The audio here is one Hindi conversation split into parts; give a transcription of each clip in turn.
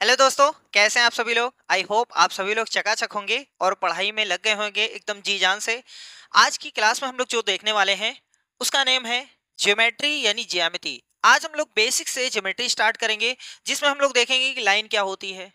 हेलो दोस्तों, कैसे हैं आप सभी लोग। आई होप आप सभी लोग चकाचक होंगे और पढ़ाई में लग गए होंगे एकदम जी जान से। आज की क्लास में हम लोग जो देखने वाले हैं उसका नेम है ज्योमेट्री यानी ज्यामिति। आज हम लोग बेसिक से ज्योमेट्री स्टार्ट करेंगे, जिसमें हम लोग देखेंगे कि लाइन क्या होती है,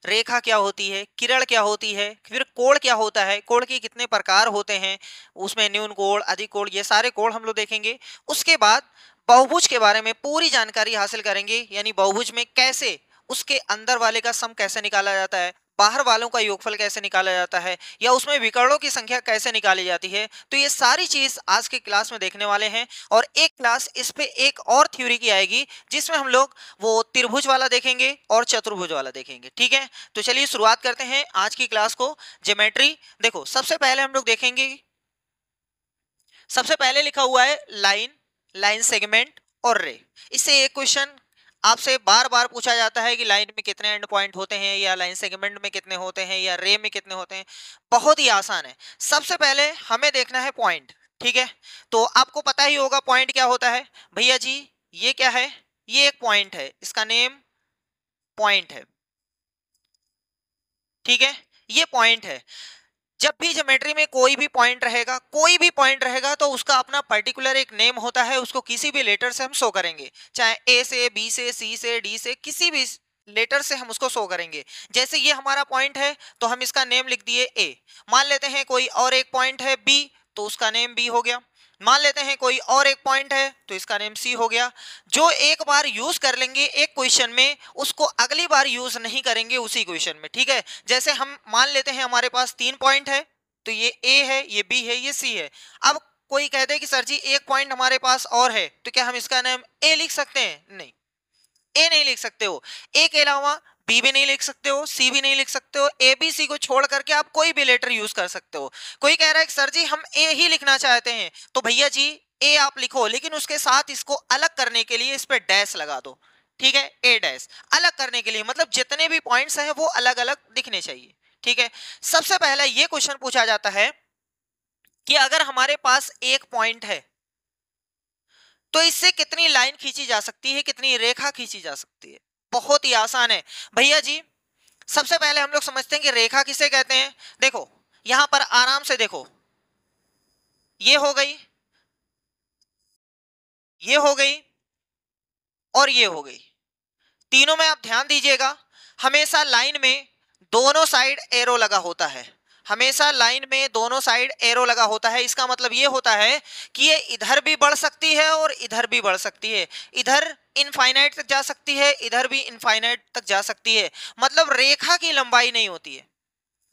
रेखा क्या होती है, किरण क्या होती है, फिर कोण क्या होता है, कोण के कितने प्रकार होते हैं, उसमें न्यून कोण, अधिक कोण, ये सारे कोण हम लोग देखेंगे। उसके बाद बहुभुज के बारे में पूरी जानकारी हासिल करेंगे, यानी बहुभुज में कैसे उसके अंदर वाले का सम कैसे निकाला जाता है, बाहर वालों का योगफल कैसे निकाला जाता है, या उसमें विकर्णों की संख्या कैसे निकाली जाती है। तो ये सारी चीज आज के क्लास में देखने वाले हैं। और एक क्लास इस पे एक और थ्योरी की आएगी, जिसमें हम लोग वो त्रिभुज वाला देखेंगे और चतुर्भुज वाला देखेंगे। ठीक है, तो चलिए शुरुआत करते हैं आज की क्लास को। ज्योमेट्री देखो, सबसे पहले हम लोग देखेंगे, सबसे पहले लिखा हुआ है लाइन, लाइन सेगमेंट और रे। इससे एक क्वेश्चन आपसे बार बार पूछा जाता है कि लाइन में कितने एंड पॉइंट होते हैं, या लाइन सेगमेंट में कितने होते हैं, या रे में कितने होते हैं। बहुत ही आसान है। सबसे पहले हमें देखना है पॉइंट। ठीक है, तो आपको पता ही होगा पॉइंट क्या होता है। भैया जी, ये क्या है, ये एक पॉइंट है, इसका नेम पॉइंट है। ठीक है, ये पॉइंट है। जब भी ज्योमेट्री में कोई भी पॉइंट रहेगा, कोई भी पॉइंट रहेगा, तो उसका अपना पर्टिकुलर एक नेम होता है। उसको किसी भी लेटर से हम शो करेंगे, चाहे ए से, बी से, सी से, डी से, किसी भी लेटर से हम उसको शो करेंगे। जैसे ये हमारा पॉइंट है तो हम इसका नेम लिख दिए ए। मान लेते हैं कोई और एक पॉइंट है बी, तो उसका नेम बी हो गया। मान लेते हैं कोई और एक पॉइंट है तो इसका नेम सी हो गया। जो एक बार यूज कर लेंगे एक क्वेश्चन में, उसको अगली बार यूज नहीं करेंगे उसी क्वेश्चन में। ठीक है, जैसे हम मान लेते हैं हमारे पास 3 पॉइंट है, तो ये ए है, ये बी है, ये सी है। अब कोई कहते हैं कि सर जी एक पॉइंट हमारे पास और है, तो क्या हम इसका नाम ए लिख सकते हैं? नहीं, ए नहीं लिख सकते हो। ए के अलावा बी भी नहीं लिख सकते हो, सी भी नहीं लिख सकते हो। ए बी सी को छोड़ करके आप कोई भी लेटर यूज कर सकते हो। कोई कह रहा है कि सर जी हम ए ही लिखना चाहते हैं, तो भैया जी ए आप लिखो, लेकिन उसके साथ इसको अलग करने के लिए इस पे डैश लगा दो। ठीक है, ए डैश अलग करने के लिए, मतलब जितने भी पॉइंट्स हैं वो अलग अलग दिखने चाहिए। ठीक है, सबसे पहला ये क्वेश्चन पूछा जाता है कि अगर हमारे पास एक पॉइंट है तो इससे कितनी लाइन खींची जा सकती है, कितनी रेखा खींची जा सकती है। बहुत ही आसान है भैया जी। सबसे पहले हम लोग समझते हैं कि रेखा किसे कहते हैं। देखो यहां पर आराम से देखो, ये हो गई, ये हो गई, और ये हो गई। तीनों में आप ध्यान दीजिएगा, हमेशा लाइन में दोनों साइड एरो लगा होता है। हमेशा लाइन में दोनों साइड एरो लगा होता है। इसका मतलब ये होता है कि ये इधर भी बढ़ सकती है और इधर भी बढ़ सकती है। इधर इनफाइनाइट तक जा सकती है, इधर भी इनफाइनाइट तक जा सकती है। मतलब रेखा की लंबाई नहीं होती है।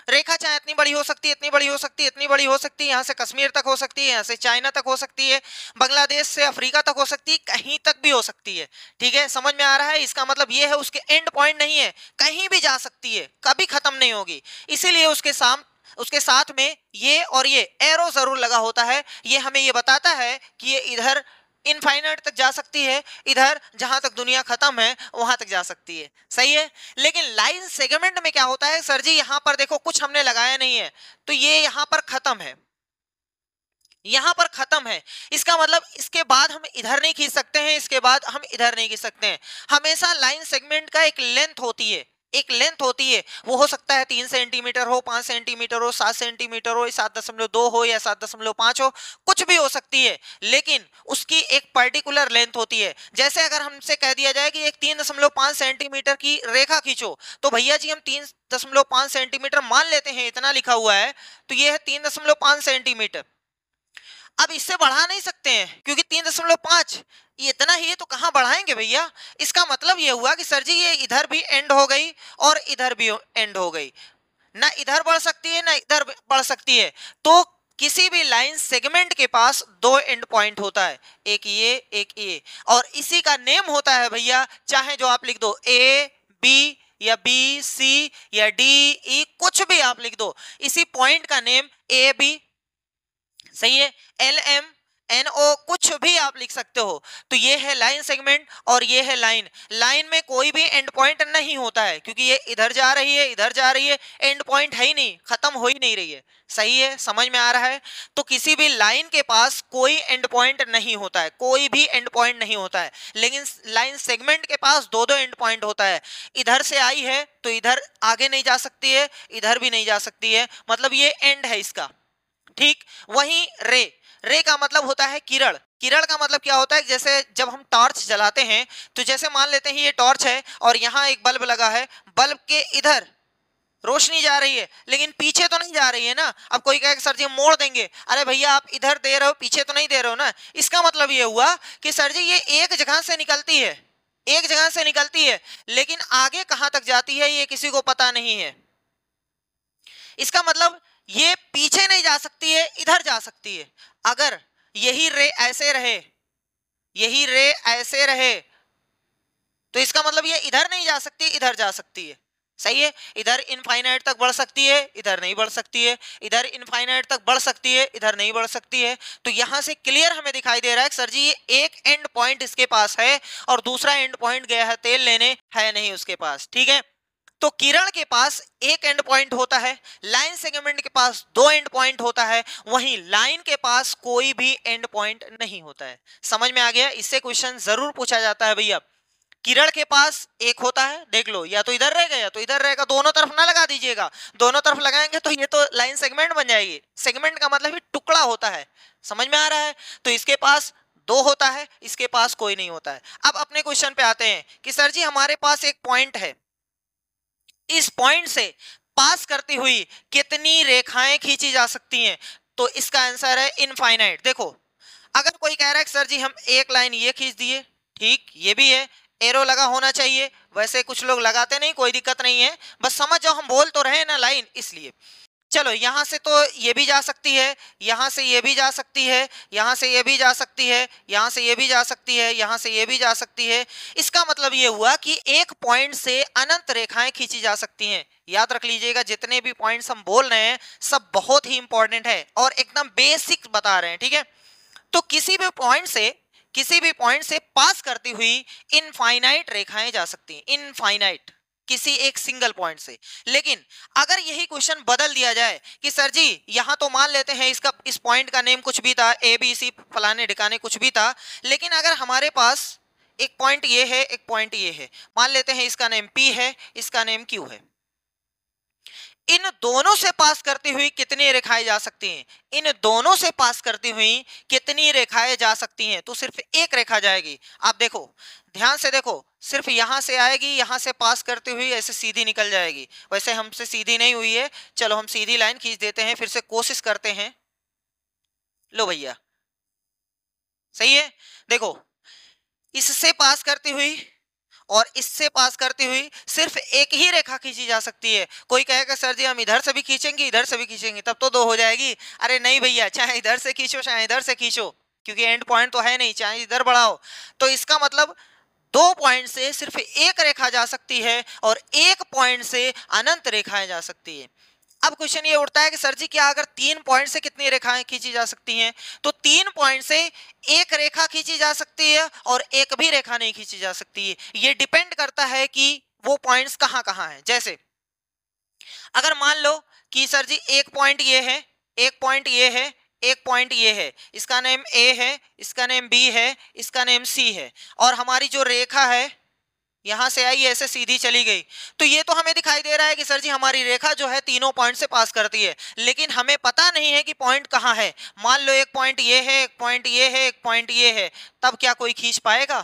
रेखा चाहे इतनी बड़ी हो सकती है, इतनी बड़ी हो सकती है, इतनी बड़ी हो सकती है, यहाँ से कश्मीर तक हो सकती है, यहाँ से चाइना तक हो सकती है, बांग्लादेश से अफ्रीका तक हो सकती है, कहीं तक भी हो सकती है। ठीक है, समझ में आ रहा है। इसका मतलब ये है उसके एंड पॉइंट नहीं है, कहीं भी जा सकती है, कभी खत्म नहीं होगी। इसीलिए उसके साथ में ये और ये एरो जरूर लगा होता है। ये हमें ये बताता है कि ये इधर इनफाइनाइट तक जा सकती है, इधर जहां तक दुनिया खत्म है वहां तक जा सकती है। सही है। लेकिन लाइन सेगमेंट में क्या होता है, सर जी यहां पर देखो कुछ हमने लगाया नहीं है, तो ये यहां पर खत्म है, यहां पर खत्म है। इसका मतलब इसके बाद हम इधर नहीं खींच सकते हैं, इसके बाद हम इधर नहीं खींच सकते हैं। हमेशा लाइन सेगमेंट का एक लेंथ होती है, एक लेंथ होती है। वो हो सकता है 3 सेंटीमीटर हो, 5 सेंटीमीटर हो, 7 सेंटीमीटर हो, 7.2 हो, या 7.5 हो, कुछ भी हो सकती है। लेकिन उसकी एक पर्टिकुलर लेंथ होती है। जैसे अगर हमसे कह दिया जाए कि एक 3.5 सेंटीमीटर की रेखा खींचो, तो भैया जी हम 3.5 सेंटीमीटर मान लेते हैं, इतना लिखा हुआ है, तो ये है 3.5 सेंटीमीटर। अब इससे बढ़ा नहीं सकते हैं, क्योंकि 3.5 ये इतना ही है, तो कहां बढ़ाएंगे भैया। इसका मतलब ये हुआ कि सर जी ये इधर भी एंड हो गई और इधर भी एंड हो गई, ना इधर बढ़ सकती है ना इधर बढ़ सकती है। तो किसी भी लाइन सेगमेंट के पास दो एंड पॉइंट होता है, एक ये, और इसी का नेम होता है भैया, चाहे जो आप लिख दो ए बी या बी सी या डी ई, कुछ भी आप लिख दो, इसी पॉइंट का नेम ए बी, सही है, एल एम NO कुछ भी आप लिख सकते हो। तो ये है लाइन सेगमेंट और ये है लाइन। लाइन में कोई भी एंड पॉइंट नहीं होता है, क्योंकि ये इधर जा रही है, इधर जा रही है, एंड पॉइंट है ही नहीं, खत्म हो ही नहीं रही है। सही है, समझ में आ रहा है? तो किसी भी लाइन के पास कोई एंड पॉइंट नहीं होता है, कोई भी एंड पॉइंट नहीं होता है, लेकिन लाइन सेगमेंट के पास दो दो एंड पॉइंट होता है। इधर से आई है तो इधर आगे नहीं जा सकती है, इधर भी नहीं जा सकती है, मतलब ये एंड है इसका। ठीक, वहीं रे, रे का मतलब होता है किरण। किरण का मतलब क्या होता है, जैसे जब हम टॉर्च जलाते हैं, तो जैसे मान लेते हैं ये टॉर्च है और यहाँ एक बल्ब लगा है, बल्ब के इधर रोशनी जा रही है, लेकिन पीछे तो नहीं जा रही है ना। अब कोई कहे सर जी हम मोड़ देंगे, अरे भैया आप इधर दे रहे हो, पीछे तो नहीं दे रहे हो ना। इसका मतलब ये हुआ कि सर जी ये एक जगह से निकलती है, एक जगह से निकलती है, लेकिन आगे कहां तक जाती है ये किसी को पता नहीं है। इसका मतलब ये पीछे नहीं जा सकती है, इधर जा सकती है। अगर यही रे ऐसे रहे, यही रे ऐसे रहे, तो इसका मतलब ये इधर नहीं जा सकती, इधर जा सकती है। सही है, इधर इनफाइनाइट तक बढ़ सकती है, इधर नहीं बढ़ सकती है, इधर इनफाइनाइट तक बढ़ सकती है, इधर नहीं बढ़ सकती है। तो यहां से क्लियर हमें दिखाई दे रहा है कि सर जी ये एक एंड पॉइंट इसके पास है और दूसरा एंड पॉइंट गया है तेल लेने, है नहीं उसके पास। ठीक है, तो किरण के पास एक एंड पॉइंट होता है, लाइन सेगमेंट के पास दो एंड पॉइंट होता है, वहीं लाइन के पास कोई भी एंड पॉइंट नहीं होता है। समझ में आ गया? इससे क्वेश्चन जरूर पूछा जाता है भैया। किरण के पास एक होता है, देख लो, या तो इधर रहेगा या तो इधर रहेगा, दोनों तरफ ना लगा दीजिएगा, दोनों तरफ लगाएंगे तो ये तो लाइन सेगमेंट बन जाएगी। सेगमेंट का मतलब ही टुकड़ा होता है, समझ में आ रहा है? तो इसके पास दो होता है, इसके पास कोई नहीं होता है। अब अपने क्वेश्चन पे आते हैं कि सर जी हमारे पास एक पॉइंट है, इस पॉइंट से पास करती हुई कितनी रेखाएं खींची जा सकती हैं? तो इसका आंसर है इनफाइनाइट। देखो, अगर कोई कह रहा है कि सर जी हम एक लाइन ये खींच दिए, ठीक, ये भी है, एरो लगा होना चाहिए, वैसे कुछ लोग लगाते नहीं, कोई दिक्कत नहीं है, बस समझ जाओ हम बोल तो रहे ना लाइन, इसलिए। चलो यहां से तो ये भी जा सकती है, यहां से ये भी जा सकती है, यहां से ये भी जा सकती है, यहां से ये भी जा सकती है, यहां से ये भी जा सकती है। इसका मतलब ये हुआ कि एक पॉइंट से अनंत रेखाएं खींची जा सकती हैं। याद रख लीजिएगा, जितने भी पॉइंट्स हम बोल रहे हैं सब बहुत ही इंपॉर्टेंट है और एकदम बेसिक बता रहे हैं। ठीक है, तो किसी भी पॉइंट से पास करती हुई इनफाइनाइट रेखाएं जा सकती हैं, इनफाइनाइट, किसी एक सिंगल पॉइंट से। लेकिन अगर यही क्वेश्चन बदल दिया जाए कि सर जी यहां तो मान लेते हैं इसका, इस पॉइंट का नेम कुछ भी था, ABC फलाने ठिकाने कुछ भी था, लेकिन अगर हमारे पास एक पॉइंट ये है, एक पॉइंट ये है, मान लेते हैं इसका नेम P है, इसका नेम Q है, इन दोनों से पास करती हुई कितनी रेखाएं जा सकती हैं? इन दोनों से पास करती हुई कितनी रेखाएं जा सकती हैं? तो सिर्फ एक रेखा जाएगी। आप देखो, ध्यान से देखो, सिर्फ यहां से आएगी, यहां से पास करती हुई ऐसे सीधी निकल जाएगी। वैसे हमसे सीधी नहीं हुई है, चलो हम सीधी लाइन खींच देते हैं, फिर से कोशिश करते हैं। लो भैया, सही है, देखो, इससे पास करती हुई और इससे पास करती हुई सिर्फ एक ही रेखा खींची जा सकती है। कोई कहेगा सर जी हम इधर से भी खींचेंगे, इधर से भी खींचेंगे, तब तो दो हो जाएगी। अरे नहीं भैया, चाहे इधर से खींचो चाहे इधर से खींचो, क्योंकि एंड पॉइंट तो है नहीं, चाहे इधर बढ़ाओ। तो इसका मतलब दो पॉइंट से सिर्फ एक रेखा जा सकती है और एक पॉइंट से अनंत रेखाएं जा सकती है। अब क्वेश्चन ये उठता है कि सर जी क्या अगर तीन पॉइंट से कितनी रेखाएं खींची जा सकती हैं? तो तीन पॉइंट से एक रेखा खींची जा सकती है और एक भी रेखा नहीं खींची जा सकती है। ये डिपेंड करता है कि वो पॉइंट्स कहां कहां हैं। जैसे अगर मान लो कि सर जी एक पॉइंट ये है, एक पॉइंट ये है, एक पॉइंट ये है, इसका नेम A है, इसका नेम B है, इसका नेम C है, और हमारी जो रेखा है यहां से आई ऐसे सीधी चली गई, तो ये तो हमें दिखाई दे रहा है कि सर जी हमारी रेखा जो है तीनों पॉइंट से पास करती है, लेकिन हमें पता नहीं है कि पॉइंट कहां है। मान लो एक पॉइंट ये है, एक पॉइंट ये है, एक पॉइंट ये है, तब क्या कोई खींच पाएगा?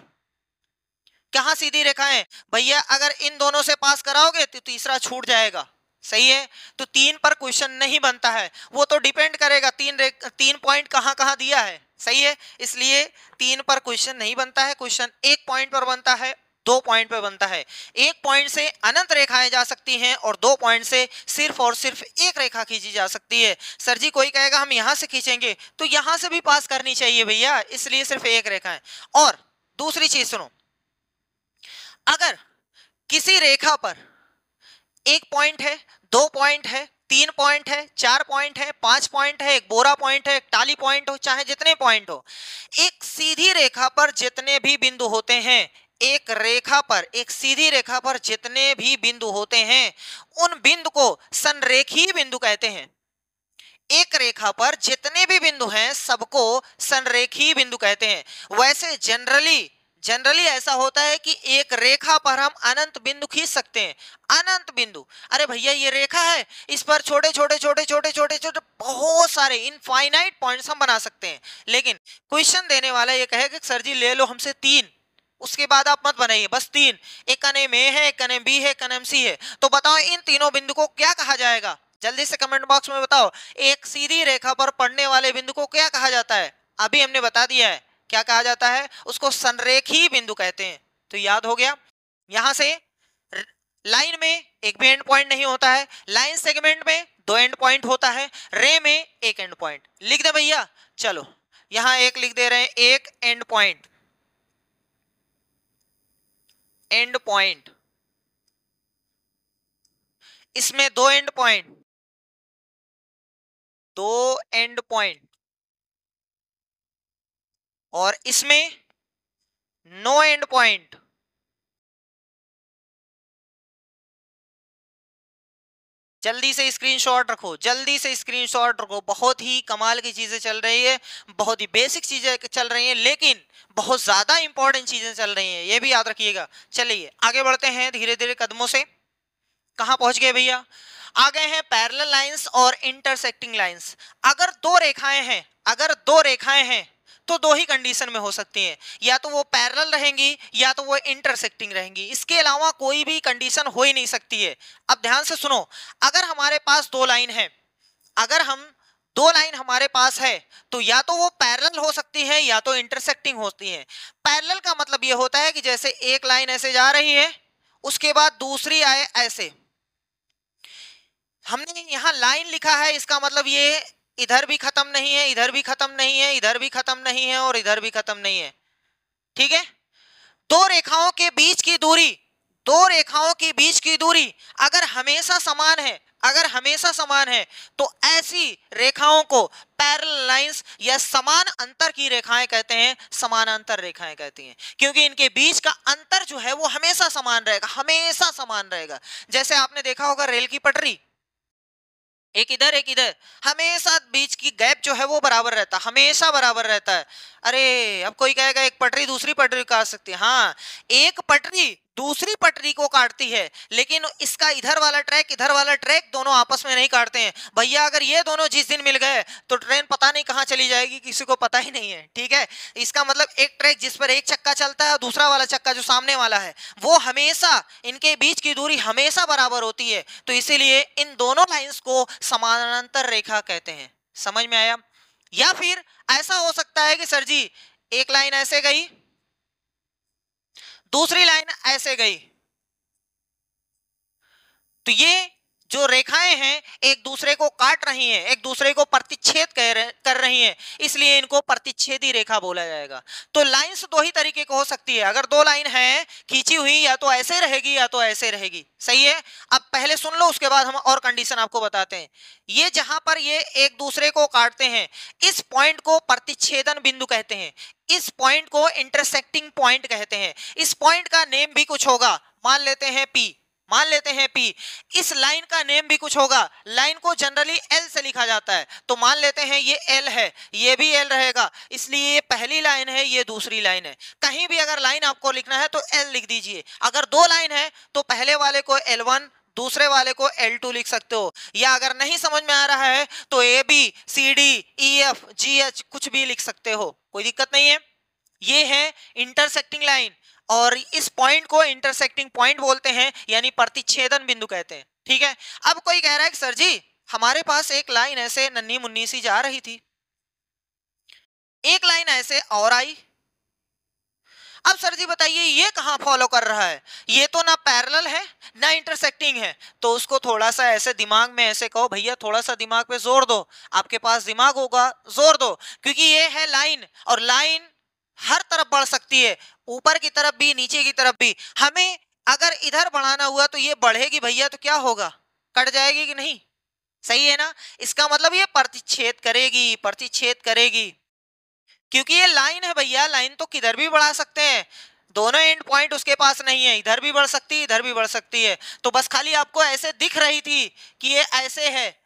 कहां सीधी रेखा है भैया? अगर इन दोनों से पास कराओगे तो तीसरा छूट जाएगा। सही है, तो तीन पर क्वेश्चन नहीं बनता है, वो तो डिपेंड करेगा तीन पॉइंट कहां कहां दिया है। सही है, इसलिए तीन पर क्वेश्चन नहीं बनता है, क्वेश्चन एक पॉइंट पर बनता है, दो पॉइंट पर बनता है। एक पॉइंट से अनंत रेखाएं जा सकती हैं और दो पॉइंट से सिर्फ और सिर्फ एक रेखा खींची जा सकती है। सर जी कोई कहेगा हम यहां से खींचेंगे, तो यहां से भी पास करनी चाहिए भैया, इसलिए सिर्फ एक रेखा है। और दूसरी चीज सुनो, अगर किसी रेखा पर एक पॉइंट है, दो पॉइंट है, 3 पॉइंट है, 4 पॉइंट है, 5 पॉइंट है, एक बोरा पॉइंट है, एक टाली पॉइंट हो, चाहे जितने पॉइंट हो, एक सीधी रेखा पर जितने भी बिंदु होते हैं, एक रेखा पर, एक सीधी रेखा पर जितने भी बिंदु होते हैं, उन बिंदु को संरेखीय बिंदु कहते हैं। एक रेखा पर जितने भी बिंदु हैं सबको संरेखीय बिंदु कहते हैं। वैसे जनरली ऐसा होता है कि एक रेखा पर हम अनंत बिंदु खींच सकते हैं, अनंत बिंदु। अरे भैया ये रेखा है, इस पर छोटे छोटे छोटे छोटे छोटे छोटे बहुत सारे इनफाइनाइट पॉइंट्स हम बना सकते हैं। लेकिन क्वेश्चन देने वाला ये कहेगा सर जी ले लो हमसे 3, उसके बाद आप मत बनाइए, बस 3, एक का नेम ए है, एक का नेम बी है, एक का नेम सी है। तो बताओ इन तीनों बिंदु को क्या कहा जाएगा, जल्दी से कमेंट बॉक्स में बताओ। एक सीधी रेखा पर पड़ने वाले बिंदु को क्या कहा जाता है, अभी हमने बता दिया है क्या कहा जाता है, उसको संरेखीय बिंदु कहते हैं। तो याद हो गया। यहां से लाइन में एक भी एंड पॉइंट नहीं होता है, लाइन सेगमेंट में 2 एंड पॉइंट होता है, रे में 1 एंड पॉइंट। लिख दे भैया, चलो यहां एक लिख दे रहे हैं, एक एंड पॉइंट, एंड पॉइंट, इसमें 2 एंड पॉइंट, 2 एंड पॉइंट, और इसमें नो एंड पॉइंट। जल्दी से स्क्रीनशॉट रखो, जल्दी से स्क्रीनशॉट रखो, बहुत ही कमाल की चीजें चल रही है, बहुत ही बेसिक चीजें चल रही हैं, लेकिन बहुत ज्यादा इंपॉर्टेंट चीजें चल रही हैं, ये भी याद रखिएगा। चलिए आगे बढ़ते हैं धीरे धीरे कदमों से। कहां पहुंच गए भैया, आ गए हैं पैरेलल लाइंस और इंटरसेक्टिंग लाइंस। अगर दो रेखाएं हैं, अगर दो रेखाएं हैं तो दो ही कंडीशन में हो सकती हैं, या तो वो पैरेलल रहेंगी या तो वो इंटरसेक्टिंग रहेंगी, इसके अलावा कोई भी कंडीशन हो ही नहीं सकती है। अब ध्यान से सुनो, अगर हमारे पास दो लाइन है, अगर हम दो लाइन हमारे पास है तो या तो वो पैरेलल हो सकती है या तो इंटरसेक्टिंग होती है। पैरेलल का मतलब ये होता है कि जैसे एक लाइन ऐसे जा रही है, उसके बाद दूसरी आए ऐसे। हमने यहां लाइन लिखा है, इसका मतलब ये इधर भी खत्म नहीं है, इधर भी खत्म नहीं है, इधर भी खत्म नहीं है, और इधर भी खत्म नहीं है। ठीक है, दो रेखाओं के बीच की दूरी, दो रेखाओं के बीच की दूरी अगर हमेशा समान है, अगर हमेशा समान है तो ऐसी रेखाओं को पैरेलल लाइंस या समान अंतर की रेखाएं कहते हैं, समानांतर रेखाएं कहती हैं, क्योंकि इनके बीच का अंतर जो है वो हमेशा समान रहेगा, हमेशा समान रहेगा। जैसे आपने देखा होगा रेल की पटरी, एक इधर एक इधर, हमेशा बीच की गैप जो है वो बराबर रहता है, हमेशा बराबर रहता है। अरे अब कोई कहेगा एक पटरी दूसरी पटरी काट सकती है, हाँ एक पटरी दूसरी पटरी को काटती है, लेकिन इसका इधर वाला ट्रैक इधर वाला ट्रैक दोनों आपस में नहीं काटते हैं भैया। अगर ये दोनों जिस दिन मिल गए तो ट्रेन पता नहीं कहां चली जाएगी, किसी को पता ही नहीं है। ठीक है, इसका मतलब एक ट्रैक जिस पर एक चक्का चलता है और दूसरा वाला चक्का जो सामने वाला है वो हमेशा, इनके बीच की दूरी हमेशा बराबर होती है, तो इसीलिए इन दोनों लाइंस को समानांतर रेखा कहते हैं। समझ में आया। या फिर ऐसा हो सकता है कि सर जी एक लाइन ऐसे गई, दूसरी लाइन ऐसे गई, तो ये जो रेखाएं हैं एक दूसरे को काट रही हैं, एक दूसरे को प्रतिच्छेद कर रही हैं, इसलिए इनको प्रतिच्छेदी रेखा बोला जाएगा। तो लाइंस दो ही तरीके की हो सकती है, अगर दो लाइन है खींची हुई या तो ऐसे रहेगी या तो ऐसे रहेगी। सही है, अब पहले सुन लो उसके बाद हम और कंडीशन आपको बताते हैं। ये जहां पर ये एक दूसरे को काटते हैं इस पॉइंट को प्रतिच्छेदन बिंदु कहते हैं, इस पॉइंट को इंटरसेक्टिंग पॉइंट कहते हैं। इस पॉइंट का नेम भी कुछ होगा, मान लेते हैं पी, मान लेते हैं P। इस लाइन का नेम भी कुछ होगा, लाइन को जनरली L से लिखा जाता है, तो मान लेते हैं ये L है, ये भी L रहेगा, इसलिए ये पहली लाइन है, ये दूसरी लाइन है। कहीं भी अगर लाइन आपको लिखना है तो L लिख दीजिए। अगर दो लाइन है तो पहले वाले को L1 दूसरे वाले को L2 लिख सकते हो, या अगर नहीं समझ में आ रहा है तो AB CD EF GH कुछ भी लिख सकते हो, कोई दिक्कत नहीं है। ये है इंटरसेक्टिंग लाइन, और इस पॉइंट को इंटरसेक्टिंग पॉइंट बोलते हैं, यानी प्रतिच्छेदन बिंदु कहते हैं। ठीक है, अब कोई कह रहा है कि सर जी हमारे पास एक लाइन ऐसे नन्ही मुन्नी सी जा रही थी, एक लाइन ऐसे और आई, अब सर जी बताइए ये कहां फॉलो कर रहा है, ये तो ना पैरेलल है ना इंटरसेक्टिंग है। तो उसको थोड़ा सा ऐसे दिमाग में ऐसे कहो, भैया थोड़ा सा दिमाग पे जोर दो, आपके पास दिमाग होगा, जोर दो, क्योंकि ये है लाइन, और लाइन हर तरफ बढ़ सकती है, ऊपर की तरफ भी नीचे की तरफ भी। हमें अगर इधर बढ़ाना हुआ तो ये बढ़ेगी भैया, तो क्या होगा, कट जाएगी कि नहीं, सही है ना। इसका मतलब ये प्रतिच्छेद करेगी, प्रतिच्छेद करेगी, क्योंकि ये लाइन है भैया, लाइन तो किधर भी बढ़ा सकते हैं, दोनों एंड पॉइंट उसके पास नहीं है, इधर भी बढ़ सकती है इधर भी बढ़ सकती है। तो बस खाली आपको ऐसे दिख रही थी कि ये ऐसे है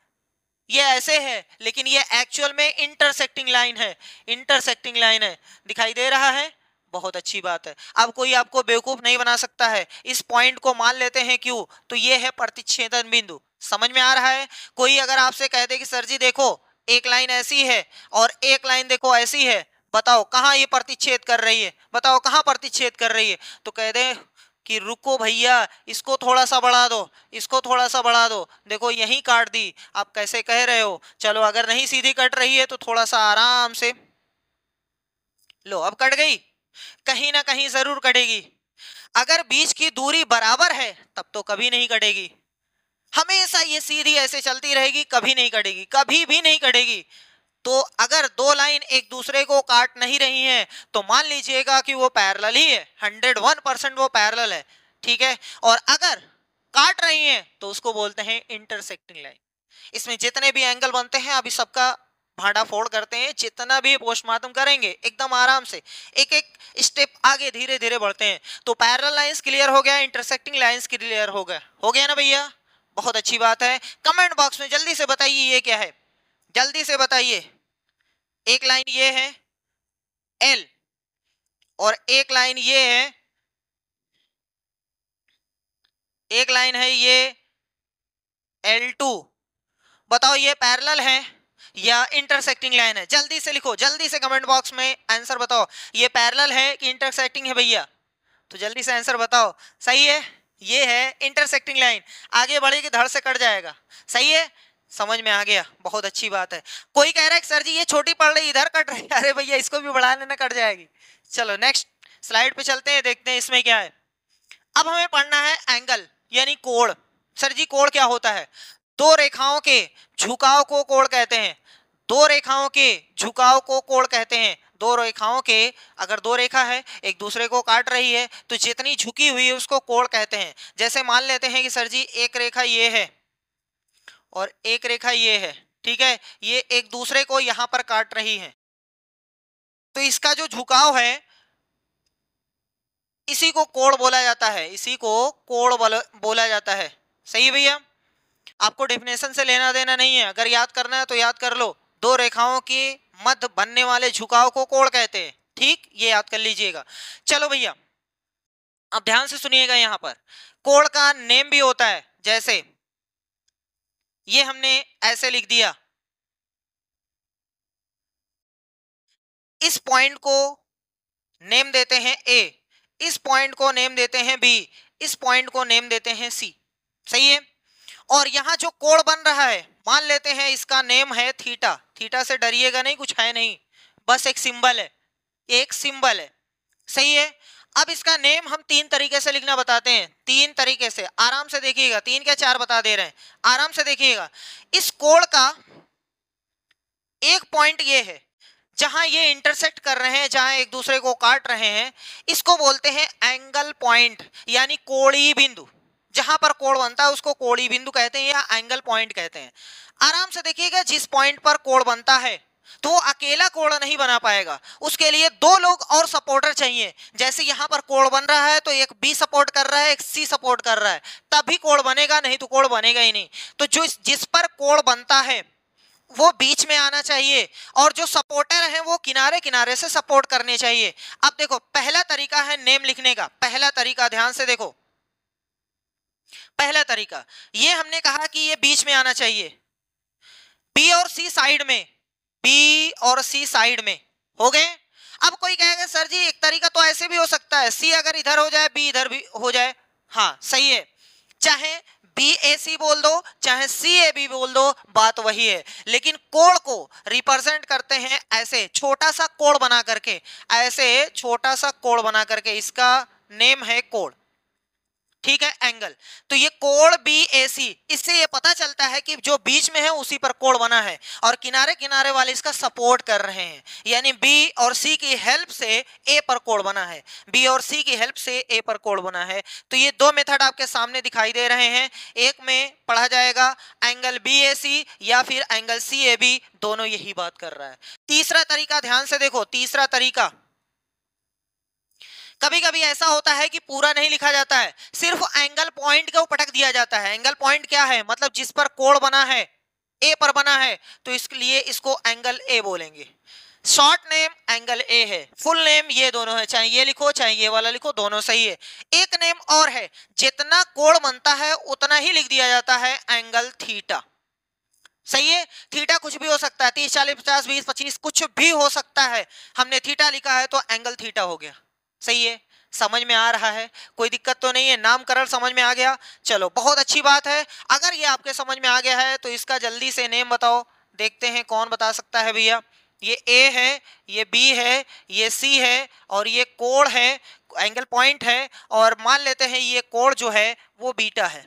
ये ऐसे है, लेकिन ये एक्चुअल में इंटरसेक्टिंग लाइन है, इंटरसेक्टिंग लाइन है, दिखाई दे रहा है। बहुत अच्छी बात है। अब कोई आपको बेवकूफ नहीं बना सकता है। इस पॉइंट को मान लेते हैं क्यों, तो ये है प्रतिच्छेदन बिंदु। समझ में आ रहा है। कोई अगर आपसे कह दे कि सर जी देखो एक लाइन ऐसी है और एक लाइन देखो ऐसी है, बताओ कहाँ ये प्रतिच्छेद कर रही है, बताओ कहाँ प्रतिच्छेद कर रही है, तो कह दे कि रुको भैया इसको थोड़ा सा बढ़ा दो, इसको थोड़ा सा बढ़ा दो, देखो यहीं काट दी। आप कैसे कह रहे हो, चलो अगर नहीं सीधी कट रही है तो थोड़ा सा आराम से लो, अब कट गई, कहीं ना कहीं जरूर कटेगी। अगर बीच की दूरी बराबर है तब तो कभी नहीं कटेगी, हमेशा ये सीधी ऐसे चलती रहेगी, कभी नहीं कटेगी, कभी भी नहीं कटेगी। तो अगर दो लाइन एक दूसरे को काट नहीं रही हैं तो मान लीजिएगा कि वो पैरेलल ही है, 101% वो पैरेलल है, ठीक है। और अगर काट रही हैं तो उसको बोलते हैं इंटरसेक्टिंग लाइन। इसमें जितने भी एंगल बनते हैं अभी सबका भांडा फोड़ करते हैं, जितना भी पोस्टमार्टम करेंगे एकदम आराम से, एक एक स्टेप आगे धीरे धीरे बढ़ते हैं। तो पैरेलल लाइंस क्लियर हो गया, इंटरसेक्टिंग लाइंस क्लियर हो गया ना भैया, बहुत अच्छी बात है। कमेंट बॉक्स में जल्दी से बताइए ये क्या है, जल्दी से बताइए। एक लाइन ये है एल और एक लाइन ये है, एक लाइन है ये L2, बताओ ये पैरेलल है या इंटरसेक्टिंग लाइन है, जल्दी से लिखो, जल्दी से कमेंट बॉक्स में आंसर बताओ, ये पैरेलल है कि इंटरसेक्टिंग है भैया, तो जल्दी से आंसर बताओ। सही है, ये है इंटरसेक्टिंग लाइन, आगे बढ़ेगी धड़ से कट जाएगा। सही है, समझ में आ गया, बहुत अच्छी बात है। कोई कह रहा है सर जी ये छोटी पड़ रही इधर कट रही है, अरे भैया इसको भी बढ़ा लेना, कट जाएगी। चलो नेक्स्ट स्लाइड पे चलते हैं, देखते हैं इसमें क्या है। अब हमें पढ़ना है एंगल यानी कोण। सर जी कोण क्या होता है, दो रेखाओं के झुकाव को कोण कहते हैं, दो रेखाओं के झुकाव को कोण कहते हैं। दो रेखाओं के, अगर दो रेखा है एक दूसरे को काट रही है तो जितनी झुकी हुई है उसको कोण कहते हैं। जैसे मान लेते हैं कि सर जी एक रेखा ये है और एक रेखा ये है, ठीक है, ये एक दूसरे को यहां पर काट रही है, तो इसका जो झुकाव है इसी को कोण बोला जाता है, इसी को कोण बोला जाता है। सही भैया, आपको डेफिनेशन से लेना देना नहीं है, अगर याद करना है तो याद कर लो, दो रेखाओं के मध्य बनने वाले झुकाव को कोण कहते हैं, ठीक, ये याद कर लीजिएगा। चलो भैया अब ध्यान से सुनिएगा, यहां पर कोण का नेम भी होता है, जैसे ये हमने ऐसे लिख दिया, इस पॉइंट को नेम देते हैं ए, इस पॉइंट को नेम देते हैं बी, इस पॉइंट को नेम देते हैं सी। सही है, और यहां जो कोण बन रहा है मान लेते हैं इसका नेम है थीटा, थीटा से डरिएगा नहीं, कुछ है नहीं, बस एक सिंबल है, एक सिंबल है। सही है, अब इसका नेम हम तीन तरीके से लिखना बताते हैं, तीन तरीके से, आराम से देखिएगा, तीन क्या चार बता दे रहे हैं, आराम से देखिएगा। इस कोण का एक पॉइंट ये है जहां ये इंटरसेक्ट कर रहे हैं, जहां एक दूसरे को काट रहे हैं, इसको बोलते हैं एंगल पॉइंट यानी कोणीय बिंदु। जहां पर कोण बनता है उसको कोणीय बिंदु कहते हैं या एंगल पॉइंट कहते हैं। आराम से देखिएगा, जिस पॉइंट पर कोण बनता है तो वो अकेला कोण नहीं बना पाएगा, उसके लिए दो लोग और सपोर्टर चाहिए। जैसे यहां पर कोण बन रहा है तो एक बी सपोर्ट कर रहा है, एक सी सपोर्ट कर रहा है, तभी कोण बनेगा, नहीं तो कोण बनेगा ही नहीं। तो जो जिस पर कोण बनता है वो बीच में आना चाहिए और जो सपोर्टर हैं वो किनारे किनारे से सपोर्ट करने चाहिए। अब देखो पहला तरीका है नेम लिखने का, पहला तरीका ध्यान से देखो, पहला तरीका ये हमने कहा कि ये बीच में आना चाहिए, बी और सी साइड में, बी और सी साइड में हो गए। अब कोई कहेगा सर जी एक तरीका तो ऐसे भी हो सकता है, सी अगर इधर हो जाए बी इधर भी हो जाए, हाँ सही है, चाहे बी ए सी बोल दो चाहे सी ए बी बोल दो, बात वही है। लेकिन कोण को रिप्रेजेंट करते हैं ऐसे छोटा सा कोण बना करके, ऐसे छोटा सा कोण बना करके, इसका नेम है कोण, ठीक है, एंगल। तो ये कोण BAC, इससे ये पता चलता है कि जो बीच में है उसी पर कोण बना है और किनारे किनारे वाले इसका सपोर्ट कर रहे हैं, यानी B और C की हेल्प से A पर कोण बना है, B और C की हेल्प से A पर कोण बना है। तो ये दो मेथड आपके सामने दिखाई दे रहे हैं, एक में पढ़ा जाएगा एंगल BAC या फिर एंगल CAB, दोनों यही बात कर रहा है। तीसरा तरीका ध्यान से देखो, तीसरा तरीका, कभी कभी ऐसा होता है कि पूरा नहीं लिखा जाता है, सिर्फ एंगल पॉइंट को पटक दिया जाता है। एंगल पॉइंट क्या है, मतलब जिस पर कोण बना है, ए पर बना है, तो इसके लिए इसको एंगल ए बोलेंगे। शॉर्ट नेम एंगल ए है, फुल नेम ये दोनों है, चाहे ये लिखो चाहे ये वाला लिखो, दोनों सही है। एक नेम और है, जितना कोण बनता है उतना ही लिख दिया जाता है एंगल थीटा। सही है, थीटा कुछ भी हो सकता है, 30 40 50 20 25 कुछ भी हो सकता है। हमने थीटा लिखा है तो एंगल थीटा हो गया। सही है, समझ में आ रहा है, कोई दिक्कत तो नहीं है, नामकरण समझ में आ गया, चलो बहुत अच्छी बात है। अगर ये आपके समझ में आ गया है तो इसका जल्दी से नेम बताओ, देखते हैं कौन बता सकता है भैया। ये ए है, ये बी है, ये सी है और ये कोण है, एंगल पॉइंट है, और मान लेते हैं ये कोण जो है वो बीटा है,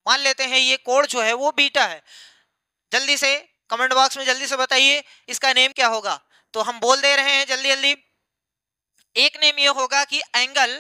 मान लेते हैं ये कोण जो है वो बीटा है। जल्दी से कमेंट बॉक्स में जल्दी से बताइए इसका नेम क्या होगा। तो हम बोल दे रहे हैं जल्दी जल्दी। एक नेम ये होगा कि एंगल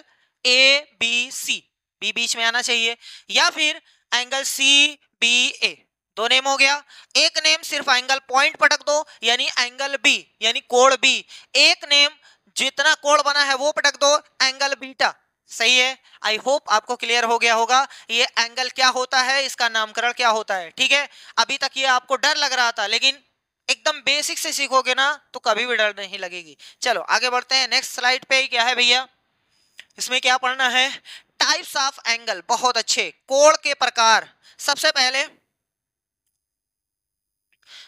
ABC, बी बीच में आना चाहिए, या फिर एंगल CBA, दो नेम हो गया। एक नेम सिर्फ एंगल पॉइंट पटक दो, यानी एंगल B, यानी कोण B। एक नेम जितना कोण बना है वो पटक दो, एंगल बीटा। सही है, आई होप आपको क्लियर हो गया होगा ये एंगल क्या होता है, इसका नामकरण क्या होता है। ठीक है, अभी तक ये आपको डर लग रहा था, लेकिन एकदम बेसिक से सीखोगे ना तो कभी भी डर नहीं लगेगी। चलो आगे बढ़ते हैं, नेक्स्ट स्लाइड पे क्या है भैया, इसमें क्या पढ़ना है, टाइप्स ऑफ एंगल। बहुत अच्छे, कोण के प्रकार। सबसे पहले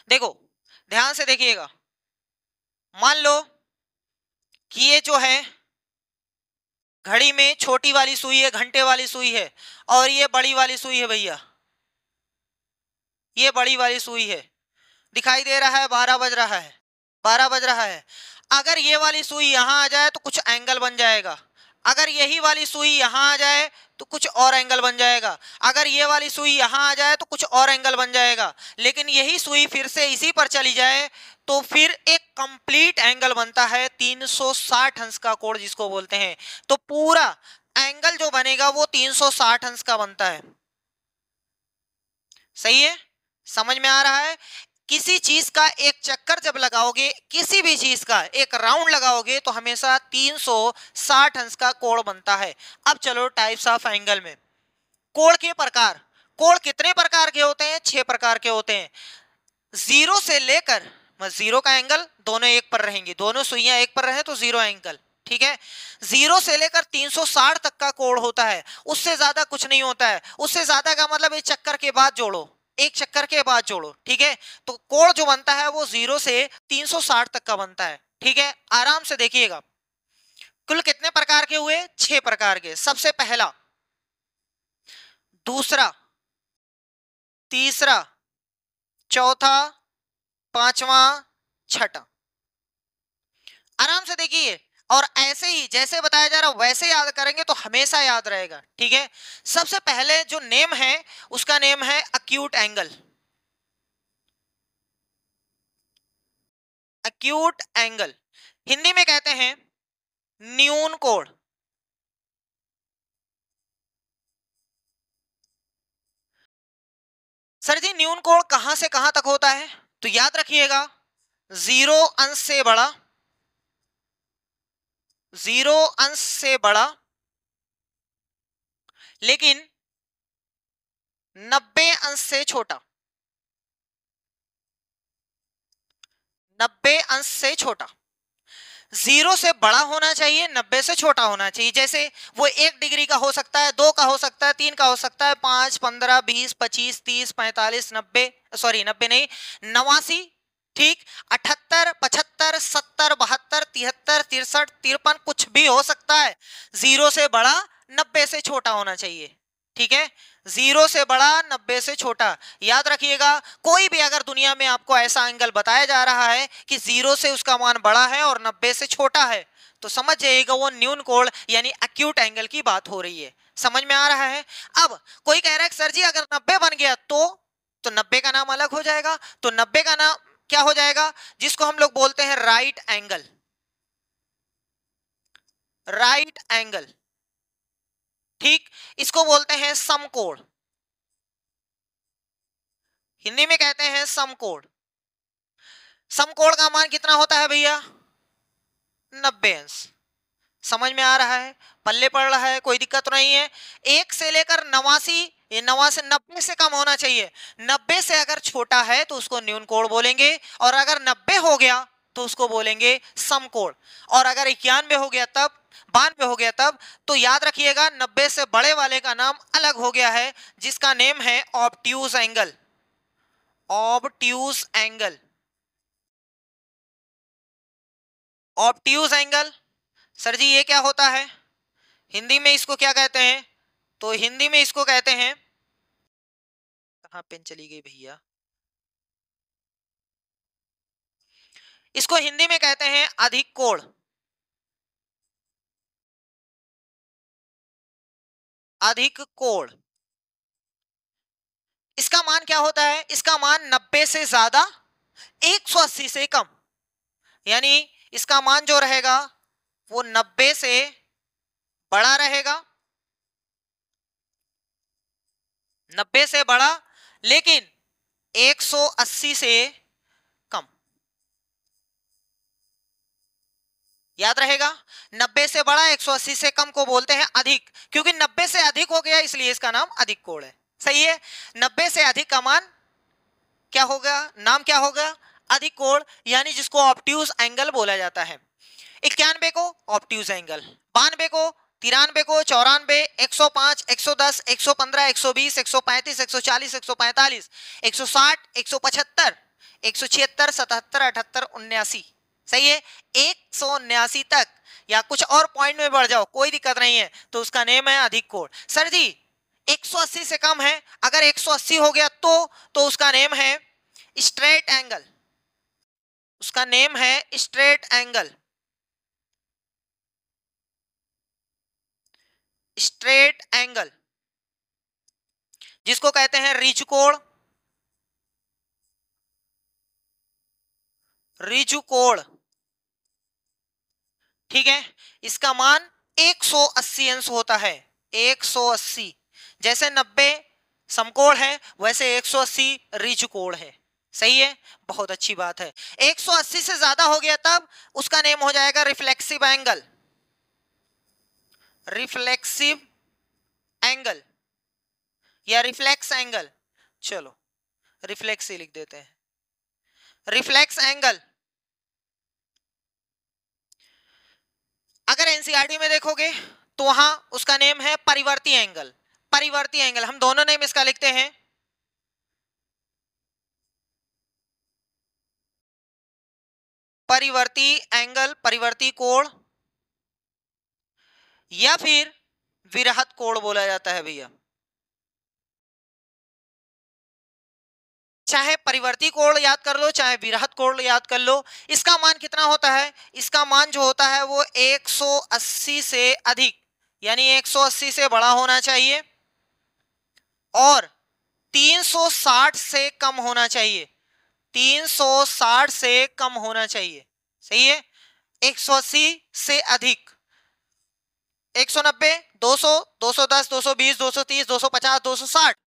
देखो, ध्यान से देखिएगा, मान लो कि ये जो है घड़ी में छोटी वाली सुई है, घंटे वाली सुई है, और ये बड़ी वाली सुई है भैया, ये बड़ी वाली सुई है, दिखाई दे रहा है 12 बज रहा है, 12 बज रहा है। अगर ये वाली सुई यहां आ जाए तो कुछ एंगल बन जाएगा, अगर यही वाली सुई यहां आ जाए तो कुछ और एंगल बन जाएगा, अगर ये वाली सुई यहां आ जाए तो कुछ और एंगल बन जाएगा, लेकिन यही सुई फिर से इसी पर चली जाए तो फिर एक कंप्लीट एंगल बनता है 360 अंश का कोण जिसको बोलते हैं। तो पूरा एंगल जो बनेगा वो 360 अंश का बनता है। सही है, समझ में आ रहा है। किसी चीज का एक चक्कर जब लगाओगे, किसी भी चीज का एक राउंड लगाओगे तो हमेशा 360 अंश का कोण बनता है। अब चलो टाइप्स ऑफ एंगल में, कोण के प्रकार। कोण कितने प्रकार के होते हैं, 6 प्रकार के होते हैं। जीरो से लेकर, जीरो का एंगल दोनों एक पर रहेंगे, दोनों सुइयां एक पर रहे तो जीरो एंगल। ठीक है, जीरो से लेकर 360 तक का कोण होता है, उससे ज्यादा कुछ नहीं होता है। उससे ज्यादा का मतलब एक चक्कर के बाद जोड़ो, एक चक्कर के बाद जोड़ो। ठीक है, तो कोण जो बनता है वो 0 से 360 तक का बनता है। ठीक है, आराम से देखिएगा, कुल कितने प्रकार के हुए, 6 प्रकार के। सबसे पहला, दूसरा, तीसरा, चौथा, पांचवा, छठा। आराम से देखिए, और ऐसे ही जैसे बताया जा रहा है वैसे याद करेंगे तो हमेशा याद रहेगा। ठीक है, सबसे पहले जो नेम है उसका नेम है acute angle. Acute angle Hindi में कहते हैं न्यून कोण। सर जी न्यून कोण कहां से कहां तक होता है, तो याद रखिएगा 0 अंश से बड़ा, 0 अंश से बड़ा, लेकिन 90 अंश से छोटा, 90 अंश से छोटा। 0 से बड़ा होना चाहिए, 90 से छोटा होना चाहिए। जैसे वो 1 डिग्री का हो सकता है, 2 का हो सकता है, 3 का हो सकता है, 5 15 20 25 30 45 90, सॉरी 90 नहीं 89, ठीक, 78 75 70 72 73 63 53 कुछ भी हो सकता है। 0 से बड़ा 90 से छोटा होना चाहिए। ठीक है, 0 से बड़ा 90 से छोटा। याद रखिएगा, कोई भी अगर दुनिया में आपको ऐसा एंगल बताया जा रहा है कि 0 से उसका मान बड़ा है और 90 से छोटा है तो समझ जाइएगा वो न्यून कोण यानी एक्यूट एंगल की बात हो रही है। समझ में आ रहा है? अब कोई कह रहा है सर जी अगर 90 बन गया तो 90 का नाम अलग हो जाएगा। तो 90 का नाम क्या हो जाएगा? जिसको हम लोग बोलते हैं राइट एंगल। राइट एंगल, ठीक, इसको बोलते हैं समकोण, हिंदी में कहते हैं समकोण। समकोण का मान कितना होता है भैया? 90 अंश। समझ में आ रहा है? पल्ले पड़ रहा है? कोई दिक्कत तो नहीं है? 1 से लेकर 89, ये 90 से कम होना चाहिए। 90 से अगर छोटा है तो उसको न्यून कोण बोलेंगे, और अगर 90 हो गया तो उसको बोलेंगे समकोण। और अगर 91 हो गया तब, 92 हो गया तब, तो याद रखिएगा 90 से बड़े वाले का नाम अलग हो गया है, जिसका नेम है obtuse angle. Obtuse angle, obtuse angle. Sir ji ये क्या होता है? हिंदी में इसको क्या कहते हैं? तो हिंदी में इसको कहते हैं, कहां पेन चली गई भैया, इसको हिंदी में कहते हैं अधिक कोण। अधिक कोण, इसका मान क्या होता है? इसका मान 90 से ज्यादा, 180 से कम, यानी इसका मान जो रहेगा वो 90 से बड़ा रहेगा, 90 से बड़ा, लेकिन 180 से कम। याद रहेगा? 90 से बड़ा 180 से कम को बोलते हैं अधिक, क्योंकि 90 से अधिक हो गया इसलिए इसका नाम अधिक कोण है। सही है? 90 से अधिक का मान क्या होगा? नाम क्या होगा? अधिक कोण, यानी जिसको ऑब्ट्यूज एंगल बोला जाता है। 91 को ऑब्ट्यूज एंगल, 92 को, 93 को, 94, 105, 110, 115, 120, 135, 140, 145, 160, 175, 176, 77, 78, 79। सही है? 179 तक या कुछ और पॉइंट में बढ़ जाओ, कोई दिक्कत नहीं है, तो उसका नेम है अधिक कोण। सर जी 180 से कम है, अगर 180 हो गया तो उसका नेम है स्ट्रेट एंगल। उसका नेम है स्ट्रेट एंगल। स्ट्रेट एंगल, जिसको कहते हैं ऋजु कोण। ऋजु कोण, ठीक है, इसका मान 180 अंश होता है। 180, जैसे 90 समकोण है वैसे 180 ऋजु कोण है। सही है? बहुत अच्छी बात है। 180 से ज्यादा हो गया तब उसका नेम हो जाएगा रिफ्लेक्सिव एंगल। रिफ्लेक्सिव एंगल या रिफ्लेक्स एंगल, चलो रिफ्लेक्स ही लिख देते हैं, रिफ्लेक्स एंगल। अगर एनसीईआरटी में देखोगे तो वहां उसका नेम है परिवर्ती एंगल। परिवर्ती एंगल, हम दोनों नेम इसका लिखते हैं परिवर्ती एंगल, परिवर्ती कोण, या फिर विरहत कोण बोला जाता है भैया। चाहे परिवर्ती कोण याद कर लो, चाहे विरहत कोण याद कर लो। इसका मान कितना होता है? इसका मान जो होता है वो 180 से अधिक, यानी 180 से बड़ा होना चाहिए, और 360 से कम होना चाहिए। 360 से कम होना चाहिए। सही है? 180 से अधिक 190, 200, 210, 220, 230, 250, 260,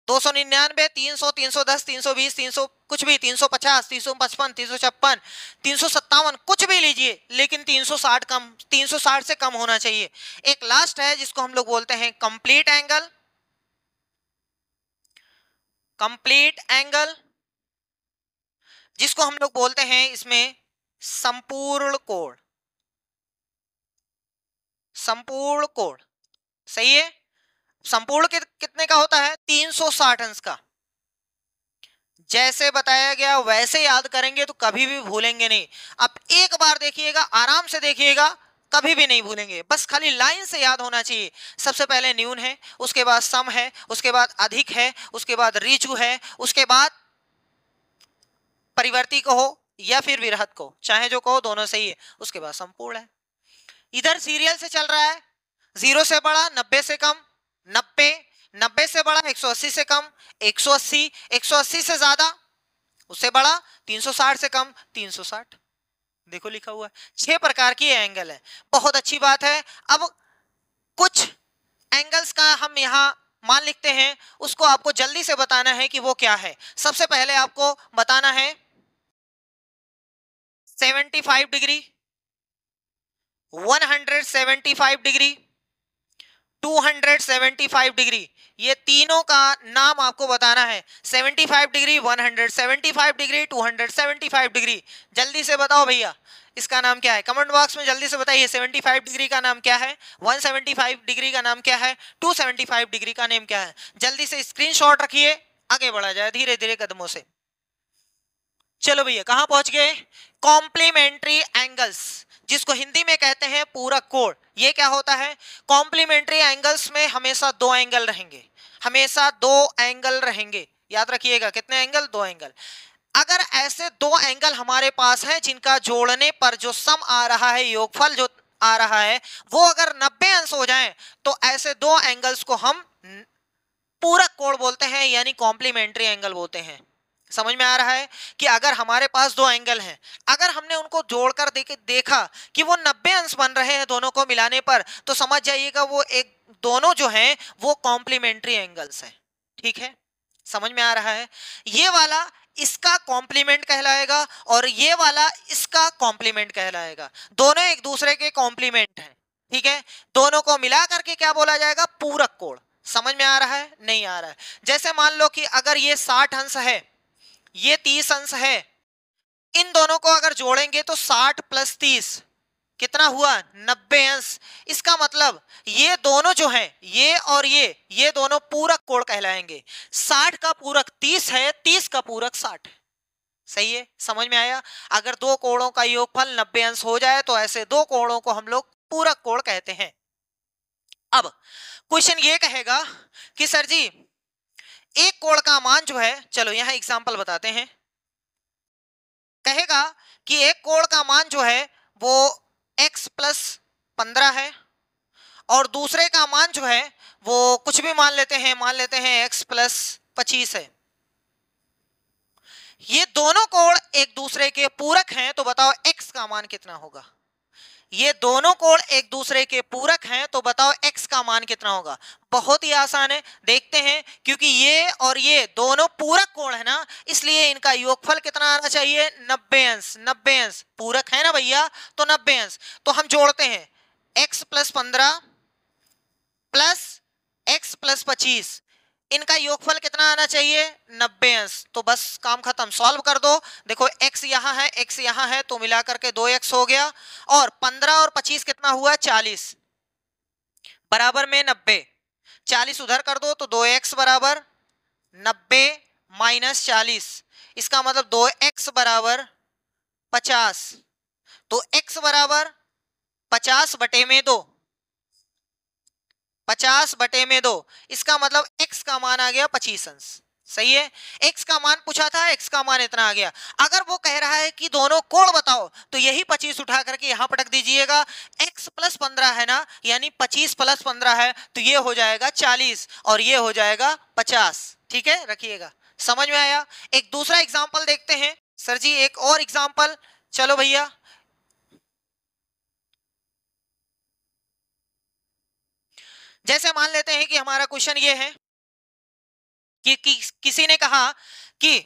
299, 300, 310, 320, 300 कुछ भी, 350, 355, 356, 357 कुछ भी लीजिए, लेकिन 360 कम, 360 से कम होना चाहिए। एक लास्ट है जिसको हम लोग बोलते हैं कंप्लीट एंगल। कंप्लीट एंगल, जिसको हम लोग बोलते हैं इसमें संपूर्ण कोण। संपूर्ण कोण, सही है? संपूर्ण कितने का होता है? 360 अंश का। जैसे बताया गया वैसे याद करेंगे तो कभी भी भूलेंगे नहीं। अब एक बार देखिएगा, आराम से देखिएगा, कभी भी नहीं भूलेंगे, बस खाली लाइन से याद होना चाहिए। सबसे पहले न्यून है, उसके बाद सम है, उसके बाद अधिक है, उसके बाद ऋजु है, उसके बाद परिवर्ती कहो या फिर विरहत कहो, चाहे जो कहो दोनों सही है, उसके बाद संपूर्ण है। इधर सीरियल से चल रहा है, 0 से बड़ा, 90 से कम, 90, 90 से बड़ा 180 से कम 180, 180 से ज्यादा उससे बड़ा 360 से कम 360। देखो लिखा हुआ है 6 प्रकार की एंगल है। बहुत अच्छी बात है। अब कुछ एंगल्स का हम यहाँ मान लिखते हैं, उसको आपको जल्दी से बताना है कि वो क्या है। सबसे पहले आपको बताना है 75 डिग्री, 175 डिग्री, 275 डिग्री, ये तीनों का नाम आपको बताना है। 75 डिग्री, 175 डिग्री, 275 डिग्री। जल्दी से बताओ भैया इसका नाम क्या है, कमेंट बॉक्स में जल्दी से बताइए। 75 डिग्री का नाम क्या है, 175 डिग्री का नाम क्या है, 275 डिग्री का नाम क्या है। जल्दी से स्क्रीनशॉट रखिए, आगे बढ़ा जाए धीरे धीरे कदमों से। चलो भैया कहां पहुंच गए, कॉम्प्लीमेंट्री एंगल्स, जिसको हिंदी में कहते हैं पूरक कोण। ये क्या होता है, कॉम्प्लीमेंट्री एंगल्स में हमेशा दो एंगल रहेंगे, हमेशा दो एंगल रहेंगे। याद रखिएगा कितने एंगल, दो एंगल। अगर ऐसे दो एंगल हमारे पास हैं जिनका जोड़ने पर जो सम आ रहा है, योगफल जो आ रहा है, वो अगर 90 अंश हो जाए तो ऐसे दो एंगल्स को हम पूरक कोण बोलते हैं, यानी कॉम्प्लीमेंट्री एंगल बोलते हैं। समझ में आ रहा है कि अगर हमारे पास दो एंगल हैं, अगर हमने उनको जोड़कर देखा कि वो 90 अंश बन रहे हैं दोनों को मिलाने पर, तो समझ जाइएगा वो एक दोनों जो हैं वो कॉम्प्लीमेंट्री एंगल्स हैं। ठीक है, समझ में आ रहा है। ये वाला इसका कॉम्प्लीमेंट कहलाएगा और ये वाला इसका कॉम्प्लीमेंट कहलाएगा। दोनों एक दूसरे के कॉम्प्लीमेंट हैं। ठीक है, दोनों को मिला करके क्या बोला जाएगा, पूरक कोण। समझ में आ रहा है, नहीं आ रहा है। जैसे मान लो कि अगर ये 60 अंश है, ये 30 अंश है, इन दोनों को अगर जोड़ेंगे तो 60 प्लस 30 कितना हुआ, 90 अंश। इसका मतलब ये दोनों जो हैं, ये और ये दोनों पूरक कोण कहलाएंगे। 60 का पूरक 30 है, 30 का पूरक 60 है। सही है, समझ में आया। अगर दो कोणों का योगफल 90 अंश हो जाए तो ऐसे दो कोणों को हम लोग पूरक कोण कहते हैं। अब क्वेश्चन ये कहेगा कि सर जी एक कोण का मान जो है, चलो यहां एग्जांपल बताते हैं। कहेगा कि एक कोण का मान जो है वो x प्लस 15 है और दूसरे का मान जो है वो कुछ भी मान लेते हैं x प्लस 25 है। ये दोनों कोण एक दूसरे के पूरक हैं, तो बताओ x का मान कितना होगा। ये दोनों कोण एक दूसरे के पूरक हैं, तो बताओ x का मान कितना होगा। बहुत ही आसान है, देखते हैं। क्योंकि ये और ये दोनों पूरक कोण है ना, इसलिए इनका योगफल कितना आना चाहिए, 90 अंश। 90 अंश पूरक है ना भैया, तो 90 अंश। तो हम जोड़ते हैं x plus 15 plus x plus 25, इनका योगफल कितना आना चाहिए, 90 अंश। तो बस काम खत्म, सॉल्व कर दो। देखो x यहाँ है, x यहाँ है, तो मिला करके 2x हो गया और 15 और 25 कितना हुआ, 40 बराबर में 90। 40 उधर कर दो तो 2x बराबर 90 माइनस 40, इसका मतलब 2x बराबर 50। तो x बराबर 50 बटे में 2, 50 बटे में 2, इसका मतलब x का मान आ गया 25 अंश। सही है, x का मान पूछा था, x का मान इतना आ गया। अगर वो कह रहा है कि दोनों कोण बताओ, तो यही 25 उठा करके यहां पटक दीजिएगा। x प्लस 15 है ना, यानी 25 प्लस 15 है, तो ये हो जाएगा 40 और ये हो जाएगा 50। ठीक है, रखिएगा। समझ में आया। एक दूसरा एग्जाम्पल देखते हैं। सर जी एक और एग्जाम्पल, चलो भैया। जैसे मान लेते हैं कि हमारा क्वेश्चन ये है कि किसी ने कहा कि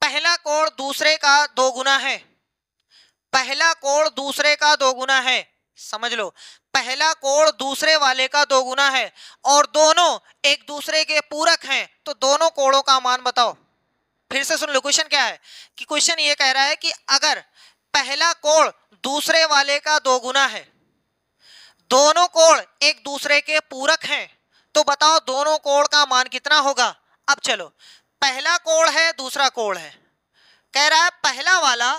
पहला कोण दूसरे का दो गुना है, पहला कोण दूसरे का दो गुना है। समझ लो, पहला कोण दूसरे वाले का दो गुना है और दोनों एक दूसरे के पूरक हैं, तो दोनों कोणों का मान बताओ। फिर से सुन लो, क्वेश्चन क्या है कि क्वेश्चन ये कह रहा है कि अगर पहला कोण दूसरे वाले का दो गुना है, दोनों कोण एक दूसरे के पूरक हैं, तो बताओ दोनों कोण का मान कितना होगा। अब चलो, पहला कोण है, दूसरा कोण है, कह रहा है पहला वाला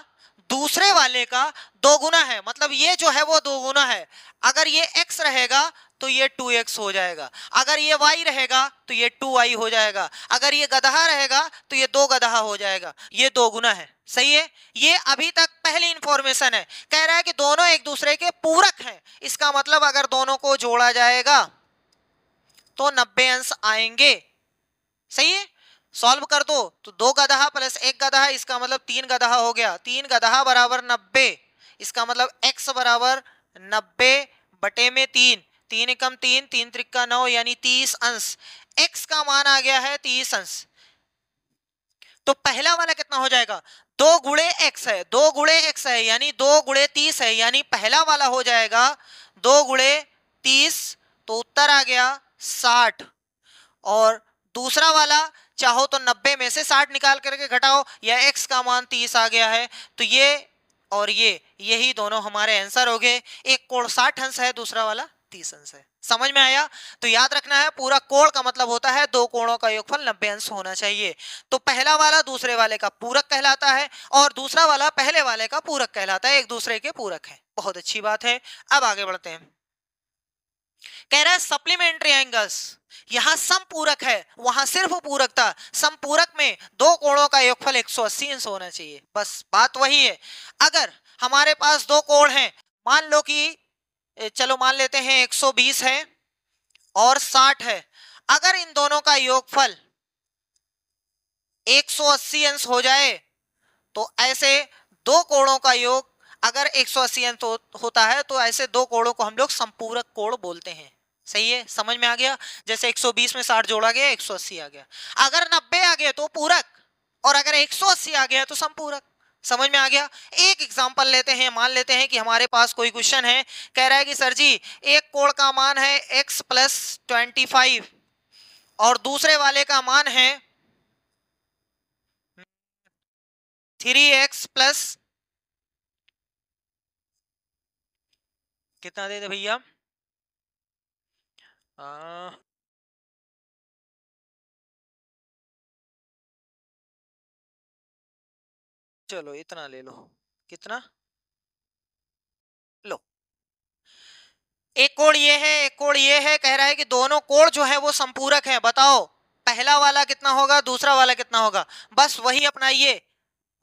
दूसरे वाले का दो गुना है, मतलब ये जो है वो दो गुना है। अगर ये x रहेगा तो ये 2x हो जाएगा, अगर ये y रहेगा तो ये 2y हो जाएगा, अगर ये गधा रहेगा तो ये दो गधा हो जाएगा। ये दो गुना है। सही है, ये अभी तक पहली इंफॉर्मेशन है। कह रहा है कि दोनों एक दूसरे के पूरक हैं, इसका मतलब अगर दोनों को जोड़ा जाएगा तो 90 अंश आएंगे। सही है, सॉल्व कर दो तो 2 गदहा प्लस 1 गदहा, इसका मतलब 3 गदहा हो गया। 3 गदहा बराबर 90, इसका मतलब x बराबर 90 बटे में 3, 3 एकम 3, 3 त्रिका 9 यानी 30 अंश। x का मान आ गया है 30 अंश। तो पहला वाला कितना हो जाएगा, 2 गुणे x है, 2 गुणे x है यानी 2 गुणे 30 है, यानी पहला वाला हो जाएगा 2 गुणे 30, तो उत्तर आ गया 60। और दूसरा वाला चाहो तो 90 में से 60 निकाल करके घटाओ, या x का मान 30 आ गया है, तो ये और ये यही दोनों हमारे आंसर हो गए। एक कोण 60 अंश है, दूसरा वाला 30 अंश है। समझ में आया? तो याद रखना है, पूरा कोण का मतलब होता है 2 कोणों का योगफल 90 अंश होना चाहिए। तो पहला वाला दूसरे वाले का पूरक कहलाता है और दूसरा वाला पहले वाले का पूरक कहलाता है, एक दूसरे के पूरक है। बहुत अच्छी बात है। अब आगे बढ़ते हैं। कह रहा है सप्लीमेंट्री एंगल्स, यहां समपूरक है, वहां सिर्फ पूरक था। समपूरक में 2 कोणों का योगफल 180 अंश होना चाहिए, बस बात वही है। अगर हमारे पास 2 कोण हैं, मान लो कि चलो मान लेते हैं 120 है और 60 है, अगर इन दोनों का योगफल 180 अंश हो जाए तो ऐसे 2 कोणों का योग अगर 180 अंश होता है तो ऐसे 2 कोणों को हम लोग संपूरक कोण बोलते हैं। सही है, समझ में आ गया? जैसे 120 में 60 जोड़ा गया 180 आ गया। अगर 90 आ गया तो पूरक, और अगर 180 आ गया तो संपूरक। समझ में आ गया? एक एग्जांपल लेते हैं, मान लेते हैं कि हमारे पास कोई क्वेश्चन है, कह रहा है कि सर जी एक कोण का मान है x प्लस 25 और दूसरे वाले का मान है 3x प्लस कितना दे दे भैया, चलो इतना ले लो, कितना लो। एक कोण ये है, एक कोण ये है, कह रहा है कि दोनों कोण जो है वो संपूरक है। बताओ पहला वाला कितना होगा, दूसरा वाला कितना होगा? बस वही अपनाइए,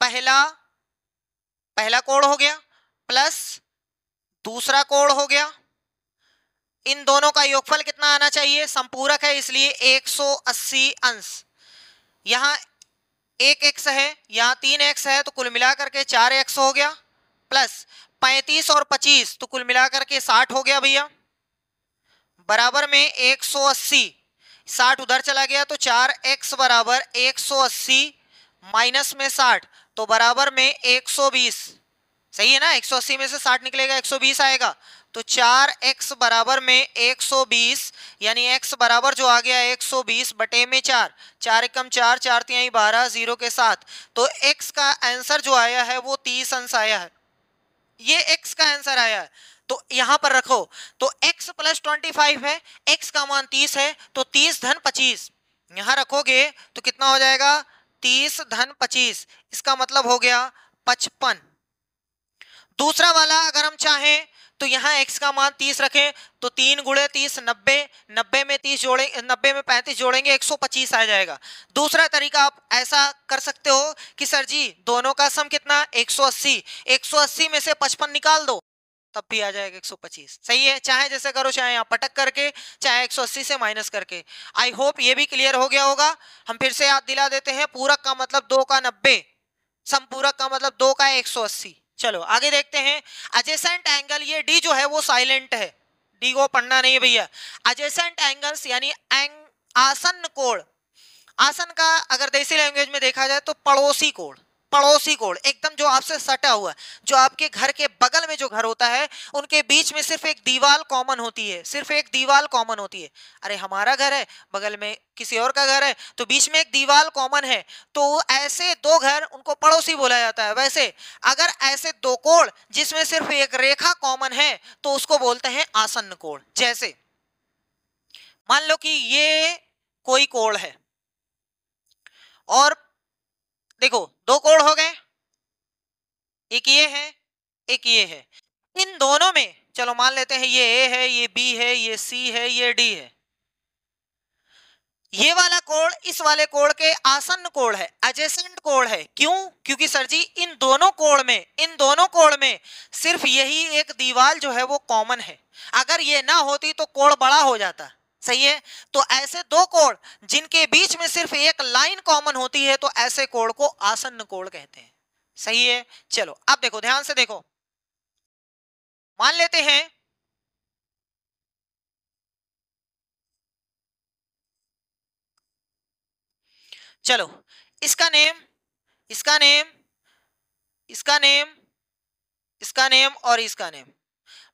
पहला कोण हो गया प्लस दूसरा कोण हो गया, इन दोनों का योगफल कितना आना चाहिए, संपूरक है इसलिए 180 अंश। यहां 1x है, यहां 3x है, तो कुल मिलाकर के 4x हो गया, प्लस 35 और 25 तो कुल मिलाकर के 60 हो गया भैया, बराबर में 180। 60 उधर चला गया तो 4x बराबर 180 माइनस में 60 तो बराबर में 120। सही है ना, 180 में से 60 निकलेगा 120 आएगा, तो 4x बराबर में 120 यानी x बराबर जो आ गया 120 बटे में 4, 4 एकम 4, 4 तिहाई 12, 0 के साथ, तो x का आंसर जो आया है वो 30 अंश आया है। ये x का आंसर आया है, तो यहां पर रखो, तो x प्लस 25 है, x का मान 30 है, तो 30 धन 25 यहां रखोगे तो कितना हो जाएगा, 30 धन 25, इसका मतलब हो गया 55। दूसरा वाला अगर हम चाहें तो यहाँ x का मान 30 रखें, तो 3 गुणे 30 90, 90 में 30 जोड़े 90 में 35 जोड़ेंगे 125 आ जाएगा। दूसरा तरीका आप ऐसा कर सकते हो कि सर जी दोनों का सम कितना 180, 180 में से 55 निकाल दो तब भी आ जाएगा 125। सही है, चाहे जैसे करो, चाहे यहाँ पटक करके, चाहे 180 से माइनस करके। आई होप ये भी क्लियर हो गया होगा। हम फिर से याद दिला देते हैं, पूरक का मतलब 2 का 90, संपूरक का मतलब 2 का 180। चलो आगे देखते हैं। एडजेसेंट एंगल, ये डी जो है वो साइलेंट है, डी को पढ़ना नहीं है भैया। एडजेसेंट एंगल्स यानी आसन्न कोण, आसन का अगर देसी लैंग्वेज में देखा जाए तो पड़ोसी कोण, पड़ोसी कोण एकदम जो आपसे सटा हुआ, जो आपके घर के बगल में जो घर होता है उनके बीच में सिर्फ एक दीवार कॉमन होती है, सिर्फ एक दीवार कॉमन होती है। अरे हमारा घर है, बगल में किसी और का घर है, तो बीच में एक दीवार कॉमन है, तो ऐसे 2 घर उनको पड़ोसी बोला जाता है। वैसे अगर ऐसे 2 कोण जिसमें सिर्फ एक रेखा कॉमन है तो उसको बोलते हैं आसन्न कोण। जैसे मान लो कि ये कोई कोण है और देखो 2 कोण हो गए, एक ये है एक ये है, इन दोनों में चलो मान लेते हैं ये ए है, ये बी है, ये सी है, ये डी है। ये वाला कोण इस वाले कोण के आसन्न कोण है, एडजेसेंट कोण है। क्यों? क्योंकि सर जी इन दोनों कोण में सिर्फ यही एक दीवार जो है वो कॉमन है। अगर ये ना होती तो कोण बड़ा हो जाता, सही है। तो ऐसे दो कोण जिनके बीच में सिर्फ एक लाइन कॉमन होती है तो ऐसे कोण को आसन्न कोण कहते हैं। सही है। चलो अब देखो, ध्यान से देखो, मान लेते हैं चलो इसका नेम, इसका नेम, इसका नेम, इसका नेम और इसका नेम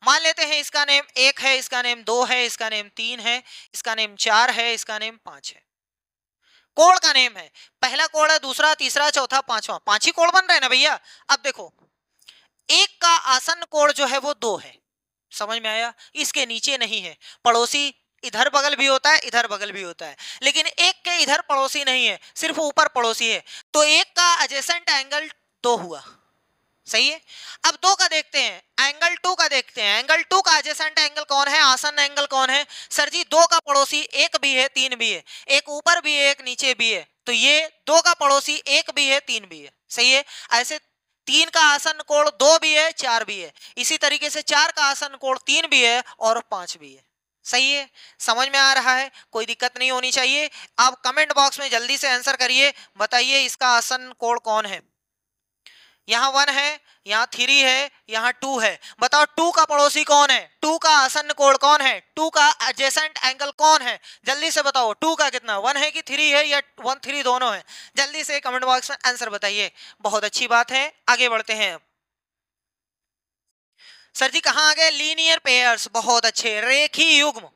मान लेते हैं। इसका नेम 1 है, इसका नेम 2 है, इसका नेम 3 है, इसका नेम 4 है, इसका नेम 5 है। कोण का नेम है, पहला कोण है, दूसरा, तीसरा, चौथा, पांचवा, 5 ही कोण बन रहे हैं ना भैया। अब देखो, एक का आसन्न कोण जो है वो 2 है, समझ में आया, इसके नीचे नहीं है। पड़ोसी इधर बगल भी होता है, इधर बगल भी होता है, लेकिन एक के इधर पड़ोसी नहीं है, सिर्फ ऊपर पड़ोसी है। तो एक का एडजेसेंट एंगल 2 हुआ। सही है। अब 2 का देखते हैं, एंगल 2 का देखते हैं। एंगल 2 का एडजेसेंट एंगल कौन है, आसन्न एंगल कौन है? सर जी 2 का पड़ोसी 1 भी है, 3 भी है, एक ऊपर भी है, एक नीचे भी है, तो ये 2 का पड़ोसी 1 भी है, 3 भी है। सही है। ऐसे 3 का आसन्न कोण 2 भी है, 4 भी है, इसी तरीके से 4 का आसन्न कोण 3 भी है और 5 भी है। सही है। समझ में आ रहा है, कोई दिक्कत नहीं होनी चाहिए। आप कमेंट बॉक्स में जल्दी से आंसर करिए, बताइए इसका आसन्न कोण कौन है। यहाँ 1 है, यहाँ 3 है, यहाँ 2 है, बताओ 2 का पड़ोसी कौन है, 2 का आसन्न कोण कौन है, 2 का एडजेसेंट एंगल कौन है, जल्दी से बताओ। 2 का कितना, 1 है कि 3 है, या 1 3 दोनों है? जल्दी से कमेंट बॉक्स में आंसर बताइए। बहुत अच्छी बात है, आगे बढ़ते हैं। सर जी कहाँ आ गए, लीनियर पेयर्स, बहुत अच्छे। रेखी युग्म,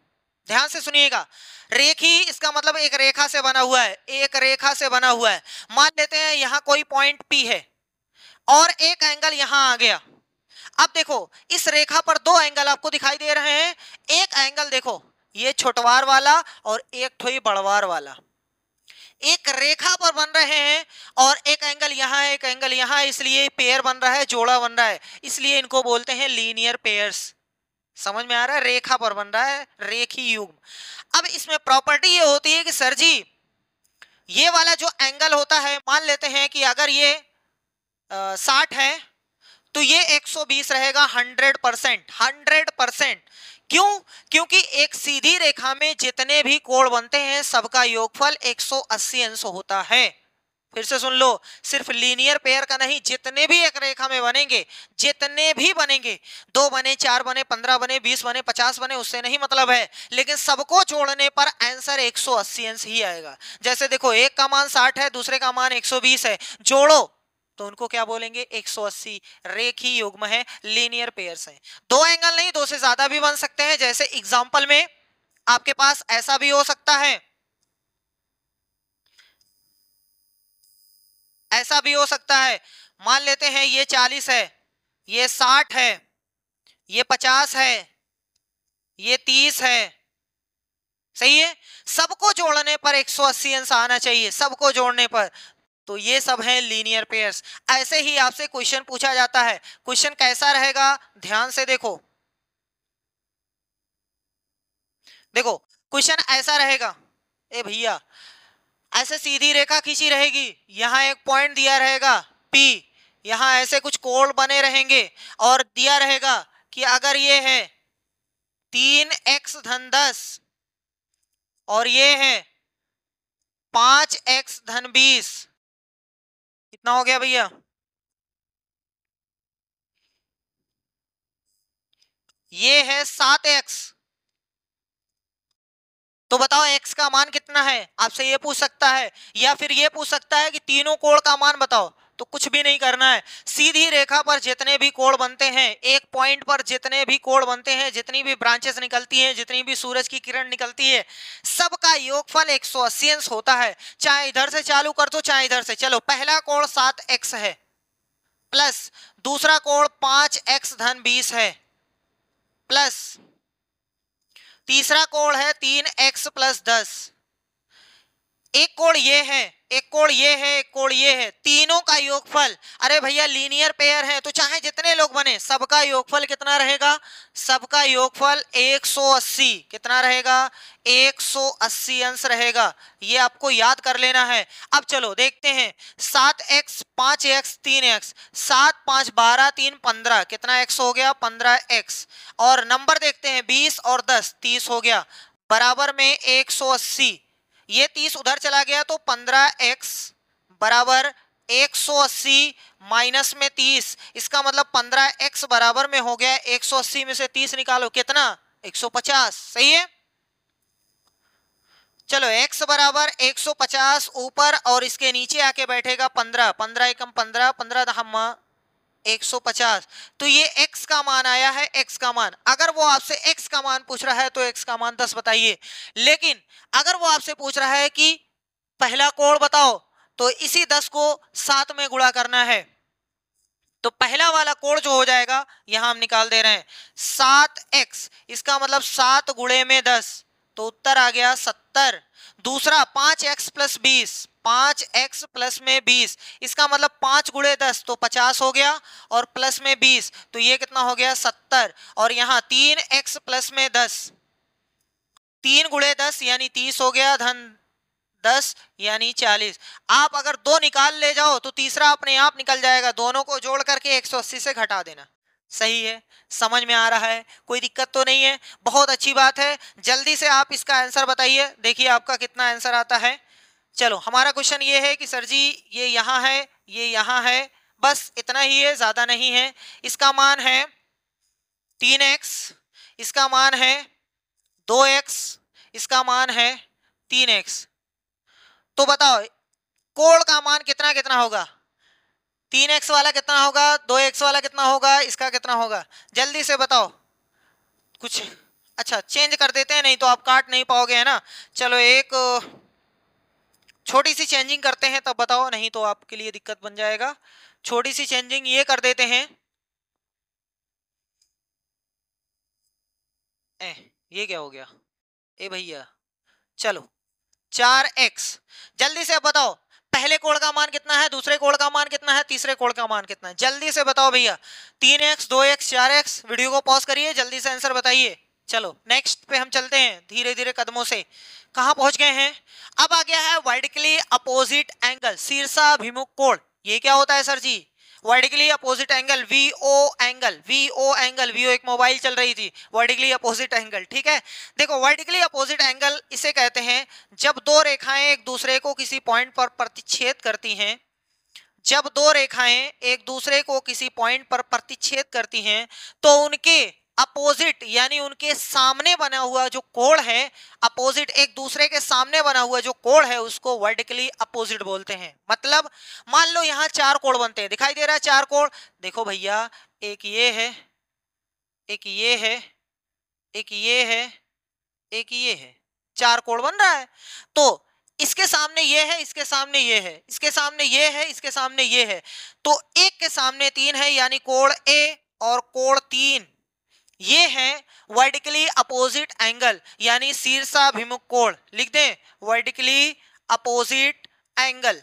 ध्यान से सुनिएगा, रेखी इसका मतलब एक रेखा से बना हुआ है, एक रेखा से बना हुआ है। मान लेते हैं यहाँ कोई पॉइंट P है और एक एंगल यहां आ गया। अब देखो इस रेखा पर दो एंगल आपको दिखाई दे रहे हैं। एक एंगल देखो ये छोटवार वाला और एक थोड़ी बड़वार वाला, एक रेखा पर बन रहे हैं, और एक एंगल यहां है, एक एंगल यहां है, इसलिए पेयर बन रहा है, जोड़ा बन रहा है, इसलिए इनको बोलते हैं लीनियर पेयर्स। समझ में आ रहा है, रेखा पर बन रहा है, रेखी युग्म। अब इसमें प्रॉपर्टी ये होती है कि सर जी ये वाला जो एंगल होता है, मान लेते हैं कि अगर ये 60 है तो ये 120 रहेगा, 100%, 100%। क्यों? क्योंकि एक सीधी रेखा में जितने भी कोण बनते हैं सबका योगफल 180 अंश होता है। फिर से सुन लो, सिर्फ लीनियर पेयर का नहीं, जितने भी एक रेखा में बनेंगे, जितने भी बनेंगे, 2 बने, 4 बने, 15 बने, 20 बने, 50 बने, उससे नहीं मतलब है, लेकिन सबको जोड़ने पर आंसर 180 अंश ही आएगा। जैसे देखो एक का मान 60 है, दूसरे का मान 120 है, जोड़ो तो उनको क्या बोलेंगे, 180। रेखी युग्म है, लीनियर पेयर्स है। दो एंगल नहीं, 2 से ज्यादा भी बन सकते हैं। जैसे एग्जांपल में आपके पास ऐसा भी हो सकता है, ऐसा भी हो सकता है। मान लेते हैं ये 40 है, ये 60 है, ये 50 है, ये 30 है। सही है। सबको जोड़ने पर 180 अंश आना चाहिए, सबको जोड़ने पर। तो ये सब है लीनियर पेयर्स। ऐसे ही आपसे क्वेश्चन पूछा जाता है, क्वेश्चन कैसा रहेगा, ध्यान से देखो। देखो क्वेश्चन ऐसा रहेगा, ए भैया ऐसे सीधी रेखा खींची रहेगी, यहां एक पॉइंट दिया रहेगा P, यहां ऐसे कुछ कोण बने रहेंगे, और दिया रहेगा कि अगर ये है 3x धन 10 और ये है 5x धन 20, कितना हो गया भैया, ये है 7x। तो बताओ x का मान कितना है, आपसे ये पूछ सकता है, या फिर ये पूछ सकता है कि तीनों कोण का मान बताओ। तो कुछ भी नहीं करना है, सीधी रेखा पर जितने भी कोण बनते हैं, एक पॉइंट पर जितने भी कोण बनते हैं, जितनी भी ब्रांचेस निकलती हैं, जितनी भी सूरज की किरण निकलती है, सबका योगफल 180 अंश होता है। चाहे इधर से चालू कर दो, चाहे इधर से। चलो पहला कोण 7x है, प्लस दूसरा कोण 5x धन 20 है, प्लस तीसरा कोण है 3x प्लस 10। एक कोण ये है, एक कोण ये है, एक कोण ये है, तीनों का योगफल, अरे भैया लीनियर पेयर है तो चाहे जितने लोग बने सबका योगफल कितना रहेगा, सबका योगफल 180। कितना रहेगा, 180 अंश रहेगा। ये आपको याद कर लेना है। अब चलो देखते हैं, 7x 5x 3x, 7 5 12 3 15, कितना x हो गया, 15x। और नंबर देखते हैं 20 और 10, 30 हो गया। बराबर में 180, ये 30 उधर चला गया तो 15x बराबर 180 माइनस में 30, इसका मतलब 15x बराबर में हो गया 180 में से 30 निकालो कितना 150, सही है। चलो x बराबर 150 ऊपर और इसके नीचे आके बैठेगा 15, 15 एकम 15, 15 दहम्मा 150, तो ये x का मान आया है, x का मान। अगर वो आपसे x का मान पूछ रहा है तो x का मान 10 बताइए, लेकिन अगर वो आपसे पूछ रहा है कि पहला कोण बताओ तो इसी 10 को 7 में गुणा करना है, तो पहला वाला कोण जो हो जाएगा यहां हम निकाल दे रहे हैं 7x, इसका मतलब 7 गुणे में 10, तो उत्तर आ गया 70। दूसरा 5x प्लस 20, 5x प्लस में 20, इसका मतलब 5 गुणे 10 तो 50 हो गया, और प्लस में 20 तो ये कितना हो गया 70। और यहाँ 3x प्लस में 10, 3 गुणे 10 यानी 30 हो गया, धन 10 यानी 40। आप अगर 2 निकाल ले जाओ तो तीसरा अपने आप निकल जाएगा, दोनों को जोड़ करके 180 से घटा देना। सही है, समझ में आ रहा है, कोई दिक्कत तो नहीं है, बहुत अच्छी बात है। जल्दी से आप इसका आंसर बताइए, देखिए आपका कितना आंसर आता है। चलो हमारा क्वेश्चन ये है कि सर जी ये यहाँ है, ये यहाँ है, बस इतना ही है, ज्यादा नहीं है। इसका मान है 3x, इसका मान है 2x, इसका मान है 3x, तो बताओ कोण का मान कितना कितना होगा, 3x वाला कितना होगा, 2x वाला कितना होगा, इसका कितना होगा, जल्दी से बताओ। कुछ अच्छा चेंज कर देते हैं, नहीं तो आप काट नहीं पाओगे, है ना। चलो एक छोटी सी चेंजिंग करते हैं तब बताओ, नहीं तो आपके लिए दिक्कत बन जाएगा। छोटी सी चेंजिंग ये कर देते हैं, ये क्या हो गया ए भैया, चलो 4x, जल्दी से बताओ पहले कोण का मान कितना है, दूसरे कोण का मान कितना है, तीसरे कोण का मान कितना है, जल्दी से बताओ भैया। 3x 2x 4x, वीडियो को पॉज करिए, जल्दी से आंसर बताइए। चलो नेक्स्ट पे हम चलते हैं धीरे धीरे कदमों से, कहां पहुंच गए हैं। अब आ गया है वर्टिकली अपोजिट एंगल, शीर्षाभिमुख कोण। ये क्या होता है sir ji, vertically opposite angle, V O angle, V O angle, V O एक मोबाइल चल रही थी, वर्टिकली अपोजिट एंगल, ठीक है। देखो वर्टिकली अपोजिट एंगल इसे कहते हैं जब दो रेखाएं एक दूसरे को किसी पॉइंट पर प्रतिच्छेद करती हैं, जब दो रेखाएं एक दूसरे को किसी पॉइंट पर प्रतिच्छेद करती हैं तो उनके अपोजिट यानी उनके सामने बना हुआ जो कोण है, अपोजिट एक दूसरे के सामने बना हुआ जो कोण है उसको वर्टिकली अपोजिट बोलते हैं। मतलब मान लो यहां 4 कोण बनते हैं, दिखाई दे रहा है 4 कोण, देखो भैया एक ये है, एक ये है, एक ये है, एक ये है, 4 कोण बन रहा है। तो इसके सामने ये है, इसके सामने ये है, इसके सामने ये है, इसके सामने ये है, तो एक के सामने 3 है यानी कोण ए और कोण 3, ये है वर्टिकली अपोजिट एंगल यानी शीर्षाभिमुख कोण। लिख दें वर्टिकली अपोजिट एंगल,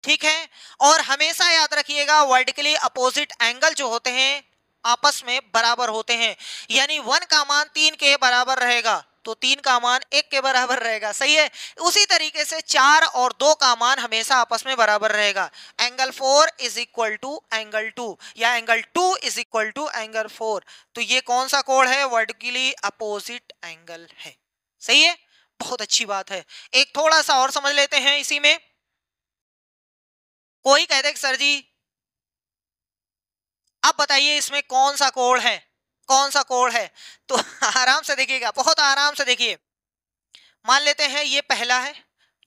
ठीक है। और हमेशा याद रखिएगा वर्टिकली अपोजिट एंगल जो होते हैं आपस में बराबर होते हैं, यानी 1 का मान 3 के बराबर रहेगा तो 3 का मान 1 के बराबर रहेगा, सही है। उसी तरीके से 4 और 2 का मान हमेशा आपस में बराबर रहेगा। Angle 4 is equal to angle 2 या angle 2 is equal to angle 4, तो ये कौन सा कोण है, वर्टिकली अपोजिट एंगल है, सही है, बहुत अच्छी बात है। एक थोड़ा सा और समझ लेते हैं इसी में। कोई कहते हैं सर जी अब बताइए इसमें कौन सा कोण है, कौन सा कोण है, तो आराम से देखिएगा, बहुत आराम से देखिए। मान लेते हैं ये पहला है,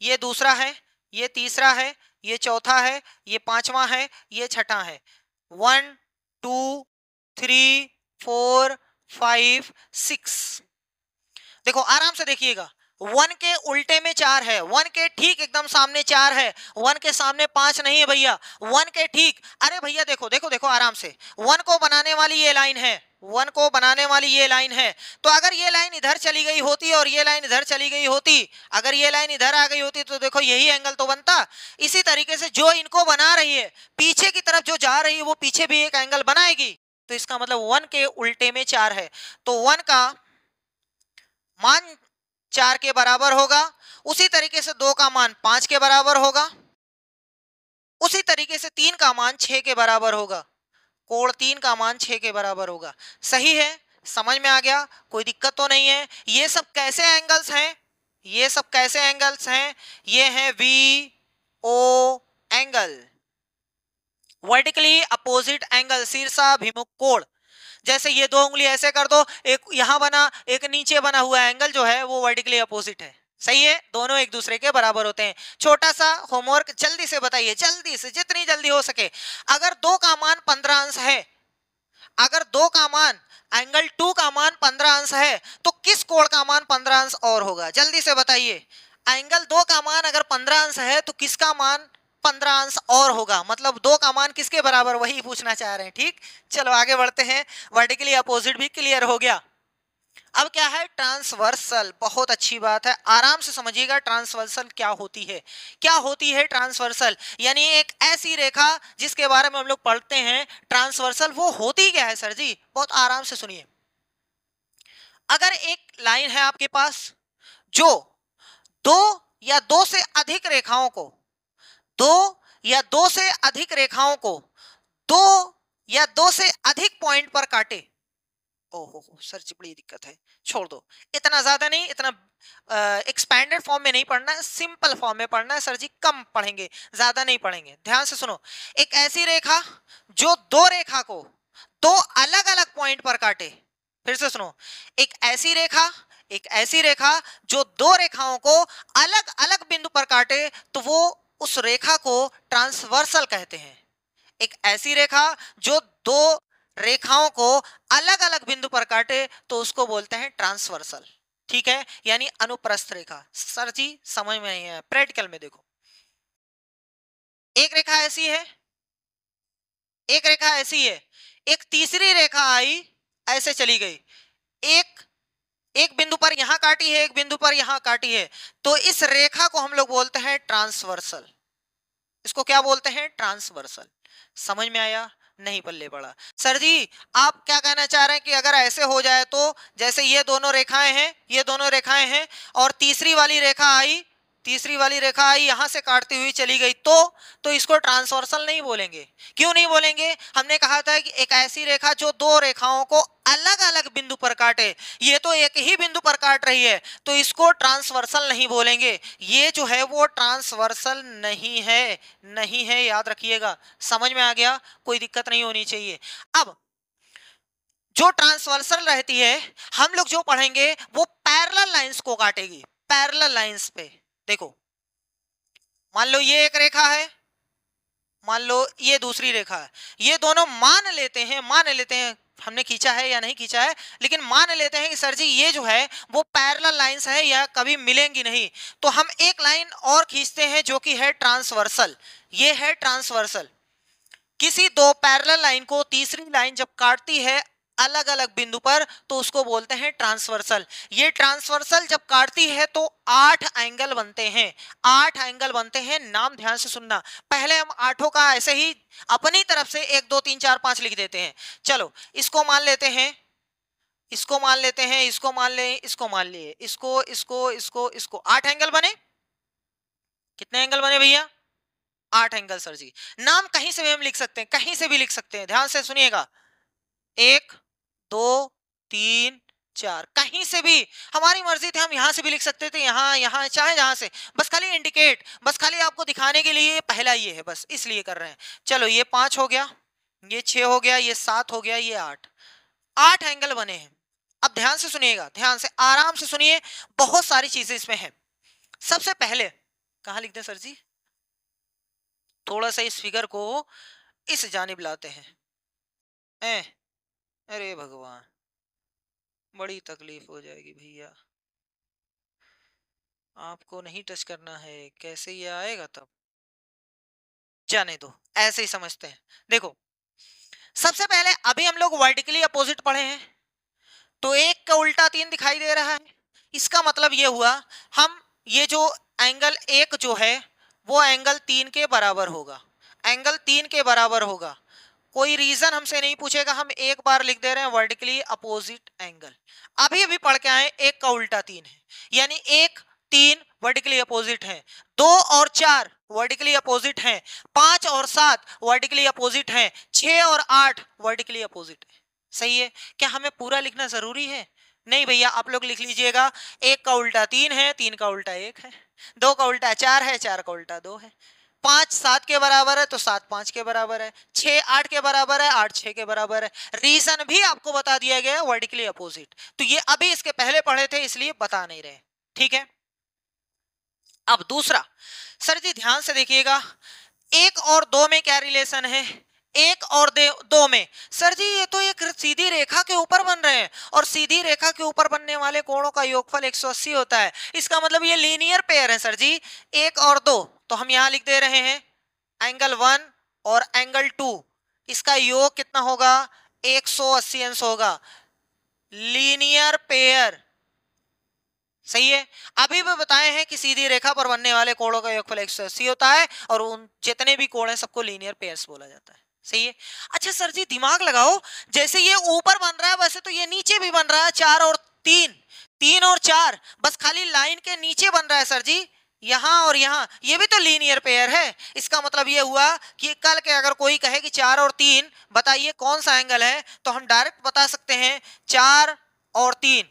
ये दूसरा है, ये तीसरा है, ये चौथा है, ये पांचवा है, ये छठा है। 1 2 3 4 5 6, देखो आराम से देखिएगा, 1 के उल्टे में 4 है, 1 के ठीक एकदम सामने 4 है, 1 के सामने 5 नहीं है भैया, 1 के ठीक, अरे भैया देखो देखो देखो आराम से, 1 को बनाने वाली ये लाइन है, 1 को बनाने वाली ये लाइन है, तो अगर ये लाइन इधर चली गई होती और ये लाइन इधर चली गई होती, अगर ये लाइन इधर आ गई होती तो देखो यही एंगल तो बनता। इसी तरीके से जो इनको बना रही है पीछे की तरफ जो जा रही है वो पीछे भी एक एंगल बनाएगी, तो इसका मतलब 1 के उल्टे में 4 है, तो 1 का मान 4 के बराबर होगा, उसी तरीके से 2 का मान 5 के बराबर होगा, उसी तरीके से 3 का मान 6 के बराबर होगा, कोण 3 का मान 6 के बराबर होगा, सही है। समझ में आ गया, कोई दिक्कत तो नहीं है। ये सब कैसे एंगल्स हैं, ये सब कैसे एंगल्स हैं, ये है V O angle, vertically opposite angle, शीर्षाभिमुख कोण। जैसे ये दो उंगली ऐसे कर दो, एक यहां बना एक नीचे बना हुआ एंगल जो है वो वर्टिकली अपोजिट है, सही है, दोनों एक दूसरे के बराबर होते हैं। छोटा सा होमवर्क जल्दी से बताइए, जल्दी से, जितनी जल्दी हो सके। अगर 2 का मान 15 अंश है, अगर 2 का मान एंगल 2 का मान 15 अंश है, तो किस कोण का मान 15 अंश और होगा, जल्दी से बताइए। एंगल 2 का मान अगर 15 अंश है तो किसका मान 15 अंश और होगा, मतलब 2 का मान किसके बराबर, वही पूछना चाह रहे हैं। ठीक, चलो आगे बढ़ते हैं। वर्टिकली अपोजिट भी क्लियर हो गया। अब क्या है, ट्रांसवर्सल, बहुत अच्छी बात है, आराम से समझिएगा ट्रांसवर्सल क्या होती है। क्या होती है ट्रांसवर्सल, यानी एक ऐसी रेखा जिसके बारे में हम लोग पढ़ते हैं ट्रांसवर्सल, वो होती क्या है सर जी, बहुत आराम से सुनिए। अगर एक लाइन है आपके पास जो 2 या 2 से अधिक रेखाओं को, 2 या 2 से अधिक रेखाओं को 2 या 2 से अधिक पॉइंट पर काटे। ओहो सर जी बड़ी दिक्कत है, छोड़ दो, इतना ज्यादा नहीं, इतना एक्सपैंडेड फॉर्म में नहीं पढ़ना है, सिंपल फॉर्म में पढ़ना है सर जी, कम पढ़ेंगे, ज्यादा नहीं पढ़ेंगे। ध्यान से सुनो, एक ऐसी रेखा जो 2 रेखा को 2 अलग अलग पॉइंट पर काटे। फिर से सुनो, एक ऐसी रेखा, एक ऐसी रेखा जो 2 रेखाओं को अलग अलग बिंदु पर काटे, तो वो उस रेखा को ट्रांसवर्सल कहते हैं। एक ऐसी रेखा जो 2 रेखाओं को अलग अलग बिंदु पर काटे तो उसको बोलते हैं ट्रांसवर्सल। ठीक है, यानी अनुप्रस्थ रेखा। सर जी समझ में नहीं है, प्रैक्टिकल में देखो, एक रेखा ऐसी है, एक रेखा ऐसी है, एक तीसरी रेखा आई, ऐसे चली गई, एक एक बिंदु पर यहां काटी है, एक बिंदु पर यहां काटी है, तो इस रेखा को हम लोग बोलते हैं ट्रांसवर्सल। इसको क्या बोलते हैं, ट्रांसवर्सल। समझ में आया, नहीं पल्ले पड़ा। सर जी आप क्या कहना चाह रहे हैं कि अगर ऐसे हो जाए तो, जैसे ये दोनों रेखाएं हैं, ये दोनों रेखाएं हैं, और तीसरी वाली रेखा आई, तीसरी वाली रेखा आई यहां से काटती हुई चली गई, तो इसको ट्रांसवर्सल नहीं बोलेंगे। क्यों नहीं बोलेंगे, हमने कहा था कि एक ऐसी रेखा जो 2 रेखाओं को अलग अलग बिंदु पर काटे, ये तो एक ही बिंदु पर काट रही है, तो इसको ट्रांसवर्सल नहीं बोलेंगे। ये जो है वो ट्रांसवर्सल नहीं है, नहीं है, याद रखिएगा। समझ में आ गया, कोई दिक्कत नहीं होनी चाहिए। अब जो ट्रांसवर्सल रहती है, हम लोग जो पढ़ेंगे वो पैरेलल लाइंस को काटेगी, पैरेलल लाइंस पे। देखो मान लो ये एक रेखा है, मान लो ये दूसरी रेखा है, ये दोनों मान लेते हैं हमने खींचा है या नहीं खींचा है, लेकिन मान लेते हैं कि सर जी ये जो है वो पैरेलल लाइंस है या कभी मिलेंगी नहीं, तो हम एक लाइन और खींचते हैं जो कि है ट्रांसवर्सल। ये है ट्रांसवर्सल। किसी 2 पैरेलल लाइन को तीसरी लाइन जब काटती है अलग अलग बिंदु पर, तो उसको बोलते हैं ट्रांसवर्सल। ये ट्रांसवर्सल जब काटती है तो 8 एंगल बनते हैं, 8 एंगल बनते हैं। नाम ध्यान से सुनना, पहले हम 8 का ऐसे ही अपनी तरफ से 1 2 3 4 5 लिख देते हैं। चलो इसको मान लेते हैं, इसको मान लेते हैं, इसको मान ले, इसको मान लिए, इसको इसको इसको इसको, 8 एंगल बने। कितने एंगल बने भैया, 8 एंगल सर जी। नाम कहीं से भी हम लिख सकते हैं, कहीं से भी लिख सकते हैं, ध्यान से सुनिएगा, 1 2 3 4, कहीं से भी हमारी मर्जी थी, हम यहां से भी लिख सकते थे, यहां यहां चाहे जहां से, बस खाली इंडिकेट, बस खाली आपको दिखाने के लिए पहला ये है, बस इसलिए कर रहे हैं। चलो ये 5 हो गया, ये 6 हो गया, ये 7 हो गया, ये 8, 8 एंगल बने हैं। अब ध्यान से सुनिएगा, ध्यान से आराम से सुनिए, बहुत सारी चीजें इसमें हैं। सबसे पहले कहां लिख दें सर जी, थोड़ा सा इस फिगर को इस जानिब लाते हैं। अरे भगवान, बड़ी तकलीफ हो जाएगी भैया, आपको नहीं टच करना है, कैसे ये आएगा तब, जाने दो, ऐसे ही समझते हैं। देखो सबसे पहले अभी हम लोग वर्टिकली अपोजिट पढ़े हैं, तो 1 का उल्टा 3 दिखाई दे रहा है, इसका मतलब ये हुआ हम ये जो एंगल 1 जो है वो एंगल 3 के बराबर होगा, एंगल 3 के बराबर होगा। कोई रीजन हमसे नहीं पूछेगा, हम एक बार लिख दे रहे हैं वर्टिकली अपोजिट एंगल। अभी अभी पढ़ के आए 1 का उल्टा 3 है, यानी 1 3 वर्टिकली अपोजिट है, 2 और 4 वर्टिकली अपोजिट हैं, 5 और 7 वर्टिकली अपोजिट हैं, 6 और 8 वर्टिकली अपोजिट है। सही है। क्या हमें पूरा लिखना जरूरी है? नहीं भैया, आप लोग लिख लीजिएगा, 1 का उल्टा 3 है, 3 का उल्टा 1 है, 2 का उल्टा 4 है, 4 का उल्टा 2 है, 5 7 के बराबर है तो 7 5 के बराबर है, 6 8 के बराबर है, 8 6 के बराबर है। रीजन भी आपको बता दिया गया है, वर्टिकली अपोजिट। तो ये अभी इसके पहले पढ़े थे इसलिए बता नहीं रहे, ठीक है। अब दूसरा, सर जी ध्यान से देखिएगा, 1 और 2 में क्या रिलेशन है? 1 और 2 में, सर जी ये तो एक सीधी रेखा के ऊपर बन रहे हैं, और सीधी रेखा के ऊपर बनने वाले कोणों का योगफल 180 होता है, इसका मतलब ये लीनियर पेयर है सर जी, 1 और 2। तो हम यहां लिख दे रहे हैं एंगल 1 और एंगल 2, इसका योग कितना होगा? 180 अंश होगा, लीनियर पेयर। सही है। अभी भी बताए हैं कि सीधी रेखा पर बनने वाले कोणों का योगफल 180 होता है, और उन जितने भी कोण हैं सबको लीनियर पेयर्स बोला जाता है। सही है। अच्छा सर जी दिमाग लगाओ, जैसे ये ऊपर बन रहा है वैसे तो ये नीचे भी बन रहा है, 4 और 3, 3 और 4, बस खाली लाइन के नीचे बन रहा है सर जी, यहां और यहां, ये भी तो लीनियर पेयर है। इसका मतलब ये हुआ कि कल के अगर कोई कहे कि 4 और 3 बताइए कौन सा एंगल है, तो हम डायरेक्ट बता सकते हैं 4 और 3,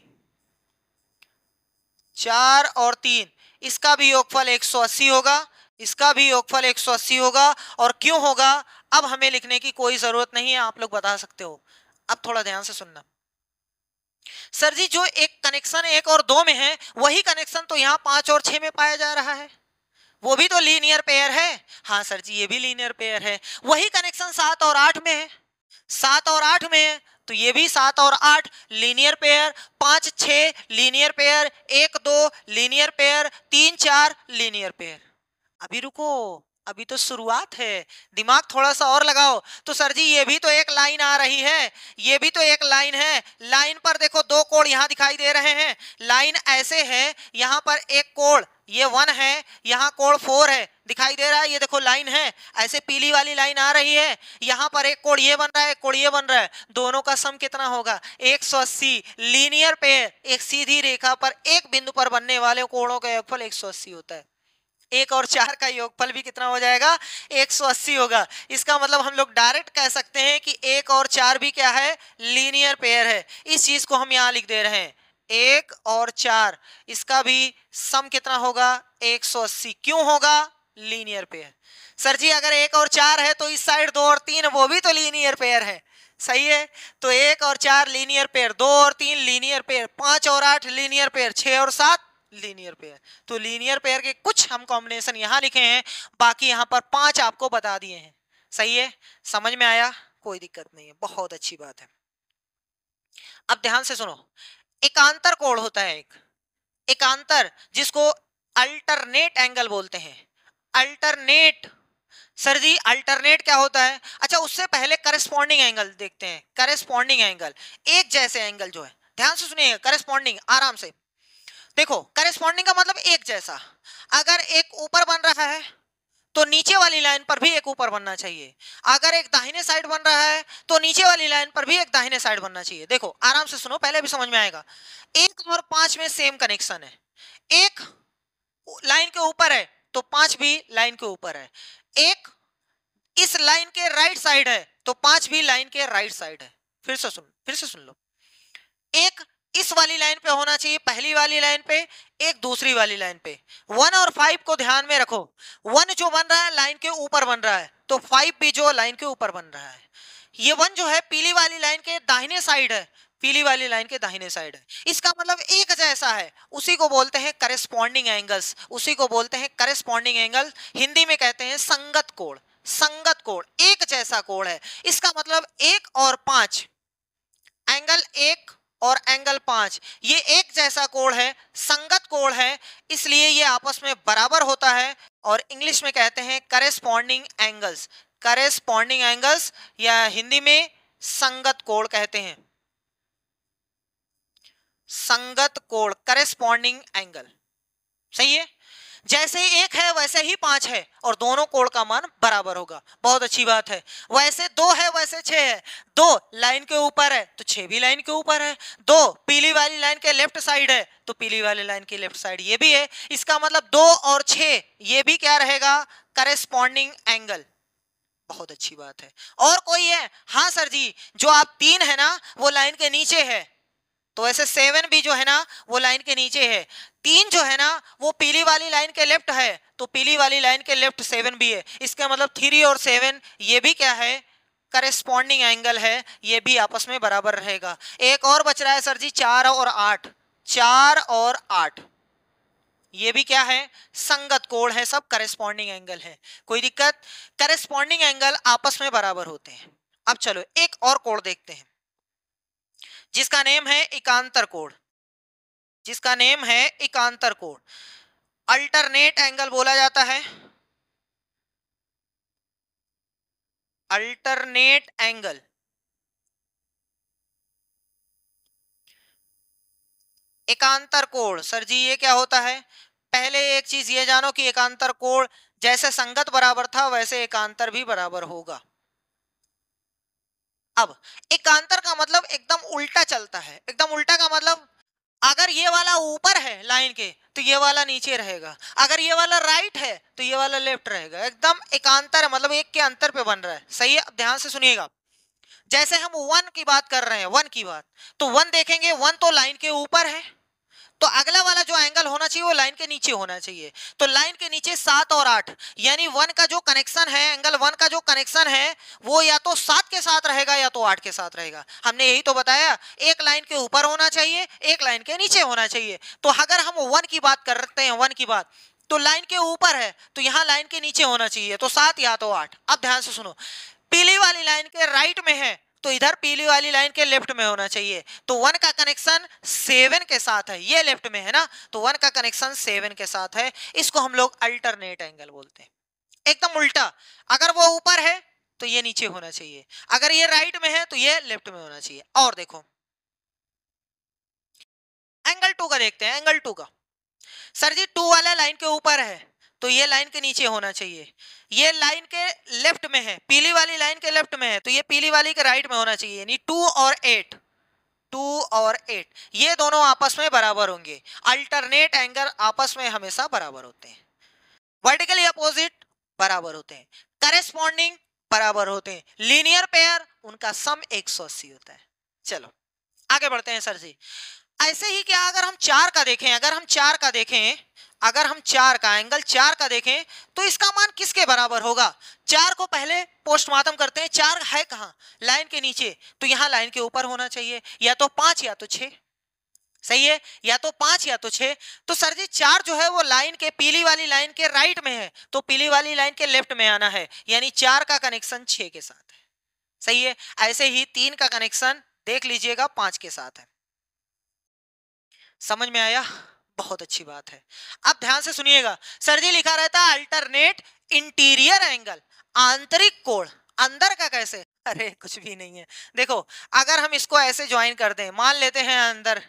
4 और 3, इसका भी योगफल 180 होगा, इसका भी योगफल 180 होगा। और क्यों होगा अब हमें लिखने की कोई जरूरत नहीं है, आप लोग बता सकते हो। अब थोड़ा ध्यान से सुनना, सर जी जो एक कनेक्शन 1 और 2 में है वही कनेक्शन तो यहाँ 5 और 6 में पाया जा रहा है, वो भी तो लीनियर पेयर है। हाँ सर जी ये भी लीनियर पेयर है। वही कनेक्शन 7 और 8 में है, 7 और 8 में है, तो ये भी 7 और 8 linear pair, 5 6 linear pair, 1 2 linear pair, 3 4 linear pair. अभी रुको, अभी तो शुरुआत है, दिमाग थोड़ा सा और लगाओ। तो सर जी ये भी तो एक लाइन आ रही है, ये भी तो एक लाइन है, लाइन पर देखो 2 कोण यहां दिखाई दे रहे हैं, लाइन ऐसे है, यहां पर एक कोण ये 1 है, यहाँ कोण 4 है, दिखाई दे रहा है, ये देखो लाइन है, ऐसे पीली वाली लाइन आ रही है, यहाँ पर एक कोण ये बन रहा है, एक कोण ये बन रहा है, दोनों का सम कितना होगा? 180। लीनियर पेयर एक सीधी रेखा पर एक बिंदु पर बनने वाले कोणों का योगफल 180 होता है। 1 और 4 का योगफल भी कितना हो जाएगा? 180 होगा। इसका मतलब हम लोग डायरेक्ट कह सकते हैं कि 1 और 4 भी क्या है? लीनियर पेयर है। इस चीज को हम यहाँ लिख दे रहे हैं, 1 और 4, इसका भी सम कितना होगा? 180। क्यों होगा? Linear pair. सर जी अगर 1 और 4 है तो इस साइड 2 और 3 वो भी तो लीनियर पेयर है। सही है। तो 1 और 4 लीनियर पेयर, 2 और 3 लीनियर पेयर, 5 और 8 लीनियर पेयर, 6 और 7 लीनियर पेयर। तो लीनियर पेयर के कुछ हम कॉम्बिनेशन यहां लिखे हैं, बाकी यहां पर 5 आपको बता दिए हैं। सही है, समझ में आया? कोई दिक्कत नहीं है, बहुत अच्छी बात है। अब ध्यान से सुनो, एकांतर कोण होता है एक, एकांतर जिसको अल्टरनेट एंगल बोलते हैं। अल्टरनेट, सर जी अल्टरनेट क्या होता है? अच्छा उससे पहले करस्पॉन्डिंग एंगल देखते हैं। करस्पॉन्डिंग एंगल, एक जैसे एंगल जो है, ध्यान से सुनिए, करस्पॉन्डिंग आराम से देखो। करस्पॉन्डिंग का मतलब एक जैसा, अगर एक ऊपर बन रहा है तो नीचे वाली लाइन पर भी एक ऊपर बनना चाहिए, अगर एक दाहिने साइड बन रहा है तो नीचे वाली लाइन पर भी एक दाहिने साइड बनना चाहिए। देखो आराम से सुनो, पहले भी समझ में आएगा। 1 और 5 में सेम कनेक्शन है, एक लाइन के ऊपर है तो 5 भी लाइन के ऊपर है, एक इस लाइन के राइट साइड है तो 5 भी लाइन के राइट साइड है। फिर से सुन लो, एक इस वाली लाइन पे होना चाहिए, पहली वाली लाइन पे, एक दूसरी वाली लाइन पे। 1 और 5 को ध्यान में रखो, 1 जो बन रहा है लाइन के ऊपर बन रहा है, तो 5 भी जो लाइन के ऊपर बन रहा है। ये 1 जो है पीली वाली लाइन के दाहिने साइड है, पीली वाली लाइन के दाहिने साइड है, इसका मतलब एक जैसा है, उसी को बोलते हैं करेस्पॉन्डिंग एंगल्स, उसी को बोलते हैं करेस्पॉन्डिंग एंगल। हिंदी में कहते हैं संगत कोण। संगत कोण एक जैसा कोण है, इसका मतलब 1 और 5, एंगल 1 और एंगल 5 ये एक जैसा कोण है, संगत कोण है, इसलिए ये आपस में बराबर होता है, और इंग्लिश में कहते हैं करेस्पॉन्डिंग एंगल्स। करेस्पॉन्डिंग एंगल्स या हिंदी में संगत कोण कहते हैं। संगत कोण, करेस्पॉन्डिंग एंगल। सही है। जैसे एक है वैसे ही 5 है, और दोनों कोण का मान बराबर होगा। बहुत अच्छी बात है। वैसे 2 है वैसे 6 है, 2 लाइन के ऊपर है तो 6 भी लाइन के ऊपर है, 2 पीली वाली लाइन के लेफ्ट साइड है तो पीली वाली लाइन की लेफ्ट साइड ये भी है, इसका मतलब 2 और 6 ये भी क्या रहेगा? Corresponding angle. बहुत अच्छी बात है। और कोई है? हाँ सर जी, जो आप 3 है ना वो लाइन के नीचे है, तो ऐसे 7 भी जो है ना वो लाइन के नीचे है। 3 जो है ना वो पीली वाली लाइन के लेफ्ट है, तो पीली वाली लाइन के लेफ्ट 7 भी है। इसका मतलब 3 और 7 ये भी क्या है? करेस्पॉन्डिंग एंगल है, ये भी आपस में बराबर रहेगा। एक और बच रहा है सर जी 4 और 8। 4 और 8 ये भी क्या है? संगत कोण है, सब करेस्पॉन्डिंग एंगल है। कोई दिक्कत? करेस्पॉन्डिंग एंगल आपस में बराबर होते हैं। अब चलो एक और कोण देखते हैं जिसका नेम है एकांतर कोण। जिसका नेम है एकांतर कोण, अल्टरनेट एंगल बोला जाता है। अल्टरनेट एंगल, एकांतर कोण। सर जी ये क्या होता है? पहले एक चीज ये जानो कि एकांतर कोण जैसे संगत बराबर था वैसे एकांतर भी बराबर होगा। अब एकांतर का मतलब एकदम उल्टा चलता है। एकदम उल्टा का मतलब अगर ये वाला ऊपर है लाइन के तो ये वाला नीचे रहेगा, अगर ये वाला राइट है तो ये वाला लेफ्ट रहेगा। एकदम एकांतर है, मतलब एक के अंतर पे बन रहा है। सही है? ध्यान से सुनिएगा। जैसे हम 1 की बात कर रहे हैं, 1 की बात, तो 1 देखेंगे, 1 तो लाइन के ऊपर है, तो अगला वाला जो एंगल होना चाहिए वो लाइन के नीचे होना चाहिए। तो लाइन के नीचे 7 और 8, यानी 1 का जो कनेक्शन है, एंगल 1 का जो कनेक्शन है वो या तो 7 के साथ रहेगा या तो 8 के साथ रहेगा। हमने यही तो बताया, एक लाइन के ऊपर होना चाहिए, एक लाइन के नीचे होना चाहिए। तो अगर हम 1 की बात करते हैं, 1 की बात, तो लाइन के ऊपर है तो यहाँ लाइन के नीचे होना चाहिए, तो 7 या तो 8। अब ध्यान से सुनो, पीली वाली लाइन के राइट में है तो इधर पीली वाली लाइन के लेफ्ट में होना चाहिए। तो 1 का कनेक्शन 7 के साथ है, ये लेफ्ट में है ना, तो 1 का कनेक्शन 7 के साथ है। इसको हम लोग अल्टरनेट एंगल बोलते हैं। एकदम उल्टा, अगर वो ऊपर है तो ये नीचे होना चाहिए, अगर ये राइट में है तो ये लेफ्ट में होना चाहिए। और देखो एंगल 2 का देखते हैं। एंगल 2 का, सर जी 2 वाला लाइन के ऊपर है तो ये लाइन के नीचे होना चाहिए, ये लाइन के लेफ्ट में है, पीली वाली लाइन के लेफ्ट में है तो ये पीली वाली के राइट में होना चाहिए, यानी 2 और 8। 2 और 8 ये दोनों आपस में बराबर होंगे। अल्टरनेट एंगल आपस में हमेशा बराबर होते हैं। वर्टिकली अपोजिट बराबर होते हैं, करेस्पॉन्डिंग बराबर होते हैं, लीनियर पेयर उनका सम 180 होता है। चलो आगे बढ़ते हैं सर जी। ऐसे ही क्या अगर हम 4 का देखें, अगर हम 4 का देखें, अगर हम 4 का एंगल 4 का देखें तो इसका मान किसके बराबर होगा? 4 को पहले पोस्टमार्टम करते हैं। 4 है कहां? लाइन के नीचे, तो यहां लाइन के ऊपर होना चाहिए, या तो 5 या तो 6। सही है? या तो 5 या तो 6। तो सर जी 4 जो है वो लाइन के पीली वाली लाइन के राइट में है, तो पीली वाली लाइन के लेफ्ट में आना है, यानी 4 का कनेक्शन 6 के साथ है। सही है? ऐसे ही 3 का कनेक्शन देख लीजिएगा 5 के साथ है। समझ में आया? बहुत अच्छी बात है। अब ध्यान से सुनिएगा, सर जी लिखा रहता है अल्टरनेट इंटीरियर एंगल, आंतरिक कोण। अंदर का कैसे? अरे कुछ भी नहीं है। देखो अगर हम इसको ऐसे ज्वाइन कर दें, मान लेते हैं अंदर,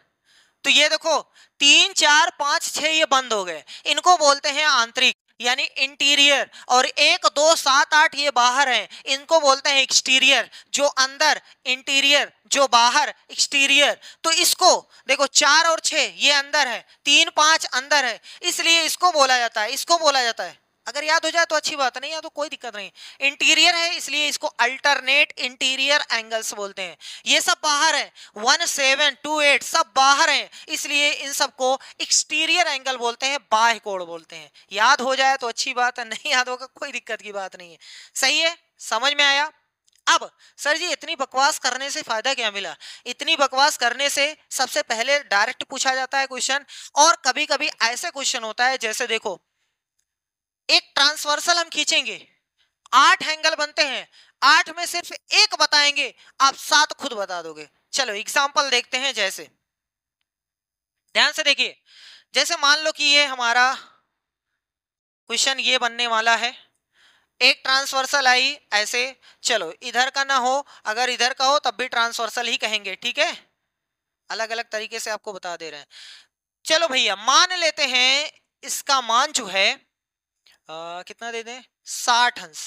तो ये देखो 3 4 5 6 ये बंद हो गए, इनको बोलते हैं आंतरिक यानी इंटीरियर। और 1 2 7 8 ये बाहर हैं, इनको बोलते हैं एक्सटीरियर। जो अंदर इंटीरियर, जो बाहर एक्सटीरियर। तो इसको देखो 4 और 6 ये अंदर है, 3 5 अंदर है, इसलिए इसको बोला जाता है, इसको बोला जाता है। अगर याद हो जाए तो अच्छी बात है, नहीं याद तो कोई दिक्कत नहीं। इंटीरियर है इसलिए इसको अल्टरनेट इंटीरियर एंगल्स बोलते हैं। ये सब बाहर है, 1 7 2 8 सब बाहर हैं, इसलिए इन सबको एक्सटीरियर एंगल बोलते हैं, बाह्य कोण बोलते हैं। याद हो जाए तो अच्छी बात है, नहीं याद होगा कोई दिक्कत की बात नहीं है। सही है? समझ में आया? अब सर जी इतनी बकवास करने से फायदा क्या मिला? इतनी बकवास करने से सबसे पहले डायरेक्ट पूछा जाता है क्वेश्चन, और कभी कभी ऐसे क्वेश्चन होता है, जैसे देखो एक ट्रांसवर्सल हम खींचेंगे, 8 एंगल बनते हैं, 8 में सिर्फ एक बताएंगे, आप 7 खुद बता दोगे। चलो एग्जांपल देखते हैं। जैसे ध्यान से देखिए, जैसे मान लो कि ये हमारा क्वेश्चन ये बनने वाला है, एक ट्रांसवर्सल आई ऐसे, चलो इधर का ना हो, अगर इधर का हो तब भी ट्रांसवर्सल ही कहेंगे, ठीक है? अलग अलग तरीके से आपको बता दे रहे हैं। चलो भैया मान लेते हैं इसका मान जो है कितना दे दें, 60 अंश।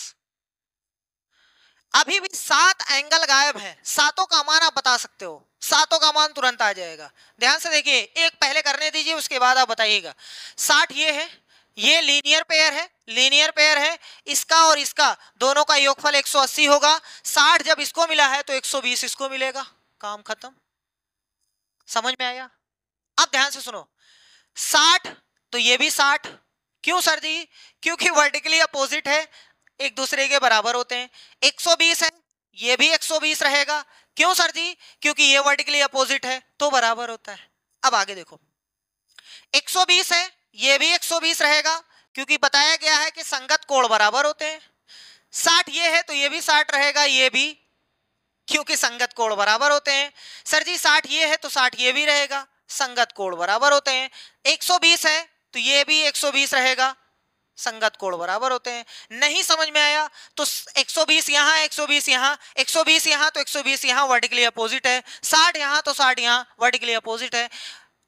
अभी भी 7 एंगल गायब है, सातों का मान आप बता सकते हो, सातों का मान तुरंत आ जाएगा। ध्यान से देखिए, एक पहले करने दीजिए उसके बाद आप बताइएगा। 60 ये है, ये लीनियर पेयर है, लीनियर पेयर है, इसका और इसका दोनों का योगफल 180 होगा। 60 जब इसको मिला है तो 120 इसको मिलेगा, काम खत्म। समझ में आया? अब ध्यान से सुनो, 60 तो ये भी 60, क्यों सर जी? क्योंकि वर्टिकली अपोजिट है, एक दूसरे के बराबर होते हैं। 120 है, ये भी 120 रहेगा, क्यों सर जी? क्योंकि ये वर्टिकली अपोजिट है तो बराबर होता है। अब आगे देखो, 120 है, ये भी 120 रहेगा, क्योंकि बताया गया है कि संगत कोण बराबर होते हैं। 60 ये है तो ये भी 60 रहेगा, ये भी, क्योंकि संगत कोण बराबर होते हैं। सर जी 60 ये है तो 60 ये भी रहेगा, संगत कोण बराबर होते हैं। 120 है तो ये भी 120 रहेगा, संगत कोण बराबर होते हैं। नहीं समझ में आया तो 120 यहाँ, 120 यहाँ, 120 यहाँ तो 120 यहाँ, वर्टिकली अपोजिट है। 60 यहाँ तो 60 यहाँ, वर्टिकली अपोजिट है।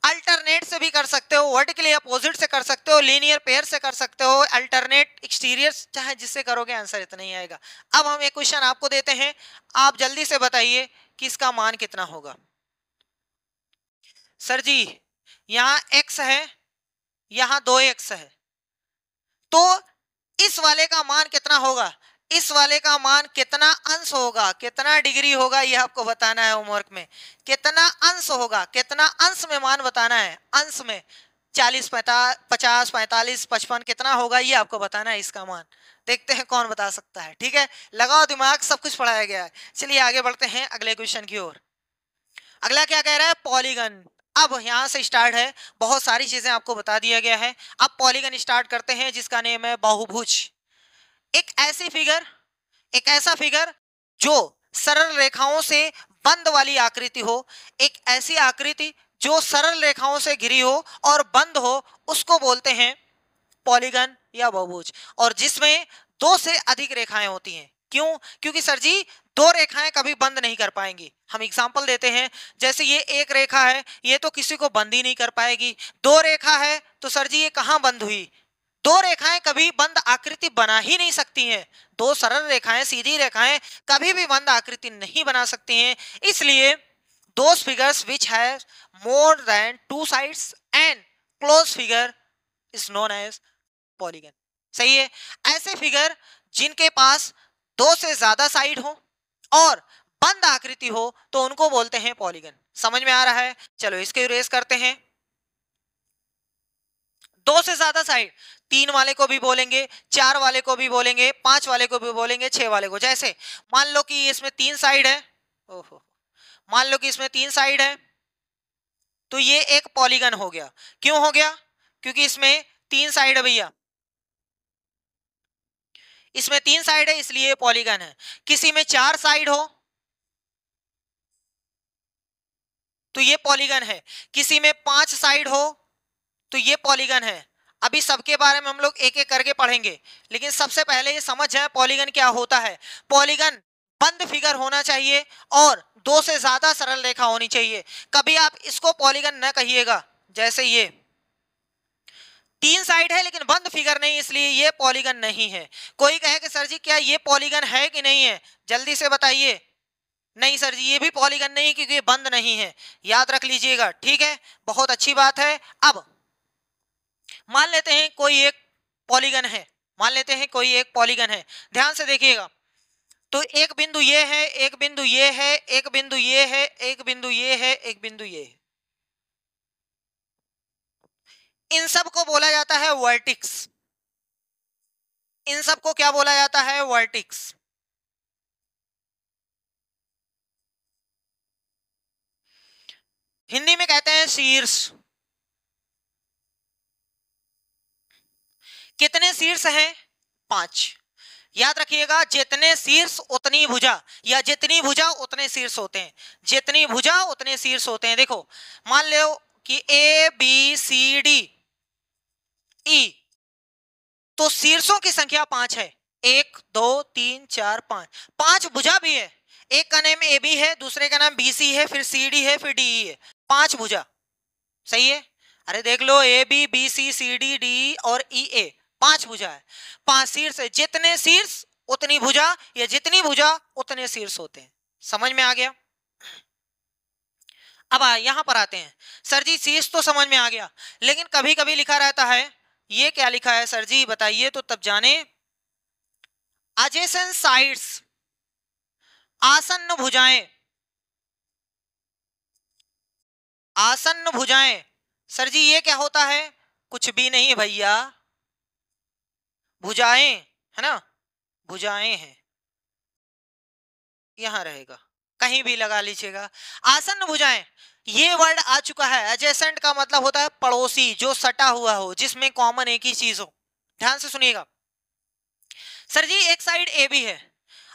अल्टरनेट से भी कर सकते हो, वर्टिकली अपोजिट से कर सकते हो, लीनियर पेयर से कर सकते हो, अल्टरनेट एक्सटीरियर, चाहे जिससे करोगे आंसर इतना ही आएगा। अब हम एक क्वेश्चन आपको देते हैं, आप जल्दी से बताइए कि इसका मान कितना होगा। सर जी यहाँ x है, यहाँ 2x है, तो इस वाले का मान कितना होगा? इस वाले का मान कितना अंश होगा, कितना डिग्री होगा, ये आपको बताना है होमवर्क में। कितना अंश होगा, कितना अंश में मान बताना है, अंश में 40, 50, 45, 55 कितना होगा ये आपको बताना है इसका मान। देखते हैं कौन बता सकता है। ठीक है, लगाओ दिमाग, सब कुछ पढ़ाया गया है। चलिए आगे बढ़ते हैं अगले क्वेश्चन की ओर। अगला क्या कह रहा है? पॉलीगन। अब यहां से स्टार्ट है, बहुत सारी चीजें आपको बता दिया गया है। अब पॉलीगन स्टार्ट करते हैं जिसका नेम है बहुभुज। एक ऐसी फिगर, एक ऐसा फिगर जो सरल रेखाओं से बंद वाली आकृति हो, एक ऐसी आकृति जो सरल रेखाओं से घिरी हो और बंद हो, उसको बोलते हैं पॉलीगन या बहुभुज। और जिसमें दो से अधिक रेखाएं होती हैं। क्यों? क्योंकि सर जी दो रेखाएं कभी बंद नहीं कर पाएंगी। हम एग्जांपल देते हैं, जैसे ये एक रेखा है, ये तो किसी को बंद ही नहीं कर पाएगी। दो रेखा है तो सर जी ये कहां बंद हुई? दो रेखाएं कभी बंद आकृति बना ही नहीं सकती हैं। दो सरल रेखाएं, सीधी रेखाएं कभी भी बंद आकृति नहीं बना सकती हैं। इसलिए those figures which have more than two sides and close figure is known as polygon। सही है, ऐसे फिगर जिनके पास दो से ज्यादा साइड हो और बंद आकृति हो तो उनको बोलते हैं पॉलीगन। समझ में आ रहा है? चलो इसके रेस करते हैं। दो से ज्यादा साइड, 3 वाले को भी बोलेंगे, 4 वाले को भी बोलेंगे, 5 वाले को भी बोलेंगे, 6 वाले को। जैसे मान लो कि इसमें 3 साइड है, ओहो, मान लो कि इसमें 3 साइड है तो ये एक पॉलीगन हो गया। क्यों हो गया? क्योंकि इसमें 3 साइड है भैया, इसमें 3 साइड है इसलिए पॉलीगन है। किसी में 4 साइड हो तो ये पॉलीगन है, किसी में 5 साइड हो तो ये पॉलीगन है। अभी सबके बारे में हम लोग एक एक करके पढ़ेंगे, लेकिन सबसे पहले ये समझ जाए पॉलीगन क्या होता है। पॉलीगन बंद फिगर होना चाहिए और दो से ज्यादा सरल रेखा होनी चाहिए। कभी आप इसको पॉलीगन न कहिएगा। जैसे ये 3 साइड है लेकिन बंद फिगर नहीं, इसलिए ये पॉलीगन नहीं है। कोई कहे कि सर जी क्या ये पॉलीगन है कि नहीं है, जल्दी से बताइए। नहीं सर जी ये भी पॉलीगन नहीं क्योंकि ये बंद नहीं है, याद रख लीजिएगा। ठीक है, बहुत अच्छी बात है। अब मान लेते हैं कोई एक पॉलीगन है, मान लेते हैं कोई एक पॉलीगन है। ध्यान से देखिएगा, तो एक बिंदु ये है, एक बिंदु ये है, एक बिंदु ये है, एक बिंदु ये है, एक बिंदु ये है। इन सब को बोला जाता है वर्टिक्स। इन सब को क्या बोला जाता है? वर्टिक्स। हिंदी में कहते हैं शीर्ष। कितने शीर्ष हैं? 5। याद रखिएगा, जितने शीर्ष उतनी भुजा, या जितनी भुजा उतने शीर्ष होते हैं। जितनी भुजा उतने शीर्ष होते हैं। देखो मान लो कि A B C D E, तो शीर्षों की संख्या 5 है। 1 2 3 4 5, 5 भुजा भी है। एक का नाम ए बी है, दूसरे का नाम बी सी है, फिर सी डी है, फिर डी ई है। 5 भुजा, सही है। अरे देख लो, A B B C C D D और ई ए, 5 भुजा है। 5 शीर्ष है, जितने शीर्ष उतनी भुजा, या जितनी भुजा उतने शीर्ष होते हैं। समझ में आ गया? अब यहां पर आते हैं। सर जी शीर्ष तो समझ में आ गया, लेकिन कभी कभी लिखा रहता है ये क्या लिखा है सर जी बताइए तो तब जाने। एडजेसेंट साइड्स, आसन्न भुजाएं, आसन्न भुजाएं। सर जी ये क्या होता है? कुछ भी नहीं भैया, भुजाएं है ना, भुजाएं हैं, यहां रहेगा, कहीं भी लगा लीजिएगा। आसन्न भुजाएं, ये वर्ड आ चुका है। एडजेसेंट का मतलब होता है पड़ोसी, जो सटा हुआ हो, जिसमें कॉमन एक ही चीज हो। ध्यान से सुनिएगा सर जी, एक साइड ए बी है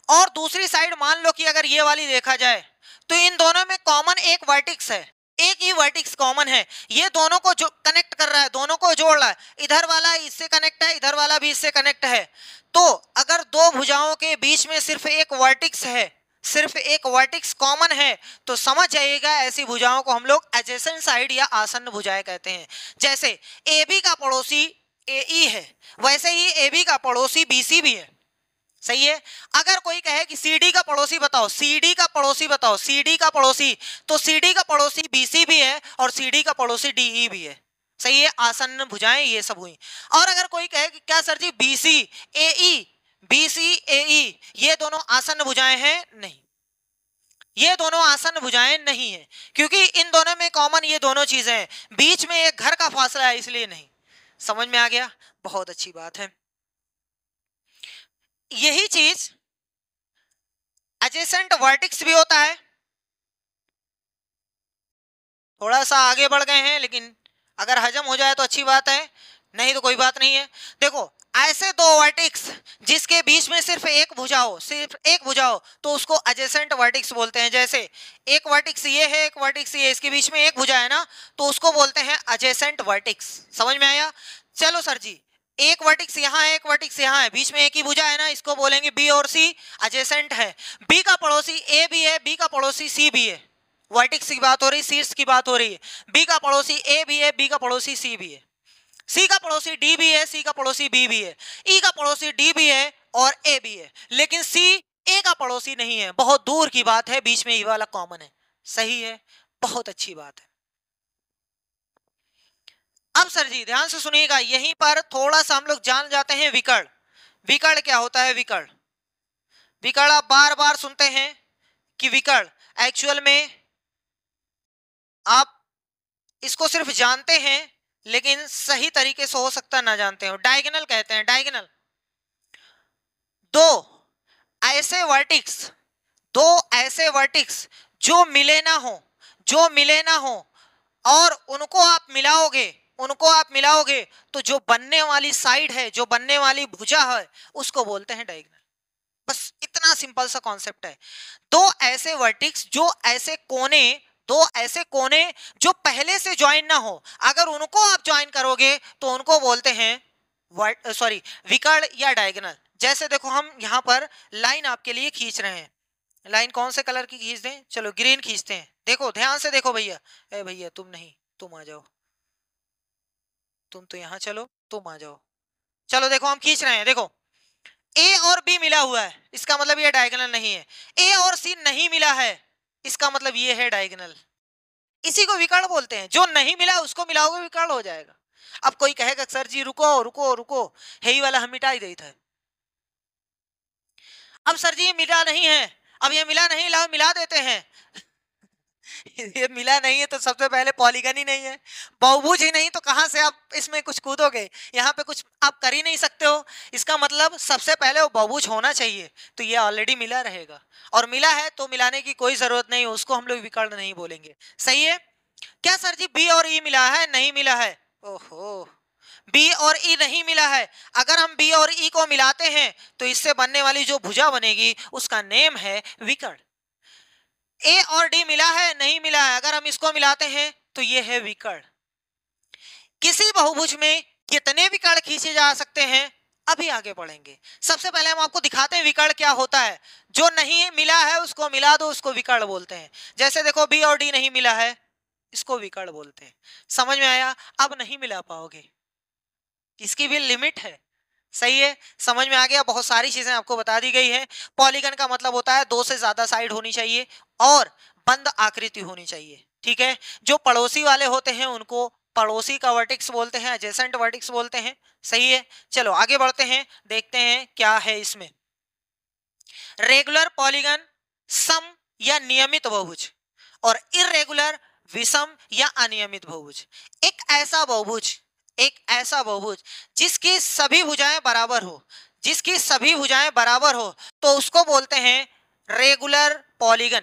और दूसरी साइड मान लो कि अगर ये वाली देखा जाए तो इन दोनों में कॉमन एक वर्टिक्स है, एक ही वर्टिक्स कॉमन है। ये दोनों को जो कनेक्ट कर रहा है, दोनों को जोड़ रहा है, इधर वाला इससे कनेक्ट है, इधर वाला भी इससे कनेक्ट है। तो अगर दो भुजाओं के बीच में सिर्फ एक वर्टिक्स है, सिर्फ एक वर्टिक्स कॉमन है, तो समझ जाइएगा ऐसी भुजाओं को हम लोग एडजेसेंट साइड या आसन्न भुजाएं कहते हैं। जैसे ए बी का पड़ोसी ए है, वैसे ही ए बी का पड़ोसी बी सी भी है। सही है। अगर कोई कहे कि सीडी का पड़ोसी बताओ, सीडी का पड़ोसी बताओ, सीडी का पड़ोसी, तो सीडी का पड़ोसी बीसी भी है और सीडी का पड़ोसी डीई भी है। सही है, आसन्न भुजाएं ये सब हुई। और अगर कोई कहे कि क्या सर जी बीसी एई, बीसी एई ये दोनों आसन्न भुजाएं हैं? नहीं, ये दोनों आसन्न भुजाएं नहीं है, क्योंकि इन दोनों में कॉमन ये दोनों चीजें हैं, बीच में एक घर का फासला है, इसलिए नहीं। समझ में आ गया? बहुत अच्छी बात है। यही चीज एडजेसेंट वर्टिक्स भी होता है। थोड़ा सा आगे बढ़ गए हैं, लेकिन अगर हजम हो जाए तो अच्छी बात है, नहीं तो कोई बात नहीं है। देखो ऐसे दो वर्टिक्स जिसके बीच में सिर्फ एक भुजा हो, सिर्फ एक भुजा हो, तो उसको एडजेसेंट वर्टिक्स बोलते हैं। जैसे एक वर्टिक्स ये है, एक वर्टिक्स ये, इसके बीच में एक भुजा है ना, तो उसको बोलते हैं एडजेसेंट वर्टिक्स। समझ में आया? चलो सर जी, एक वर्टिक्स यहाँ है, एक वर्टिक्स यहाँ है, बीच में एक ही भुजा है ना, इसको बोलेंगे बी और सी, एडजेसेंट है। बी का पड़ोसी ए भी है, बी का पड़ोसी सी भी है, वर्टिक्स की बात हो रही, शीर्ष की बात हो रही है। बी का पड़ोसी ए भी है, बी का पड़ोसी सी भी है, सी का पड़ोसी डी भी है, सी का पड़ोसी बी भी है, ई का पड़ोसी डी भी है और ए भी है, लेकिन सी ए का पड़ोसी नहीं है। बहुत दूर की बात है, बीच में ई वाला कॉमन है। सही है, बहुत अच्छी बात है। अब सर जी ध्यान से सुनिएगा, यहीं पर थोड़ा सा हम लोग जान जाते हैं विकर्ण। विकर्ण क्या होता है? विकर्ण, विकर्ण आप बार बार सुनते हैं कि विकर्ण एक्चुअल में आप इसको सिर्फ जानते हैं, लेकिन सही तरीके से हो सकता ना जानते हो। डायगोनल कहते हैं, डायगोनल। दो ऐसे वर्टिक्स, दो ऐसे वर्टिक्स जो मिले ना हो, जो मिले ना हो, और उनको आप मिलाओगे, उनको आप मिलाओगे तो जो बनने वाली साइड है, जो बनने वाली भुजा है, उसको बोलते हैं डायगोनल। बस इतना सिंपल सा कॉन्सेप्ट है। दो ऐसे वर्टिक्स, जो ऐसे कोने, दो ऐसे कोने जो पहले से ज्वाइन ना हो, अगर उनको आप ज्वाइन करोगे तो उनको बोलते हैं विकर्ण या डायगोनल। जैसे देखो हम यहाँ पर लाइन आपके लिए खींच रहे हैं, लाइन कौन से कलर की खींच दें? चलो ग्रीन खींचते हैं। देखो ध्यान से देखो भैया, ए भैया तुम नहीं, तुम आ जाओ, तुम तो यहाँ चलो, तुम आ जाओ। चलो देखो हम खींच रहे हैं, देखो ए और बी मिला हुआ है, इसका मतलब ये डायगोनल नहीं है। ए और सी नहीं मिला है, इसका मतलब ये है डायगोनल। इसी को विकर्ण बोलते हैं। जो नहीं मिला उसको मिलाओगे विकर्ण हो जाएगा। अब कोई कहेगा सर जी रुको रुको रुको, यही वाला हम मिटा ही देते थे। अब सर जी ये मिला नहीं है, अब ये मिला नहीं, लाओ मिला देते हैं। ये मिला नहीं है तो सबसे पहले पॉलीगन ही नहीं है, बहुभुज ही नहीं, तो कहां से आप इसमें कुछ कूदोगे? यहाँ पे कुछ आप कर ही नहीं सकते हो। इसका मतलब सबसे पहले वो बहुभुज होना चाहिए, तो ये ऑलरेडी मिला रहेगा। और मिला है तो मिलाने की कोई जरूरत नहीं, उसको हम लोग विकर्ण नहीं बोलेंगे। सही है। क्या सर जी बी और ई मिला है? नहीं मिला है। ओहो, बी और ई नहीं मिला है। अगर हम बी और ई को मिलाते हैं तो इससे बनने वाली जो भुजा बनेगी उसका नेम है विकर्ण। ए और डी मिला है? नहीं मिला है। अगर हम इसको मिलाते हैं तो ये है विकर्ण। किसी बहुभुज में कितने विकर्ण खींचे जा सकते हैं, अभी आगे बढ़ेंगे। सबसे पहले हम आपको दिखाते हैं विकर्ण क्या होता है। जो नहीं मिला है उसको मिला दो, उसको विकर्ण बोलते हैं। जैसे देखो बी और डी नहीं मिला है, इसको विकर्ण बोलते हैं। समझ में आया? अब नहीं मिला पाओगे, इसकी भी लिमिट है। सही है, समझ में आ गया? बहुत सारी चीजें आपको बता दी गई है। पॉलीगन का मतलब होता है दो से ज्यादा साइड होनी चाहिए और बंद आकृति होनी चाहिए। ठीक है, जो पड़ोसी वाले होते हैं उनको पड़ोसी का वर्टेक्स बोलते हैं, एडजेसेंट वर्टेक्स बोलते हैं। सही है, चलो आगे बढ़ते हैं, देखते हैं क्या है इसमें। रेगुलर पॉलीगन सम या नियमित बहुभुज और इर्रेगुलर विषम या अनियमित बहुभुज। एक ऐसा बहुभुज जिसकी सभी भुजाएं बराबर हो, जिसकी सभी भुजाएं बराबर हो तो उसको बोलते हैं रेगुलर पॉलीगन।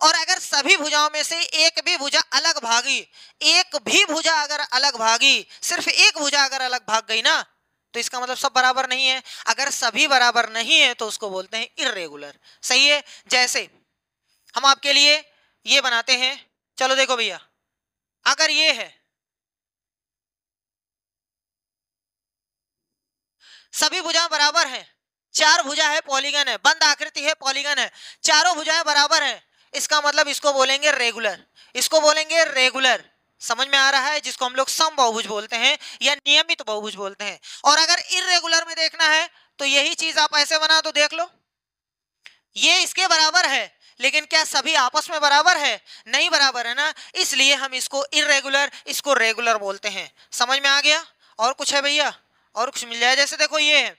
और अगर सभी भुजाओं में से एक भी भुजा अलग भागी, एक भी भुजा अगर अलग भागी, सिर्फ एक भुजा अगर अलग भाग गई ना, तो इसका मतलब सब बराबर नहीं है। अगर सभी बराबर नहीं है तो उसको बोलते हैं इर्रेगुलर। सही है, जैसे हम आपके लिए ये बनाते हैं, चलो देखो भैया, अगर ये है सभी भुजाएं बराबर हैं, चार भुजा है, पॉलीगन है, बंद आकृति है, पॉलीगन है, चारों भुजाएं बराबर हैं, इसका मतलब इसको बोलेंगे रेगुलर, इसको बोलेंगे रेगुलर। समझ में आ रहा है, जिसको हम लोग सम बहुभुज बोलते हैं या नियमित बहुभुज बोलते हैं। और अगर इर्रेगुलर में देखना है तो यही चीज आप ऐसे बना तो देख लो, ये इसके बराबर है, लेकिन क्या सभी आपस में बराबर है? नहीं बराबर है ना, इसलिए हम इसको इर्रेगुलर, इसको रेगुलर बोलते हैं। समझ में आ गया? और कुछ है भैया? और कुछ मिल जाए, जैसे देखो ये है,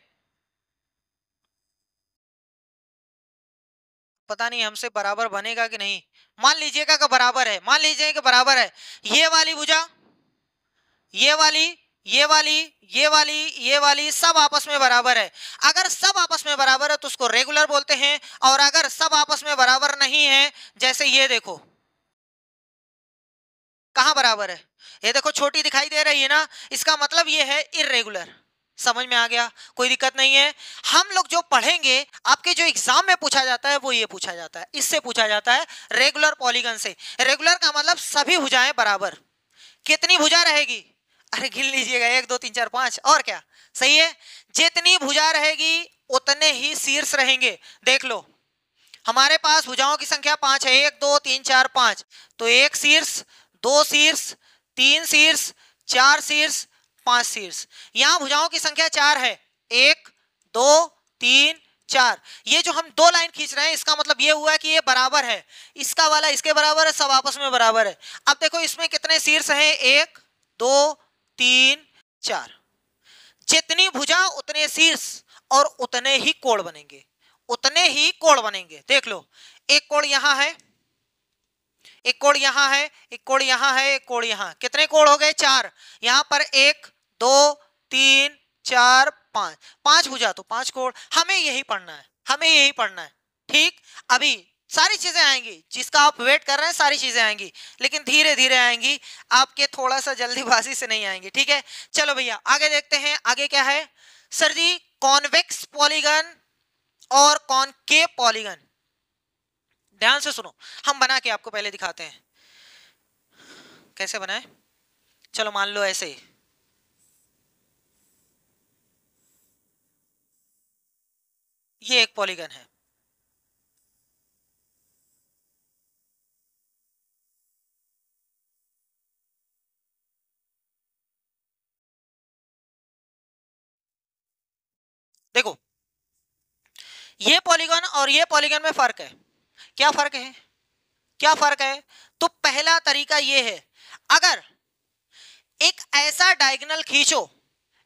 पता नहीं हमसे बराबर बनेगा कि नहीं, मान लीजिएगा कि बराबर है, मान लीजिए कि बराबर है, ये वाली भुजा, ये वाली, ये वाली, ये वाली, ये वाली सब आपस में बराबर है। अगर सब आपस में बराबर है तो उसको रेगुलर बोलते हैं, और अगर सब आपस में बराबर नहीं है, जैसे ये देखो कहां बराबर है, ये देखो छोटी दिखाई दे रही है ना, इसका मतलब ये है इर्रेगुलर। समझ में आ गया? कोई दिक्कत नहीं है। हम लोग जो पढ़ेंगे, आपके जो एग्जाम में पूछा जाता है वो ये पूछा जाता है, इससे पूछा जाता है रेगुलर पॉलीगन से। रेगुलर का मतलब सभी भुजाएं बराबर। कितनी भुजा रहेगी? अरे गिन लीजिएगा, 1 2 3 4 5, और क्या। सही है, जितनी भुजा रहेगी उतने ही शीर्ष रहेंगे। देख लो, हमारे पास भुजाओं की संख्या 5 है, 1 2 3 4 5, तो एक शीर्ष, दो शीर्ष, तीन शीर्ष, चार शीर्ष, पांच शीर्ष। यहां भुजाओं की संख्या 4 है, 1 2 3 4। ये जो हम दो लाइन खींच रहे हैं, इसका मतलब ये हुआ कि ये बराबर है, इसका वाला इसके बराबर है, सब आपस में बराबर है। अब देखो इसमें कितने शीर्ष हैं, 1 2 3 4। जितनी भुजा उतने शीर्ष और उतने ही कोण बनेंगे, उतने ही कोण बनेंगे। देख लो, एक कोण यहां है, एक कोण यहां है, एक कोण यहां है, एक कोण यहां, कितने कोण हो गए? 4। यहां पर 1 2 3 4 5, 5 भुजा तो 5 कोण। हमें यही पढ़ना है, हमें यही पढ़ना है। ठीक, अभी सारी चीजें आएंगी, जिसका आप वेट कर रहे हैं सारी चीजें आएंगी, लेकिन धीरे धीरे आएंगी, आपके थोड़ा सा जल्दीबाजी से नहीं आएंगी। ठीक है, चलो भैया आगे देखते हैं। आगे क्या है सर जी? कॉन्वेक्स पॉलीगन और कॉनकेव पॉलीगन। ध्यान से सुनो, हम बना के आपको पहले दिखाते हैं कैसे बनाए। चलो मान लो ऐसे, ये एक पॉलीगन है, देखो ये पॉलीगन और ये पॉलीगन में फर्क है। क्या फर्क है? क्या फर्क है? तो पहला तरीका ये है, अगर एक ऐसा डायगोनल खींचो,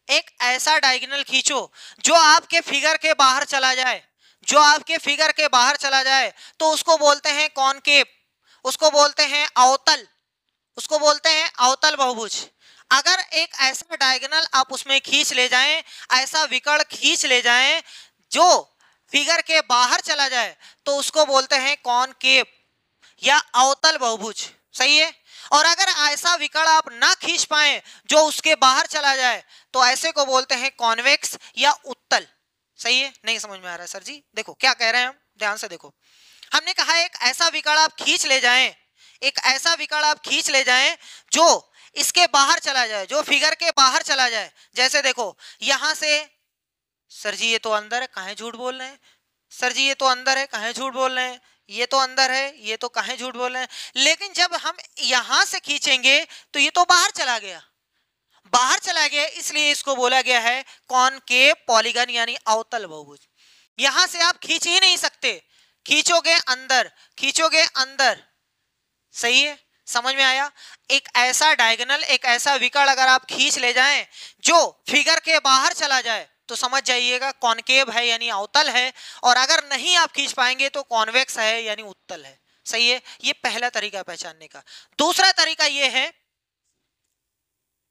एक ऐसा डायगोनल खींचो जो आपके फिगर के बाहर चला जाए, जो आपके फिगर के बाहर चला जाए, तो उसको बोलते हैं कॉनकेव, उसको बोलते हैं अवतल, उसको बोलते हैं अवतल बहुभुज। अगर एक ऐसा डायगोनल आप उसमें खींच ले जाएं, ऐसा विकर्ण खींच ले जाएं जो फिगर के बाहर चला जाए, तो उसको बोलते हैं कॉनकेव या अवतल बहुभुज। सही है, और अगर ऐसा विकर्ण आप ना खींच पाए जो उसके बाहर चला जाए, तो ऐसे को बोलते हैं कॉन्वेक्स या उत्तल। सही है, नहीं समझ में आ रहा है सर जी? देखो क्या कह रहे हैं हम, ध्यान से देखो। हमने कहा एक ऐसा विकर्ण आप खींच ले जाएं, एक ऐसा विकर्ण आप खींच ले जाएं जो इसके बाहर चला जाए, जो फिगर के बाहर चला जाए। जैसे देखो यहां से, सर जी ये तो अंदर है, कहां झूठ बोल रहे हैं? सर जी ये तो अंदर है, कहां झूठ बोल रहे हैं? ये तो अंदर है, ये तो कहां झूठ बोल रहे हैं? लेकिन जब हम यहां से खींचेंगे तो ये तो बाहर चला गया, बाहर चला गया, इसलिए इसको बोला गया है कॉनकेव पॉलीगन यानी अवतल बहुभुज। यहां से आप खींच ही नहीं सकते, खींचोगे अंदर, खींचोगे अंदर। सही है, समझ में आया? एक ऐसा डायगोनल, एक ऐसा विकर्ण अगर आप खींच ले जाएं जो फिगर के बाहर चला जाए तो समझ जाइएगा कॉनकेव है यानी अवतल है, और अगर नहीं आप खींच पाएंगे तो कॉन्वेक्स है यानी उत्तल है। सही है? ये पहला तरीका पहचानने का। दूसरा तरीका ये है,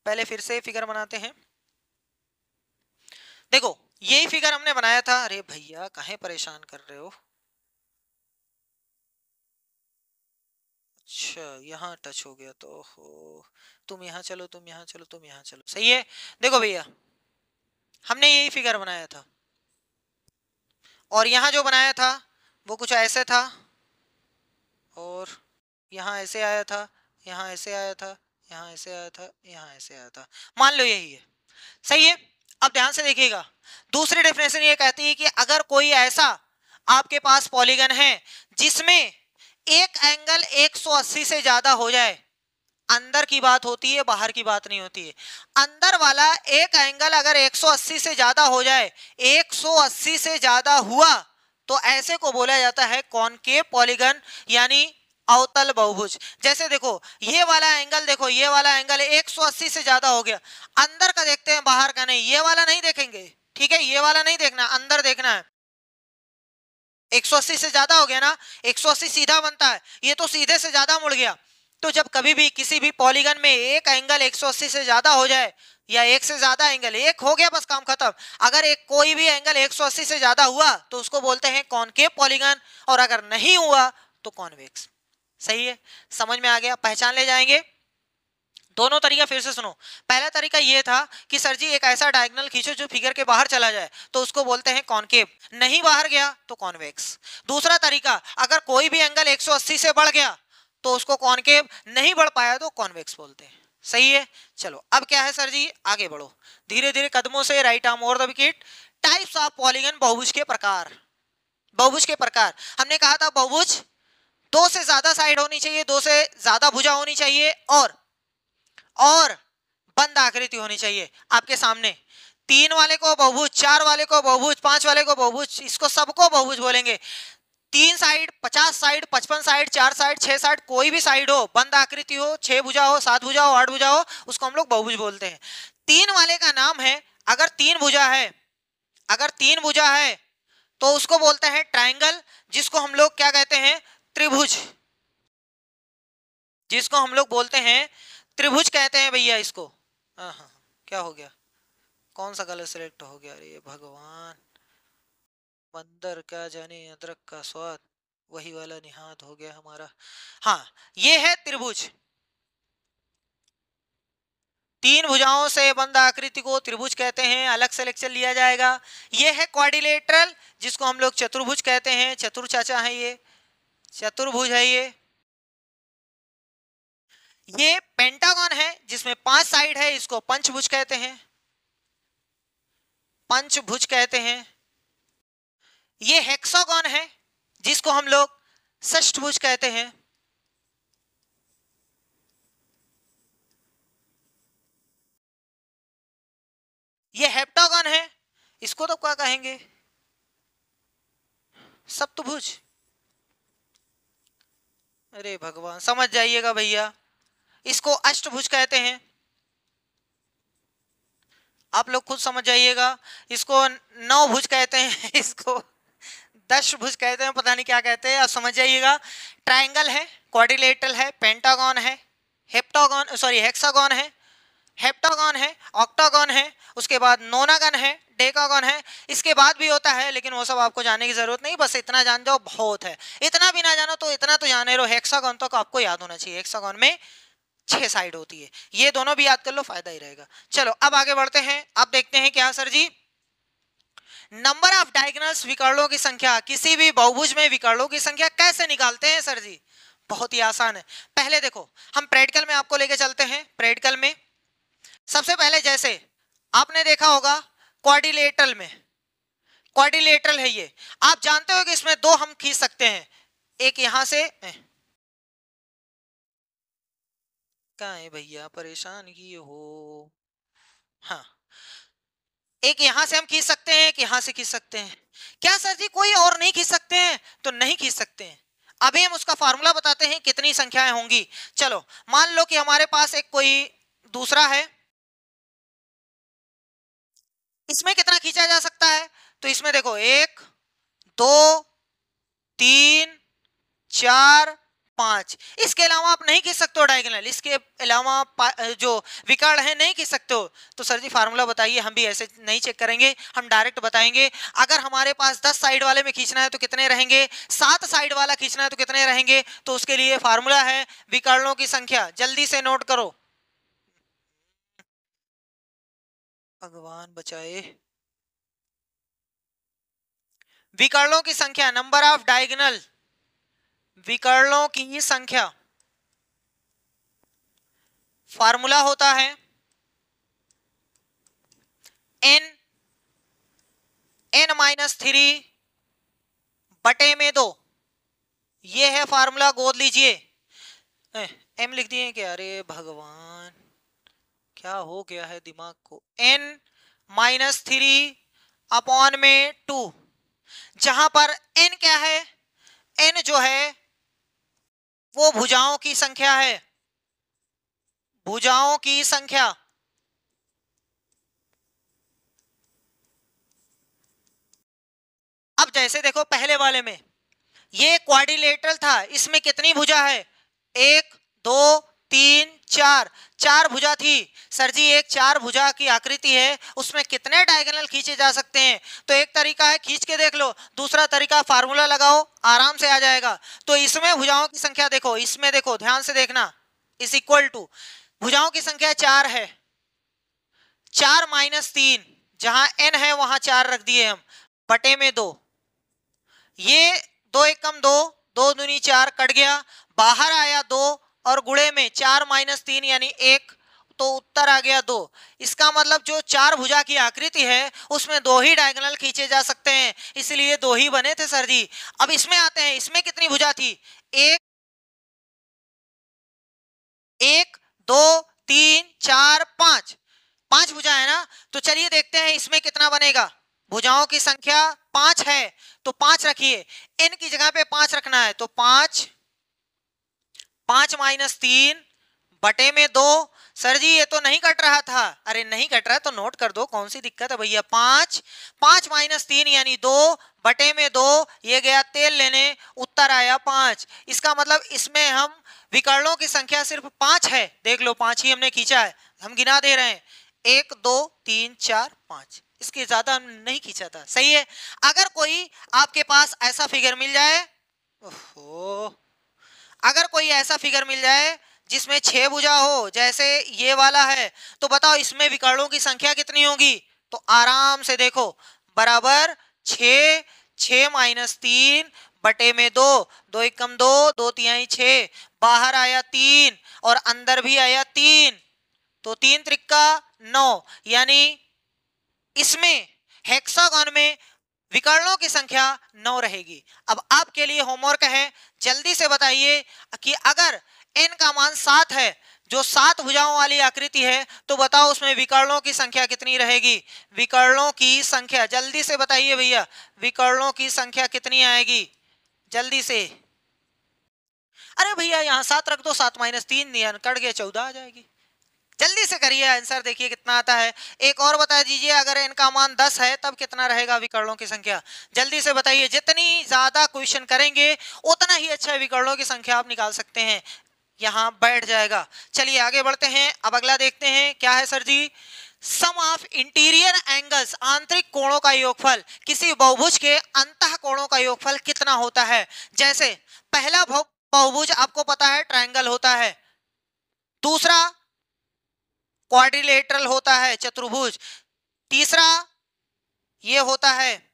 पहले फिर से फिगर बनाते हैं। देखो यही फिगर हमने बनाया था। अरे भैया काहे परेशान कर रहे हो? अच्छा यहाँ टच हो गया तो हो, तुम यहाँ चलो, तुम यहाँ चलो, तुम यहाँ चलो। सही है? देखो भैया हमने यही फिगर बनाया था, और यहाँ जो बनाया था वो कुछ ऐसे था, और यहाँ ऐसे आया था, यहाँ ऐसे आया था, यहाँ ऐसे आया था, यहाँ ऐसे आया था। मान लो यही है। सही है? अब ध्यान से देखिएगा, दूसरी डेफिनेशन ये कहती है कि अगर कोई ऐसा आपके पास पॉलीगन है जिसमें एक एंगल 180 से ज्यादा हो जाए, अंदर की बात होती है, बाहर की बात नहीं होती है। अंदर वाला एक एंगल अगर 180 से ज्यादा हो जाए, 180 से ज्यादा हुआ तो ऐसे को बोला जाता है कॉनकेव पॉलीगन यानी अवतल बहुभुज। जैसे देखो ये वाला एंगल, देखो ये वाला एंगल 180 से ज्यादा हो गया, अंदर का देखते हैं बाहर का नहीं, ये वाला नहीं देखेंगे, ठीक है? ये वाला नहीं देखना, अंदर देखना है। 180 से ज्यादा हो गया ना, 180 सीधा बनता है, ये तो सीधे से ज्यादा मुड़ गया। तो जब कभी भी किसी भी पॉलीगन में एक एंगल 180 से ज्यादा हो जाए, या एक से ज्यादा एंगल, एक हो गया बस काम खत्म, अगर एक कोई भी एंगल 180 से ज्यादा हुआ तो उसको बोलते हैं कॉनकेव पॉलीगन, और अगर नहीं हुआ तो कॉन्वेक्स। सही है? समझ में आ गया? पहचान ले जाएंगे। दोनों तरीका फिर से सुनो। पहला तरीका ये था कि सर जी एक ऐसा डायगोनल खींचो जो फिगर के बाहर चला जाए, तो उसको बोलते हैं कॉनकेव, नहीं बाहर गया तो कॉन्वेक्स। दूसरा तरीका, अगर कोई भी एंगल 180 से बढ़ गया तो उसको कॉनकेव, नहीं बढ़ पाया तो कॉन्वेक्स बोलते हैं। सही है? चलो अब क्या है सर जी, आगे बढ़ो धीरे धीरे कदमों से, right arm over the wicket. Types of polygon, बहुभुज के प्रकार। बहुभुज के प्रकार हमने कहा था, बहुभुज दो से ज्यादा साइड होनी चाहिए, दो से ज्यादा भुजा होनी चाहिए, और बंद आकृति होनी चाहिए। आपके सामने 3 वाले को बहुभुज, 4 वाले को बहुभुज, 5 वाले को बहुभुज, इसको सबको बहुभुज बोलेंगे। 3 side, 50 side, 55 side, 4 side, 6 side, कोई भी साइड हो, बंद आकृति हो, 6 भुजा हो, 7 भुजा हो, 8 भुजा हो, उसको हम लोग बहुभुज बोलते हैं। 3 वाले का नाम है, अगर 3 भुजा है, अगर 3 भुजा है तो उसको बोलते हैं ट्राइंगल, जिसको हम लोग क्या कहते हैं, त्रिभुज, जिसको हम लोग बोलते हैं त्रिभुज कहते हैं भैया इसको। हाँ हाँ, क्या हो गया, कौन सा कलर सिलेक्ट हो गया? अरे भगवान, बंदर क्या जाने अदरक का स्वाद, वही वाला निहात हो गया हमारा। हाँ, ये है त्रिभुज, 3 भुजाओं से बंद आकृति को त्रिभुज कहते हैं, अलग से लेक्चर लिया जाएगा। ये है क्वाड्रिलेटरल, जिसको हम लोग चतुर्भुज कहते हैं, चतुर चाचा है ये, चतुर्भुज है ये। ये पेंटागन है जिसमें 5 साइड है, इसको पंचभुज कहते हैं, पंचभुज कहते हैं। ये हेक्सागन है जिसको हम लोग षष्ठभुज कहते हैं। ये हेप्टागन है, इसको तो क्या कहेंगे, सप्तभुज। अरे भगवान, समझ जाइएगा भैया, इसको अष्टभुज कहते हैं। आप लोग खुद समझ जाइएगा, इसको नवभुज कहते हैं, इसको 10 भुज कहते हैं, पता नहीं क्या कहते हैं, आप समझ जाइएगा। ट्राइंगल है, क्वाड्रिलेटरल है, पेंटागन है, हेप्टागन सॉरी हेक्सागन है, हेप्टागन है, ऑक्टागन है, उसके बाद नोनागन है, डेकागन है। इसके बाद भी होता है, लेकिन वो सब आपको जानने की जरूरत नहीं, बस इतना जान जाओ बहुत है। इतना भी ना जानो तो इतना तो जाने रहो, हेक्सागन तक आपको याद होना चाहिए। हेक्सागन में 6 साइड होती है, ये दोनों भी याद कर लो, फायदा ही रहेगा। चलो अब आगे बढ़ते हैं। अब देखते हैं क्या sir ji, number of diagonals, विकर्णों की संख्या। किसी भी बहुभुज में विकर्णों की संख्या कैसे निकालते हैं सर जी? बहुत ही आसान है। पहले देखो हम प्रैक्टिकल में आपको लेके चलते हैं। प्रैक्टिकल में सबसे पहले जैसे आपने देखा होगा क्वाड्रिलेटरल में, क्वाड्रिलेटरल है ये, आप जानते हो कि इसमें 2 हम खींच सकते हैं, एक यहां से, कहाँ है भैया, परेशान किए हो, हाँ, एक यहां से हम खींच सकते हैं, एक यहां से खींच सकते हैं। क्या सर जी कोई और नहीं खींच सकते हैं? तो नहीं खींच सकते हैं। अभी हम उसका फार्मूला बताते हैं कितनी संख्याएं होंगी। चलो मान लो कि हमारे पास एक कोई दूसरा है, इसमें कितना खींचा जा सकता है, तो इसमें देखो 1 2 3 4 5, इसके अलावा आप नहीं खींच सकते हो डायगोनल, इसके अलावा जो विकर्ण है नहीं खींच सकते हो। तो सर जी फार्मूला बताइए, हम भी ऐसे नहीं चेक करेंगे, हम डायरेक्ट बताएंगे। अगर हमारे पास 10 साइड वाले में खींचना है तो कितने रहेंगे, 7 साइड वाला खींचना है तो कितने रहेंगे, तो उसके लिए फार्मूला है विकर्णों की संख्या, जल्दी से नोट करो, भगवान बचाए। विकर्णों की संख्या, नंबर ऑफ डायगोनल, विकर्णों की संख्या, फार्मूला होता है n-3 बटे में 2, ये है फार्मूला, गोद लीजिए। m लिख दिए क्या, अरे भगवान क्या हो गया है दिमाग को। n-3 अपॉन में 2, जहां पर n क्या है, n जो है वो भुजाओं की संख्या है, भुजाओं की संख्या। अब जैसे देखो पहले वाले में ये क्वाड्रिलेटरल था, इसमें कितनी भुजा है, 1 2 3 4, 4 भुजा थी। सर जी एक 4 भुजा की आकृति है, उसमें कितने डायगोनल खींचे जा सकते हैं, तो एक तरीका है खींच के देख लो, दूसरा तरीका फार्मूला लगाओ, आराम से आ जाएगा। तो इसमें भुजाओं की संख्या देखो, इसमें देखो ध्यान से देखना, इज इक्वल टू भुजाओं की संख्या 4 है, 4 माइनस 3, जहां n है वहां 4 रख दिए हम, बटे में 2, ये 2 एकम 2, 2 दूनी 4 कट गया, बाहर आया 2 और गुणे में 4 माइनस 3 यानी 1, तो उत्तर आ गया 2। इसका मतलब जो 4 भुजा की आकृति है उसमें 2 ही डायगोनल खींचे जा सकते हैं, इसलिए 2 ही बने थे सर जी। अब इसमें आते हैं, इसमें कितनी भुजा थी, 1 2 3 4 5, 5 भुजा है ना। तो चलिए देखते हैं इसमें कितना बनेगा, भुजाओं की संख्या 5 है तो 5 रखिए, n की जगह पे 5 रखना है, तो 5 माइनस 3 बटे में 2। सर जी ये तो नहीं कट रहा था, अरे नहीं कट रहा तो नोट कर दो, कौन सी दिक्कत है भैया। 5 माइनस 3 यानी 2 बटे में 2, ये गया तेल लेने, उत्तर आया 5। इसका मतलब इसमें हम विकर्णों की संख्या सिर्फ 5 है, देख लो 5 ही हमने खींचा है, हम गिना दे रहे हैं 1 2 3 4 5, इसके ज्यादा हम नहीं खींचा था, सही है। अगर कोई आपके पास ऐसा फिगर मिल जाए, ओहो, अगर कोई ऐसा फिगर मिल जाए जिसमें 6 भुजा हो जैसे ये वाला है, तो बताओ इसमें विकर्णों की संख्या कितनी होगी, तो आराम से देखो, बराबर 6, 6 माइनस 3 बटे में 2, 2 एकम 2, 2 तिहाई 6, बाहर आया 3 और अंदर भी आया 3, तो 3 त्रिक्का 9, यानी इसमें हेक्सागोन में विकर्णों की संख्या 9 रहेगी। अब आपके लिए होमवर्क है, जल्दी से बताइए कि अगर n का मान 7 है, जो 7 भुजाओं वाली आकृति है, तो बताओ उसमें विकर्णों की संख्या कितनी रहेगी, विकर्णों की संख्या जल्दी से बताइए भैया, विकर्णों की संख्या कितनी आएगी, जल्दी से। अरे भैया यहाँ 7 रख दो, 7 माइनस 3 दिया कट गया, 14 आ जाएगी, जल्दी से करिए आंसर, देखिए कितना आता है। एक और बता दीजिए, अगर इनका मान 10 है तब कितना रहेगा विकर्णों की संख्या, जल्दी से बताइए, जितनी ज्यादा क्वेश्चन करेंगे उतना ही अच्छा विकर्णों की संख्या आप निकाल सकते हैं, यहाँ बैठ जाएगा। चलिए आगे बढ़ते हैं, अब अगला देखते हैं क्या है sir ji, sum of interior angles, आंतरिक कोणों का योगफल, किसी बहुभुज के अंतः कोणों का योगफल कितना होता है। जैसे पहला बहुभुज आपको पता है ट्रायंगल होता है, दूसरा क्वाड्रिलेटरल होता है चतुर्भुज, तीसरा ये होता है,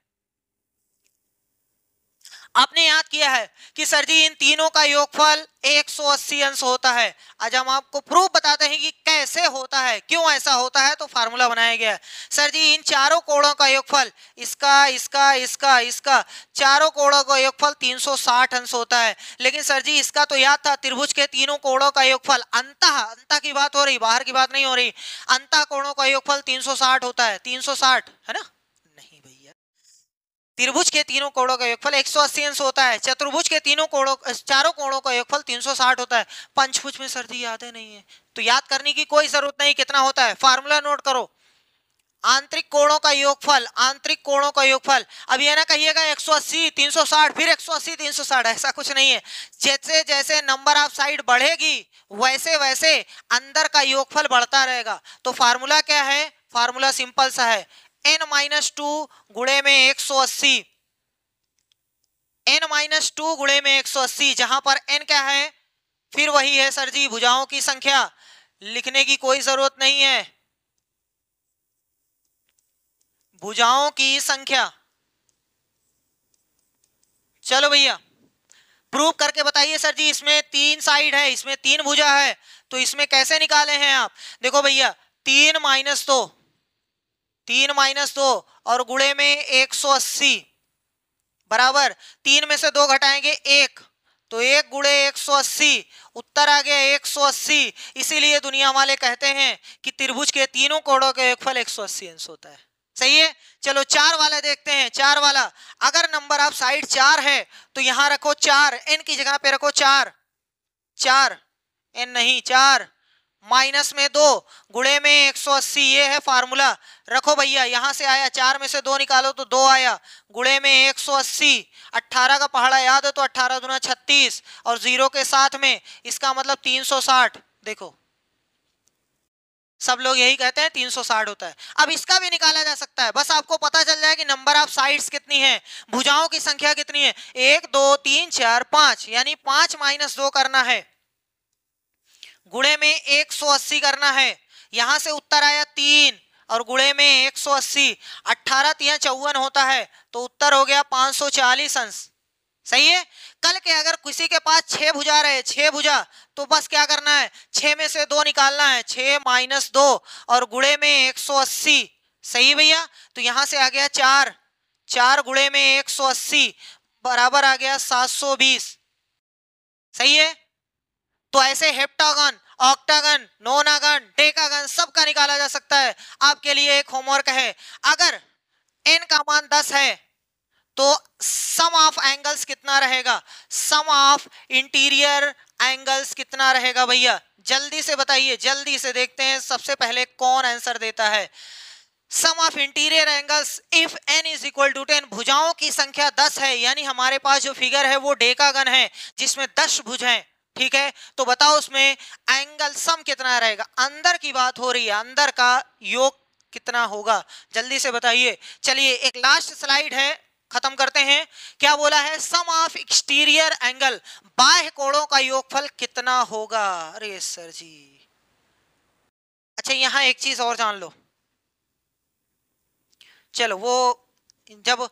आपने याद किया है कि सर जी इन तीनों का योगफल 180 अंश होता है। आज हम आपको प्रूफ बताते हैं कि कैसे होता है, क्यों ऐसा होता है, तो फार्मूला बनाया गया है। सर जी इन चारों कोणों का योगफल, इसका इसका इसका इसका, चारों कोणों का योगफल 360 अंश होता है। लेकिन सर जी इसका तो याद था, त्रिभुज के तीनों कोणों का योगफल, अंतः की बात हो रही, बाहर की बात नहीं हो रही, अंतः कोणों का योगफल 360 होता है, 360 है ना, नहीं भैया त्रिभुज के तीनों कोणों का योगफल 180 अंश होता है, चतुर्भुज के चारों कोणों का योगफल 360 होता है। पंचभुज में सर जी याद है नहीं है, तो याद करने की कोई जरूरत नहीं, कितना होता है फार्मूला नोट करो। आंतरिक कोणों का योगफल, आंतरिक कोणों का योगफल। अब ये ना कहिएगा 180 360 फिर 180 360, ऐसा कुछ नहीं है। जैसे जैसे नंबर ऑफ साइड बढ़ेगी वैसे वैसे अंदर का योगफल बढ़ता रहेगा। तो फार्मूला क्या है, फार्मूला सिंपल सा है, n-2 गुणे में 180, n-2 गुणे में 180, जहां पर n क्या है, फिर वही है सर जी भुजाओं की संख्या, लिखने की कोई जरूरत नहीं है, भुजाओं की संख्या। चलो भैया प्रूव करके बताइए सर जी, इसमें 3 साइड है, इसमें 3 भुजा है, तो इसमें कैसे निकाले हैं आप। देखो भैया 3 - 2, 3 - 2 और गुणे में 180 बराबर 3 में से 2 घटाएंगे 1, तो 1 गुणे 180, उत्तर आ गया 180। इसीलिए दुनिया वाले कहते हैं कि त्रिभुज के तीनों कोणों का योगफल 180 अंश होता है। सही है। चलो 4 वाला देखते हैं। 4 वाला, अगर नंबर ऑफ साइड 4 है तो यहां रखो 4, n की जगह पे रखो 4, 4 n नहीं 4, माइनस में 2 गुणे में 180, ये है फार्मूला। रखो भैया, यहां से आया 4 में से 2 निकालो तो 2 आया, गुणे में 180, 18 का पहाड़ा याद है तो 18 दूना 36 और 0 के साथ में, इसका मतलब 360। देखो सब लोग यही कहते हैं 360 होता है। अब इसका भी निकाला जा सकता है, बस आपको पता चल जाए कि नंबर ऑफ साइड्स कितनी है, भुजाओं की संख्या कितनी है, 1 2 3 4 5, यानी 5 - 2 करना है, गुणे में 180 करना है। यहां से उत्तर आया 3 और गुणे में 180, 18 3 54 होता है, तो उत्तर हो गया 540 अंश। सही है। कल के अगर किसी के पास 6 भुजा रहे, 6 भुजा, तो बस क्या करना है, 6 में से 2 निकालना है, 6 - 2 और गुणे में 180। सही भैया। तो यहां से आ गया 4, 4 गुणे में 180 बराबर आ गया 720। सही है। तो ऐसे हेप्टागन, ऑक्टागन, नोनागन, डेकागन सबका निकाला जा सकता है। आपके लिए एक होमवर्क है, अगर n का मान 10 है तो सम ऑफ एंगल्स कितना रहेगा, सम ऑफ इंटीरियर एंगल्स कितना रहेगा भैया, जल्दी से बताइए, जल्दी से देखते हैं सबसे पहले कौन आंसर देता है। Sum of interior angles if n is equal to 10, भुजाओं की संख्या 10 है, यानी हमारे पास जो फिगर है वो डेकागन है जिसमें 10 भुज हैं। ठीक है, तो बताओ उसमें एंगल सम कितना रहेगा, अंदर की बात हो रही है, अंदर का योग कितना होगा, जल्दी से बताइए। चलिए एक लास्ट स्लाइड है, खत्म करते हैं। क्या बोला है, सम ऑफ एक्सटीरियर एंगल, बाह्य कोणों का योगफल कितना होगा। अरे सर जी, अच्छा यहां एक चीज और जान लो, चलो वो जब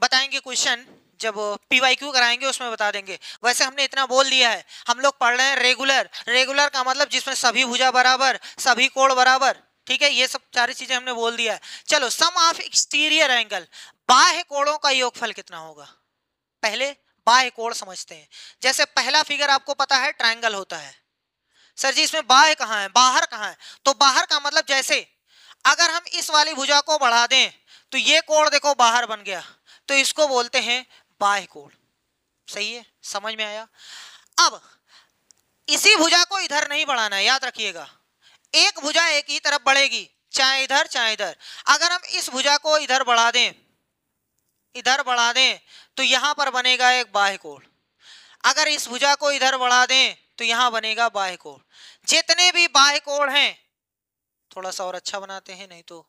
बताएंगे क्वेश्चन, जब PYQ कराएंगे उसमें बता देंगे। वैसे हमने इतना बोल दिया है, हम लोग पढ़ रहे हैं रेगुलर, रेगुलर का मतलब जिसमें सभी भुजा बराबर, सभी कोण बराबर। ठीक है, ये सब सारी चीजें हमने बोल दिया है। चलो सम ऑफ एक्सटीरियर एंगल, बाह्य कोणों का योगफल कितना होगा। पहले बाह्य कोण समझते हैं। जैसे पहला फिगर आपको पता है ट्रायंगल होता है, सर जी इसमें बाह्य कहाँ है, बाहर कहाँ है, तो बाहर का मतलब जैसे अगर हम इस वाली भुजा को बढ़ा दें तो ये कोण देखो बाहर बन गया, तो इसको बोलते हैं बाह्य कोण। सही है, समझ में आया। अब इसी भुजा को इधर नहीं बढ़ाना है, याद रखिएगा, एक भुजा एक ही तरफ बढ़ेगी, चाहे इधर चाहे इधर। अगर हम इस भुजा को इधर बढ़ा दें, इधर बढ़ा दें तो यहां पर बनेगा एक बाह्य कोण, अगर इस भुजा को इधर बढ़ा दें तो यहां बनेगा बाह्य कोण। जितने भी बाह्य कोण हैं, थोड़ा सा और अच्छा बनाते हैं, नहीं तो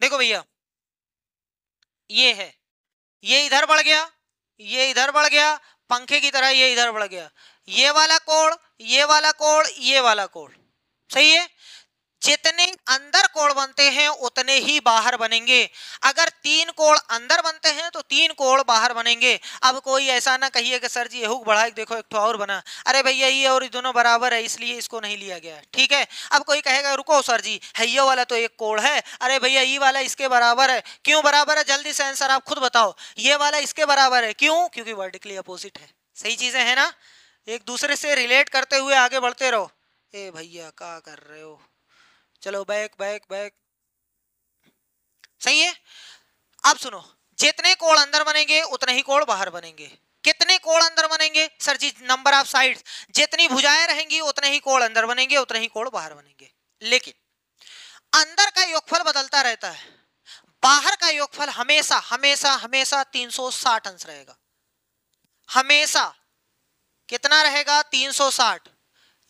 देखो भैया ये है, ये इधर बढ़ गया, ये इधर बढ़ गया, पंखे की तरह ये इधर बढ़ गया, ये वाला कोण, ये वाला कोण, ये वाला कोण। सही है। जितने अंदर कोण बनते हैं उतने ही बाहर बनेंगे। अगर 3 कोण अंदर बनते हैं तो 3 कोण बाहर बनेंगे। अब कोई ऐसा ना कहिए कि सर जी ये हुक बढ़ा, देखो एक तो और बना, अरे भैया ये और दोनों बराबर है इसलिए इसको नहीं लिया गया। ठीक है। अब कोई कहेगा रुको सर जी है ये वाला तो एक कोण है, अरे भैया ये वाला इसके बराबर है, क्यों बराबर है, जल्दी से आंसर आप खुद बताओ। ये वाला इसके बराबर है, क्यों, क्योंकि वर्टिकली अपोजिट है। सही चीजें है ना, एक दूसरे से रिलेट करते हुए आगे बढ़ते रहो। ए भैया क्या कर रहे हो, चलो बैक बैक बैक। अब सुनो, जितने कोण अंदर बनेंगे उतने ही कोण बाहर बनेंगे। कितने कोण अंदर बनेंगे sir ji? Number of sides. जितनी भुजाएं रहेंगी उतने ही कोण अंदर बनेंगे, उतने ही कोण बाहर बनेंगे। लेकिन अंदर का योगफल बदलता रहता है, बाहर का योगफल हमेशा हमेशा हमेशा 360 अंश रहेगा। हमेशा कितना रहेगा? 360।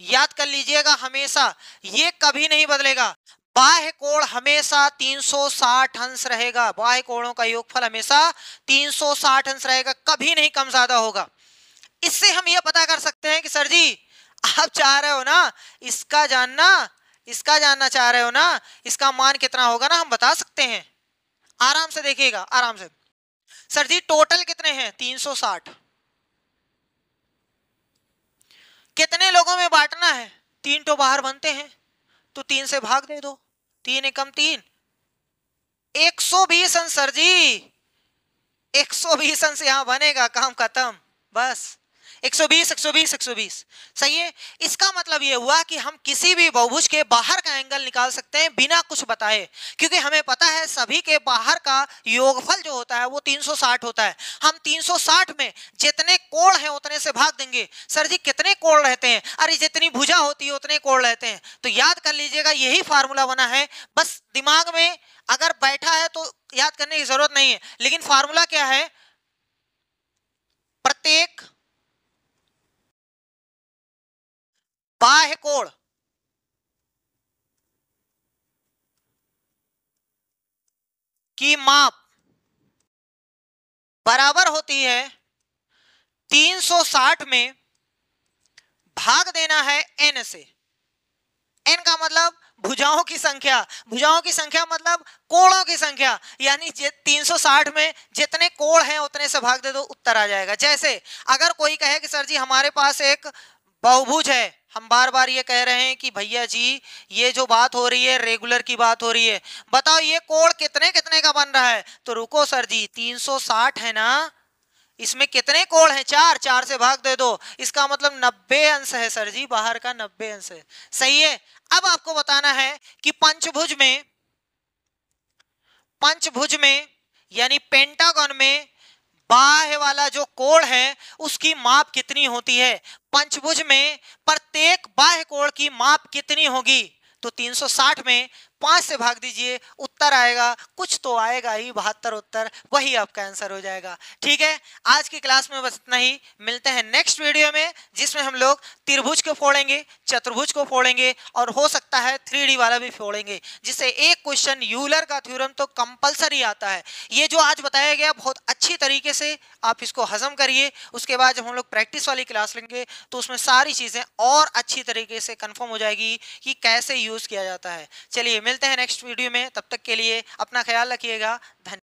याद कर लीजिएगा, हमेशा, ये कभी नहीं बदलेगा। बाह्य कोण हमेशा 360 अंश रहेगा। बाह्य कोणों का योगफल हमेशा 360 अंश रहेगा, कभी नहीं कम ज्यादा होगा। इससे हम यह पता कर सकते हैं कि सर जी आप चाह रहे हो ना इसका जानना, इसका जानना चाह रहे हो ना, इसका मान कितना होगा ना, हम बता सकते हैं। आराम से देखिएगा, आराम से। सर जी टोटल कितने हैं? 360। कितने लोगों में बांटना है? 3 तो बाहर बनते हैं, तो 3 से भाग दे दो। 3 एकम 3, 120 अंश सर जी। 120 अंश यहां बनेगा, काम खत्म, बस। 120 120 120 सही है। इसका मतलब यह हुआ कि हम किसी भी बहुभुज के बाहर का एंगल निकाल सकते हैं बिना कुछ बताए, क्योंकि हमें पता है सभी के बाहर का योगफल जो होता है वो 360 होता है। हम 360 में जितने कोण हैं उतने से भाग देंगे। सर जी कितने कोण रहते हैं? अरे जितनी भुजा होती है उतने कोण रहते हैं। तो याद कर लीजिएगा, यही फार्मूला बना है। बस दिमाग में अगर बैठा है तो याद करने की जरूरत नहीं है, लेकिन फार्मूला क्या है? प्रत्येक बाह्य कोण की माप बराबर होती है 360 में भाग देना है n से। n का मतलब भुजाओं की संख्या, भुजाओं की संख्या मतलब कोणों की संख्या, यानी 360 में जितने कोण हैं उतने से भाग दे दो, उत्तर आ जाएगा। जैसे अगर कोई कहे कि सर जी हमारे पास एक बहुभुज है, हम बार बार ये कह रहे हैं कि भैया जी ये जो बात हो रही है रेगुलर की बात हो रही है, बताओ ये कोण कितने कितने का बन रहा है? तो रुको सर जी, 360 है ना, इसमें कितने कोण हैं? 4, 4 से भाग दे दो, इसका मतलब 90 अंश है सर जी, बाहर का 90 अंश है। सही है। अब आपको बताना है कि पंचभुज में यानी पेंटागन में बाह्य वाला जो कोण है उसकी माप कितनी होती है? पंचभुज में प्रत्येक बाह्य कोण की माप कितनी होगी? तो 360 में 5 से भाग दीजिए, उत्तर आएगा, कुछ तो आएगा ही, 72 उत्तर, वही आपका आंसर हो जाएगा। ठीक है, आज की क्लास में बस इतना ही। मिलते हैं नेक्स्ट वीडियो में, जिसमें हम लोग त्रिभुज को फोड़ेंगे, चतुर्भुज को फोड़ेंगे, और हो सकता है 3D वाला भी फोड़ेंगे, जिससे एक क्वेश्चन यूलर का थ्योरम तो कंपलसरी आता है। ये जो आज बताया गया बहुत अच्छी तरीके से आप इसको हजम करिए, उसके बाद जब हम लोग प्रैक्टिस वाली क्लास लेंगे तो उसमें सारी चीजें और अच्छी तरीके से कंफर्म हो जाएगी कि कैसे यूज किया जाता है। चलिए मिलते हैं नेक्स्ट वीडियो में, तब तक के लिए अपना ख्याल रखिएगा। धन्यवाद।